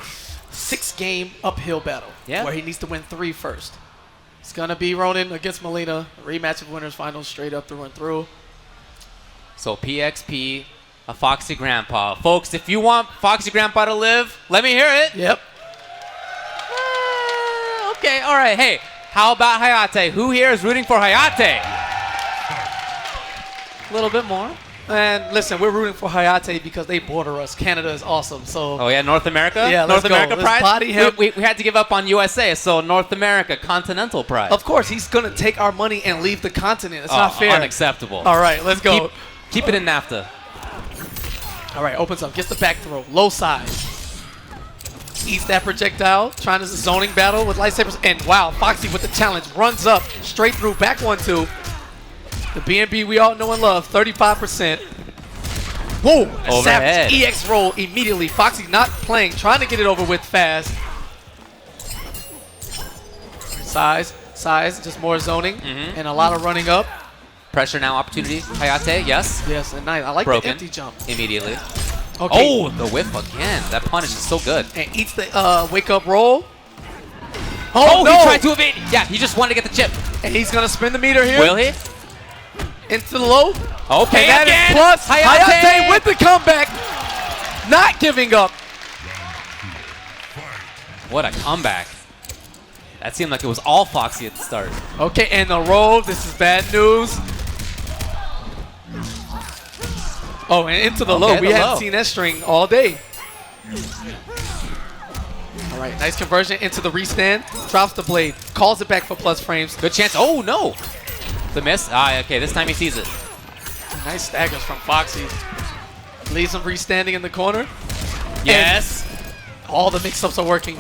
6-game uphill battle where he needs to win 3 first. It's going to be Ronin against Molina. A rematch of winners finals straight up through and through. So PXP, a Foxy Grandpa. Folks, if you want Foxy Grandpa to live, let me hear it. Yep. Okay, all right. Hey, how about Hayate? Who here is rooting for Hayate? A little bit more. And listen, we're rooting for Hayate because they border us. Canada is awesome. So Oh, yeah, North America? Yeah, North let's go. America Let's pride? body him. We had to give up on USA, so North America, continental pride. of course, he's going to take our money and leave the continent. It's not fair. Unacceptable. All right, let's go. Keep it in NAFTA. All right, opens up, gets the back throw, low side. Eats that projectile, trying to zoning battle with lightsabers. And wow, Foxy with the challenge, runs up, straight through, back 1-2. The BNB we all know and love, 35%. Whoa, Overhead. savage EX roll immediately. Foxy not playing, trying to get it over with fast. Size, just more zoning and a lot of running up. Pressure now, opportunity. Hayate, yes. Yes, and nice. I like Broken. the empty jump. Immediately. Okay. Oh, the whiff again. That punish is so good. And eats the wake up roll. Oh, no! he tried to evade. Yeah, he just wanted to get the chip. And he's gonna spin the meter here. Will he? Into the low. Okay, And that again. is plus. Hayate. Hayate with the comeback. Not giving up. What a comeback. That seemed like it was all Foxy at the start. Okay, and the roll. This is bad news. Oh, and into the low. We haven't seen that string all day. All right, nice conversion into the restand. Drops the blade. Calls it back for plus frames. Good chance. Oh, no. The miss. Ah, okay, this time he sees it. Nice staggers from Foxy. Leaves him restanding in the corner. Yes. And all the mix-ups are working.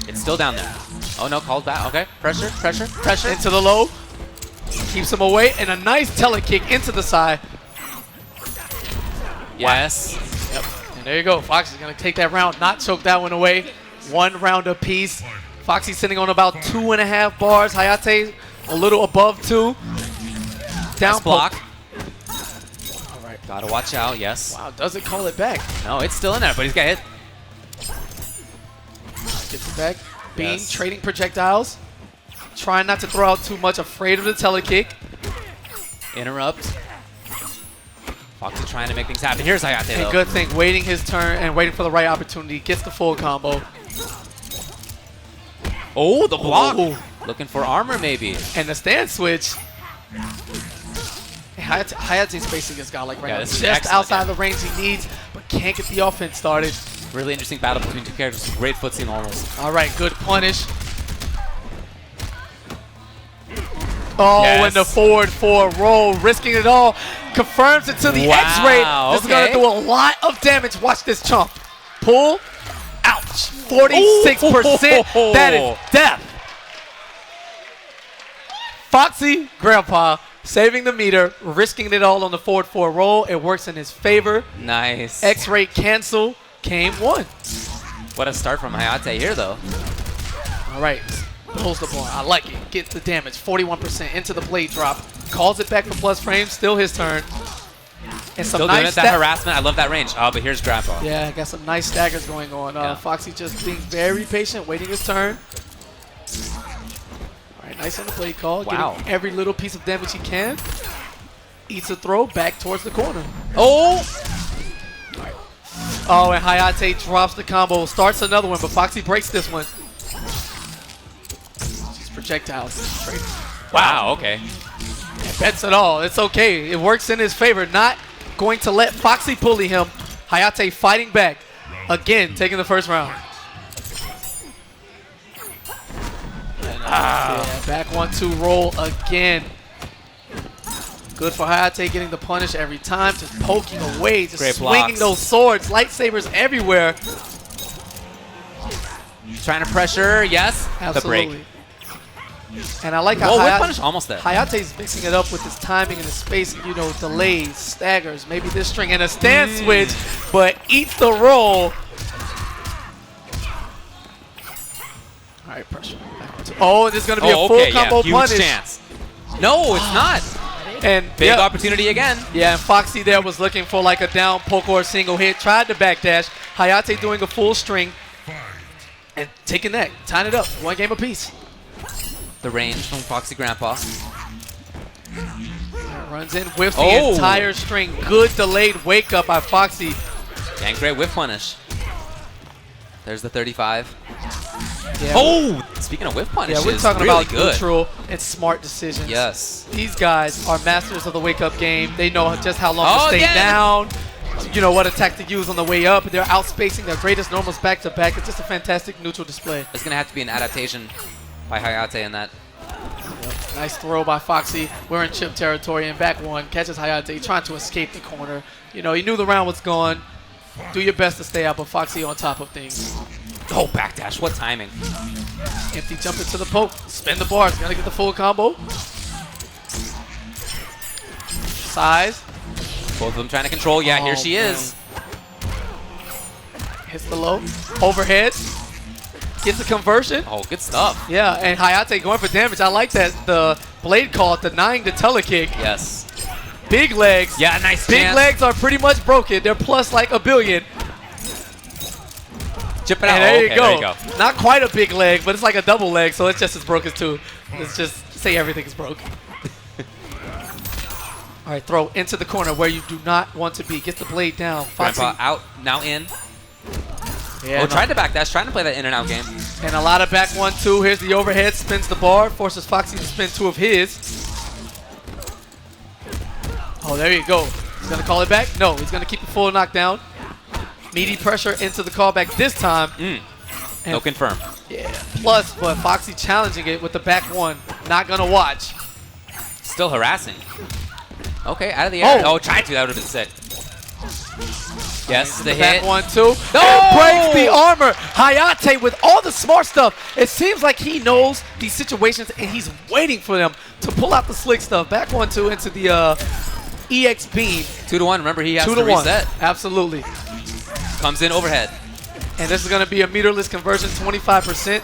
It's still down there. Oh, no, called back. Okay, pressure. Into the low. Keeps him away. And a nice telekick into the side. Yes. Yep. And there you go. Foxy's going to take that round. Not choke that one away. 1 round apiece. Foxy sitting on about 2.5 bars. Hayate a little above 2. Down Nice block. All right. Gotta watch out, yes. Wow, doesn't call it back. No, it's still in there, but he's got hit. Gets it back. Beam, Yes. trading projectiles. Trying not to throw out too much. Afraid of the telekick. Interrupt. Foxy trying to make things happen. Here's Hayate, And though. good thing, waiting his turn and waiting for the right opportunity. Gets the full combo. Oh, the block. Ooh. Looking for armor, maybe. And the stand switch. Hayate's facing this guy like right Yeah, now. this is Just excellent, outside yeah. the range he needs, but can't get the offense started. Really interesting battle between two characters. Great footsie normals. All right, good punish. Oh, Yes. and the forward 4 roll, risking it all. Confirms it to the Wow, X-ray. This is going to do a lot of damage. Watch this chump. Pull. Ouch. 46%. Ooh. That is death. Foxy Grandpa saving the meter, risking it all on the forward 4 roll. It works in his favor. Nice. X-ray cancel. Game 1. What a start from Hayate here, though. All right. Pulls the bar. I like it. Gets the damage. 41% into the blade drop. Calls it back for plus frames. Still his turn. And some Still doing nice it. That harassment. I love that range. Oh, but here's Grandpa. Yeah, got some nice staggers going on. Yeah. Foxy just being very patient, waiting his turn. All right, nice on the blade call. Wow. Getting every little piece of damage he can. Eats a throw back towards the corner. Oh! Oh, and Hayate drops the combo. Starts another one, but Foxy breaks this one. Just projectiles. Straight. Wow, okay. And bets it all. It's okay. It works in his favor. Not going to let Foxy bully him. Hayate fighting back. Again, taking the first round. And, yeah, back 1-2 roll again. Good for Hayate getting the punish every time. Just poking away. Just Great swinging blocks. those swords. Lightsabers everywhere. Trying to pressure. Yes. Absolutely. The break. And I like how Oh, whip punish. Almost there. Hayate's mixing it up with his timing and his spacing, you know, delays, staggers, maybe this string, and a stand switch, but eats the roll. All right, pressure. Oh, and this is going to be a full combo Huge punish. chance. No, it's not. And Big yeah, opportunity again. yeah, and Foxy there was looking for like a down poke or a single hit, tried to backdash. Hayate doing a full string and taking that, tying it up, 1 game apiece. The range from Foxy Grandpa. Runs in, whiffs the Oh. entire string. Good delayed wake up by Foxy. And great whip punish. There's the 35. Yeah, Oh! Speaking of whip yeah, punishes, we're talking really about good. neutral and smart decisions. Yes. These guys are masters of the wake up game. They know just how long Oh, to stay again. down. You know what attack to use on the way up. They're outspacing their greatest normals back to back. It's just a fantastic neutral display. There's going to have to be an adaptation by Hayate in that. Nice throw by Foxy. We're in chip territory and back 1. Catches Hayate trying to escape the corner. You know, he knew the round was gone. Do your best to stay out, but Foxy on top of things. Oh, backdash. What timing. Empty jump into the poke. Spin the bars. Gotta get the full combo. Size. Both of them trying to control. Yeah, here Oh, she is. Hits the low. Overhead. Gets the conversion. Oh, good stuff. Yeah, and Hayate going for damage. I like that the blade call denying the telekick. Yes. Big legs. Yeah, nice Big chance. legs are pretty much broken. They're plus like a billion. Chip it out. And there, Oh, you okay, go. there you go. Not quite a big leg, but it's like a double leg, so it's just as broke as two. Let's just say everything is broke. All right, throw into the corner where you do not want to be. Get the blade down. Foxy. Grandpa out, now in. Yeah, Oh, tried to back dash, trying to play that in and out game. And a lot of back 1-2. Here's the overhead. Spins the bar. Forces Foxy to spin 2 of his. Oh, there you go. He's going to call it back? No, he's going to keep the full knockdown. Meaty pressure into the callback this time. No confirm. Yeah. Plus, but Foxy challenging it with the back 1. Not going to watch. Still harassing. Okay, out of the air. Oh. Oh, tried to. That would have been sick. Yes, the Back hit. 1-2. No! It breaks the armor. Hayate with all the smart stuff. It seems like he knows these situations and he's waiting for them to pull out the slick stuff. Back 1-2 into the EX beam. 2-1. Remember, he has 2 to to 1. reset. Absolutely. Comes in overhead. And this is going to be a meterless conversion, 25%. Okay,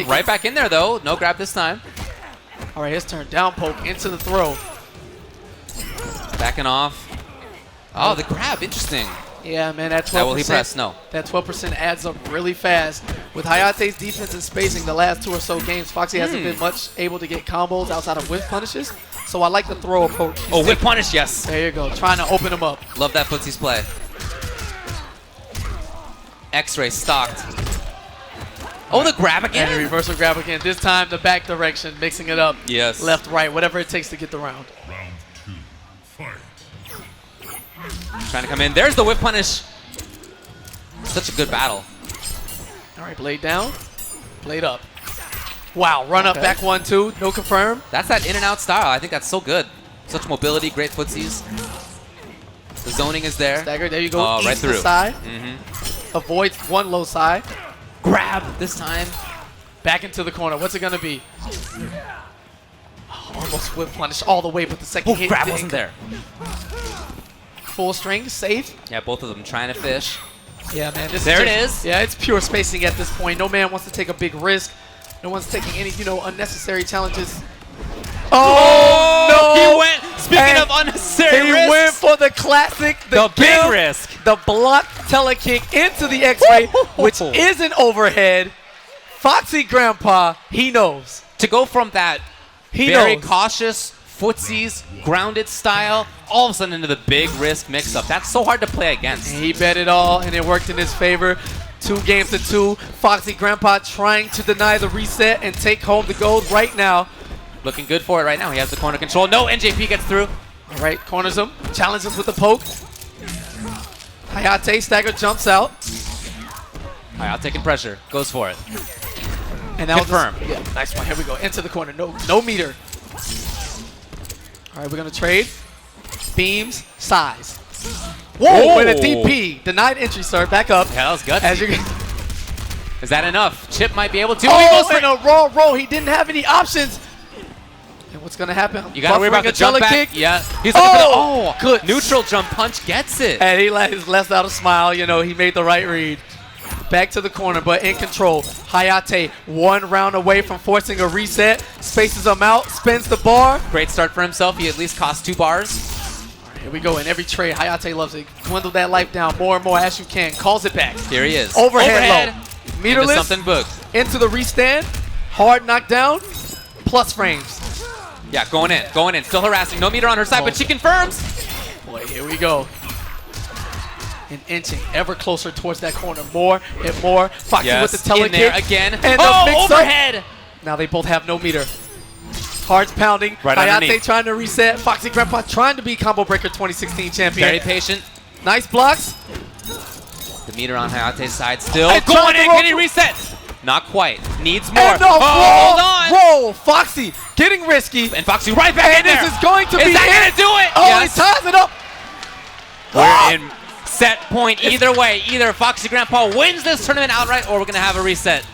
Telekick. right back in there, though. No grab this time. All right, his turn. Down poke into the throw. Backing off. Oh, the grab. Interesting. Yeah, man, that 12%. Now will he press? No. That 12% adds up really fast. With Hayate's defense and spacing the last 2 or so games, Foxy hasn't been much able to get combos outside of whip punishes. So I like the throw approach. Oh, whip punish, yes. There you go. Trying to open him up. Love that footsie's play. X-ray stocked. Oh, the grab And the again. reversal grab again. This time the back direction, mixing it up. Yes. Left, right, whatever it takes to get the round. Round 2. Fight. Trying to come in. There's the whip punish. Such a good battle. All right, blade down, blade up. Wow, run up, back 1-2, no confirm. That's that in and out style. I think that's so good. Such mobility, great footsies. The zoning is there. Stagger, there you go. Oh, right Eats the through. side. Avoids 1 low side. Grab this time. Back into the corner. What's it going to be? Oh, almost whip punish all the way, but the second hit Grab didn't wasn't there. Full string, safe. Yeah, both of them trying to fish. Yeah, man. This There is it just- is. Yeah, it's pure spacing at this point. No man wants to take a big risk. No one's taking any, unnecessary challenges. Oh, no! He went, speaking And of unnecessary He risks, went for the classic, the big kill, risk. the block telekick into the X-ray, which is an overhead. Foxy Grandpa, he knows. To go from that He very knows. cautious, footsies, grounded style, all of a sudden into the big risk mix-up. That's so hard to play against. And he bet it all, and it worked in his favor. 2 games to 2. Foxy Grandpa trying to deny the reset and take home the gold right now. Looking good for it right now. He has the corner control. No, NJP gets through. All right, corners him, challenges him with the poke. Hayate stagger jumps out. All right, taking pressure. Goes for it. And now Confirm. Yeah, nice one. Here we go. Into the corner. No meter. All right, we're going to trade. Beams, size. Whoa, with a DP. Denied entry, sir. Back up. Yeah, that was gutsy. As you're Is that enough? Chip might be able to. He Oh, goes for and a raw roll. He didn't have any options. And what's going to happen? You got to worry about the jump back. Kick. Yeah. He's looking Oh, for the, good. Neutral jump punch gets it. And he let his left out a smile. He made the right read. Back to the corner, but in control. Hayate 1 round away from forcing a reset. Spaces him out, spins the bar. Great start for himself. He at least cost 2 bars. Here we go. In every trade, Hayate loves it. Dwindle that life down more and more as you can. Calls it back. Here he is. Overhead low. Into Meterless. something booked. Into the restand. Hard knockdown. Plus frames. Yeah, going in. Still harassing. No meter on her side, but she confirms. Boy, here we go. And inching ever closer towards that corner. More and more. Foxy with the telekick. in there again. And oh, the mix-up. overhead. Now they both have no meter. Hearts pounding. Right Hayate underneath. trying to reset. Foxy Grandpa trying to be Combo Breaker 2016 champion. Very patient. Nice blocks. The meter on Hayate's side still. And Going trying to in. roll Can he reset? Not quite. Needs more. And the hold on. roll. Foxy getting risky. And Foxy right back in And there. this is going to Is be that it. going to do it? Oh, yes. he ties it up. We're in set point either way. Either Foxy Grandpa wins this tournament outright or we're going to have a reset.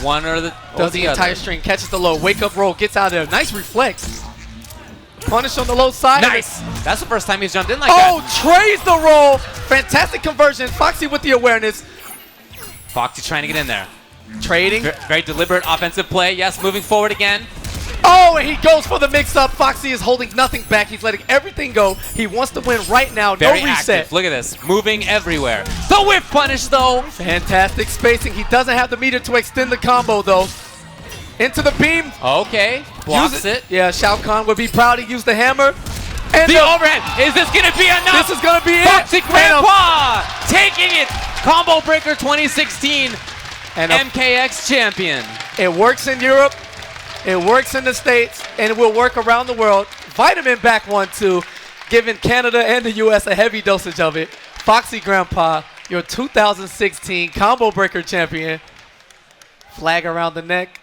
One or the Does the entire string, catches the low, wake up roll, gets out of there. Nice reflex. Punish on the low side. Nice. That's the first time he's jumped in like that. Oh, trays the roll. Fantastic conversion. Foxy with the awareness. Foxy trying to get in there. Trading. Very deliberate offensive play. Yes, moving forward again. Oh, and he goes for the mix-up. Foxy is holding nothing back. He's letting everything go. He wants to win right now. Very no reset. active. Look at this. Moving everywhere. The whiff punish, though. Fantastic spacing. He doesn't have the meter to extend the combo, though. Into the beam. Okay. Blocks it. Yeah, Shao Kahn would be proud he used the hammer. And The overhead. Is this going to be enough? This is going to be Foxy it. Grandpa taking it. Combo Breaker 2016 And MKX champion. it works in Europe. It works in the States, and it will work around the world. Vitamin back 1-2, giving Canada and the U.S. a heavy dosage of it. Foxy Grandpa, your 2016 Combo Breaker champion. Flag around the neck.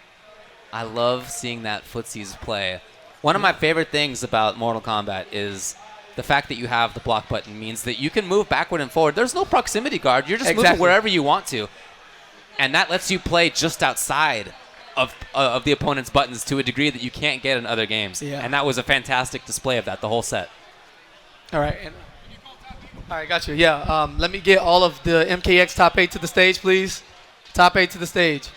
I love seeing that footsies play. One of my favorite things about Mortal Kombat is the fact that you have the block button means that you can move backward and forward. There's no proximity guard. You're just moving wherever you want to. And that lets you play just outside of the opponent's buttons to a degree that you can't get in other games. Yeah. And that was a fantastic display of that, the whole set. All right. All right, got you. Yeah, let me get all of the MKX top 8 to the stage, please. Top 8 to the stage.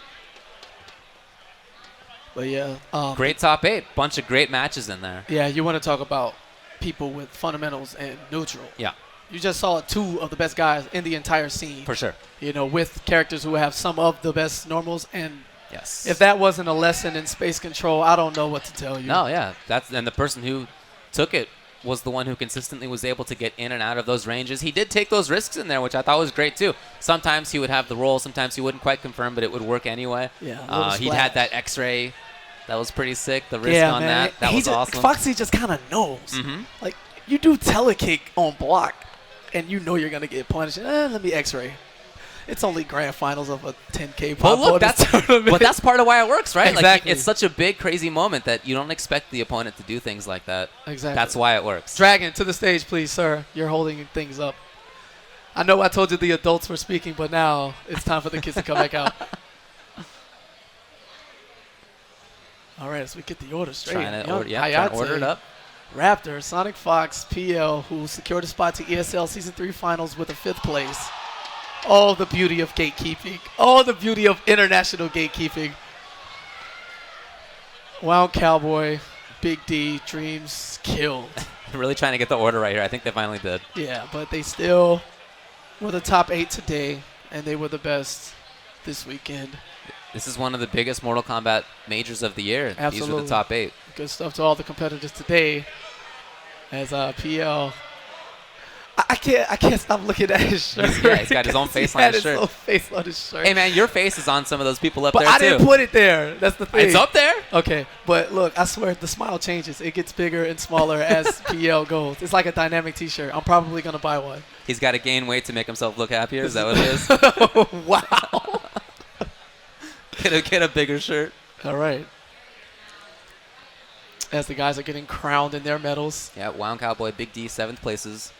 But yeah, Great top 8. Bunch of great matches in there. yeah, you want to talk about people with fundamentals and neutral. Yeah, You just saw two of the best guys in the entire scene. for sure. You know, with characters who have some of the best normals, and Yes. If that wasn't a lesson in space control, I don't know what to tell you. No, yeah. And the person who took it was the one who consistently was able to get in and out of those ranges. He did take those risks in there, which I thought was great too. Sometimes he would have the roll, sometimes he wouldn't quite confirm, but it would work anyway. Yeah, He had that X-ray. That was pretty sick. The risk yeah, on man. that was awesome. Foxy just kind of knows. Mhm. Like, you do telekick on block, and you know you're going to get punished. Let me X-ray. It's only grand finals of a 10K pop. Well, look, that's part of why it works, right? Exactly. Like, it's such a big, crazy moment that you don't expect the opponent to do things like that. Exactly. That's why it works. Dragon, to the stage, please, sir. You're holding things up. I know I told you the adults were speaking, but now it's time for the kids to come back out. All right, so we get the order straight. Trying to order it up. Raptor, Sonic Fox, PL, who secured a spot to ESL Season 3 Finals with a 5th place. Oh, the beauty of gatekeeping. Oh, the beauty of international gatekeeping. Wow, Cowboy, Big D, Dreams, killed. Really trying to get the order right here. I think they finally did. Yeah, but they still were the top 8 today, and they were the best this weekend. This is one of the biggest Mortal Kombat majors of the year. Absolutely. These are the top 8. Good stuff to all the competitors today. As PL, I can't stop looking at his shirt. He's got his own face on his shirt. His own face on his shirt. Hey, man, your face is on some of those people up But there, I too. didn't put it there. That's the thing. It's up there. Okay. But look, I swear the smile changes. It gets bigger and smaller as PL goes. It's like a dynamic T-shirt. I'm probably gonna buy one. He's got to gain weight to make himself look happier. Is that what it is? Wow. Get a bigger shirt. All right. As the guys are getting crowned in their medals. Yeah, Wound Cowboy, Big D, 7th places.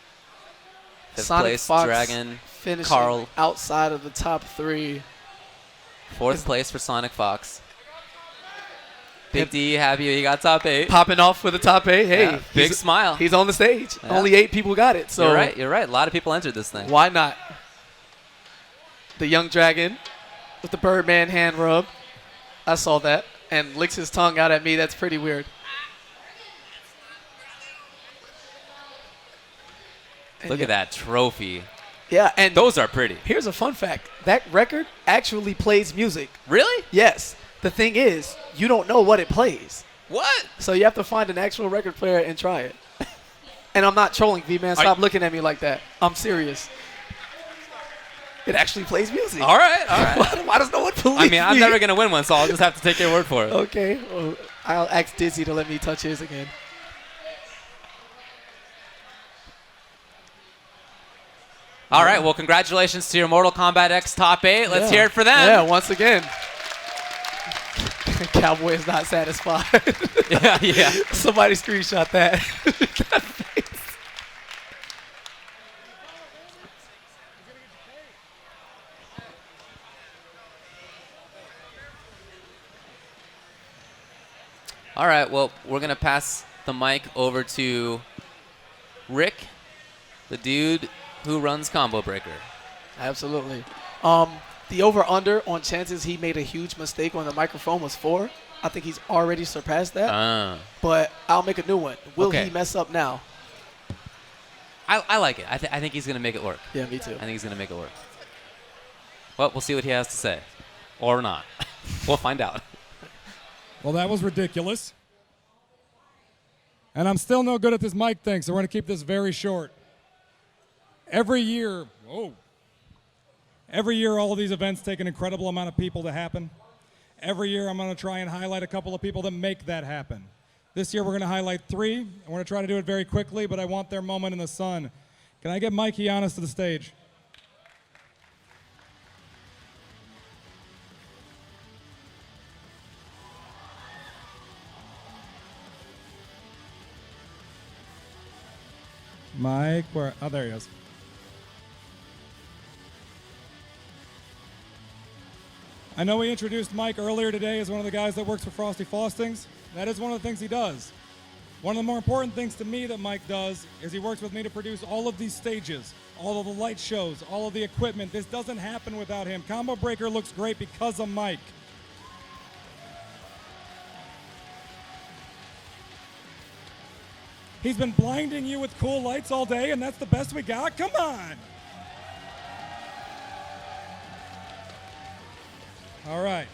5th Sonic place, Fox Dragon, finishing Carl. outside of the top 3. 4th place for Sonic Fox. Big D, happy he got top 8. Popping off for the top 8. Hey, Yeah, big smile. He's on the stage. Yeah. Only 8 people got it. So You're right. A lot of people entered this thing. why not? The young dragon with the Birdman hand rub. I saw that. And licks his tongue out at me. That's pretty weird. Look at that trophy. Yeah, and Those are pretty. here's a fun fact. That record actually plays music. Really? Yes. The thing is, you don't know what it plays. What? So you have to find an actual record player and try it. And I'm not trolling, V-Man. Stop looking at me like that. I'm serious. It actually plays music. All right. Why does no one believe I mean, I'm me? never going to win one, so I'll just have to take your word for it. Okay. Well, I'll ask Dizzy to let me touch his again. All right. Well, congratulations to your Mortal Kombat X top 8. Let's Yeah. hear it for them. Yeah, once again. Cowboy is not satisfied. Yeah. Somebody screenshot that. That face. All right. Well, we're going to pass the mic over to Rick, the dude who runs Combo Breaker. Absolutely. The over-under on chances he made a huge mistake on the microphone was 4. I think he's already surpassed that. But I'll make a new one. Will he mess up now? I like it. I think he's going to make it work. Yeah, me too. I think he's going to make it work. Well, we'll see what he has to say. Or not. We'll find out. Well, that was ridiculous. And I'm still no good at this mic thing, so we're going to keep this very short. Every year, all of these events take an incredible amount of people to happen. Every year, I'm going to try and highlight a couple of people that make that happen. This year, we're going to highlight 3, and we're going to try to do it very quickly, but I want their moment in the sun. Can I get Mike Giannis to the stage? Mike, where? Oh, there he is. I know we introduced Mike earlier today as one of the guys that works for Frosty Faustings. That is one of the things he does. One of the more important things to me that Mike does is he works with me to produce all of these stages, all of the light shows, all of the equipment. This doesn't happen without him. Combo Breaker looks great because of Mike. He's been blinding you with cool lights all day, and that's the best we got? Come on! All right.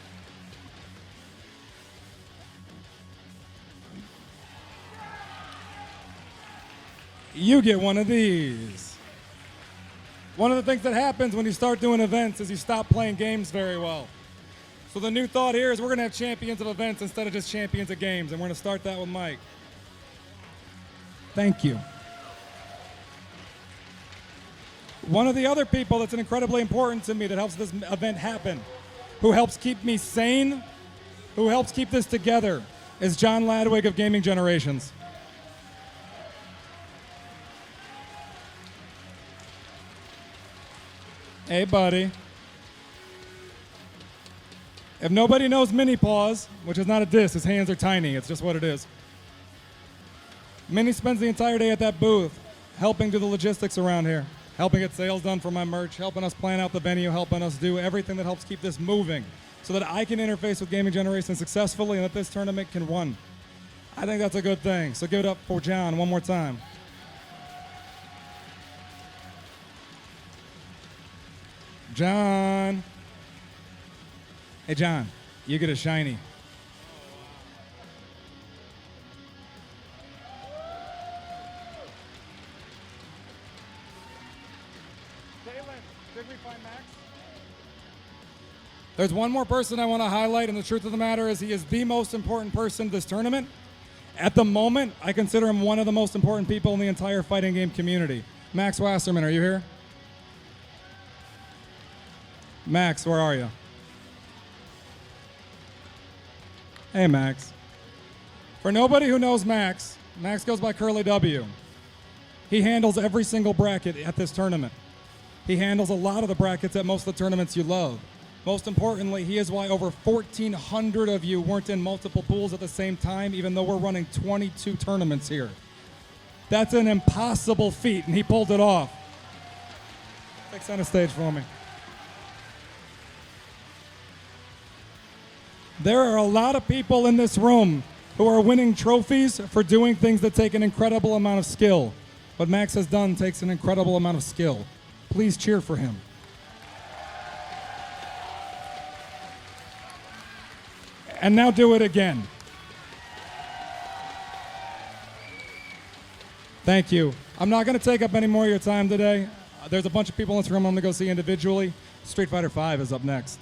You get one of these. One of the things that happens when you start doing events is you stop playing games very well. So the new thought here is we're going to have champions of events instead of just champions of games, and we're going to start that with Mike. Thank you. One of the other people that's incredibly important to me that helps this event happen, who helps keep me sane, who helps keep this together, is John Ladwig of Gaming Generations. Hey, buddy. If nobody knows Mini Paws, which is not a diss, his hands are tiny, it's just what it is. Minnie spends the entire day at that booth helping do the logistics around here, helping get sales done for my merch, helping us plan out the venue, helping us do everything that helps keep this moving so that I can interface with Gaming Generation successfully and that this tournament can run. I think that's a good thing. So give it up for John one more time. John. Hey, John, you get a shiny. There's one more person I want to highlight, and the truth of the matter is he is the most important person to this tournament. At the moment, I consider him one of the most important people in the entire fighting game community. Max Wasserman, are you here? Max, where are you? Hey, Max. For nobody who knows Max, Max goes by Curly W. He handles every single bracket at this tournament. He handles a lot of the brackets at most of the tournaments you love. Most importantly, he is why over 1,400 of you weren't in multiple pools at the same time, even though we're running 22 tournaments here. That's an impossible feat, and he pulled it off. Take center stage for me. There are a lot of people in this room who are winning trophies for doing things that take an incredible amount of skill. What Max has done takes an incredible amount of skill. Please cheer for him. And now do it again. Thank you. I'm not going to take up any more of your time today. There's a bunch of people in this room I'm going to go see individually. Street Fighter V is up next.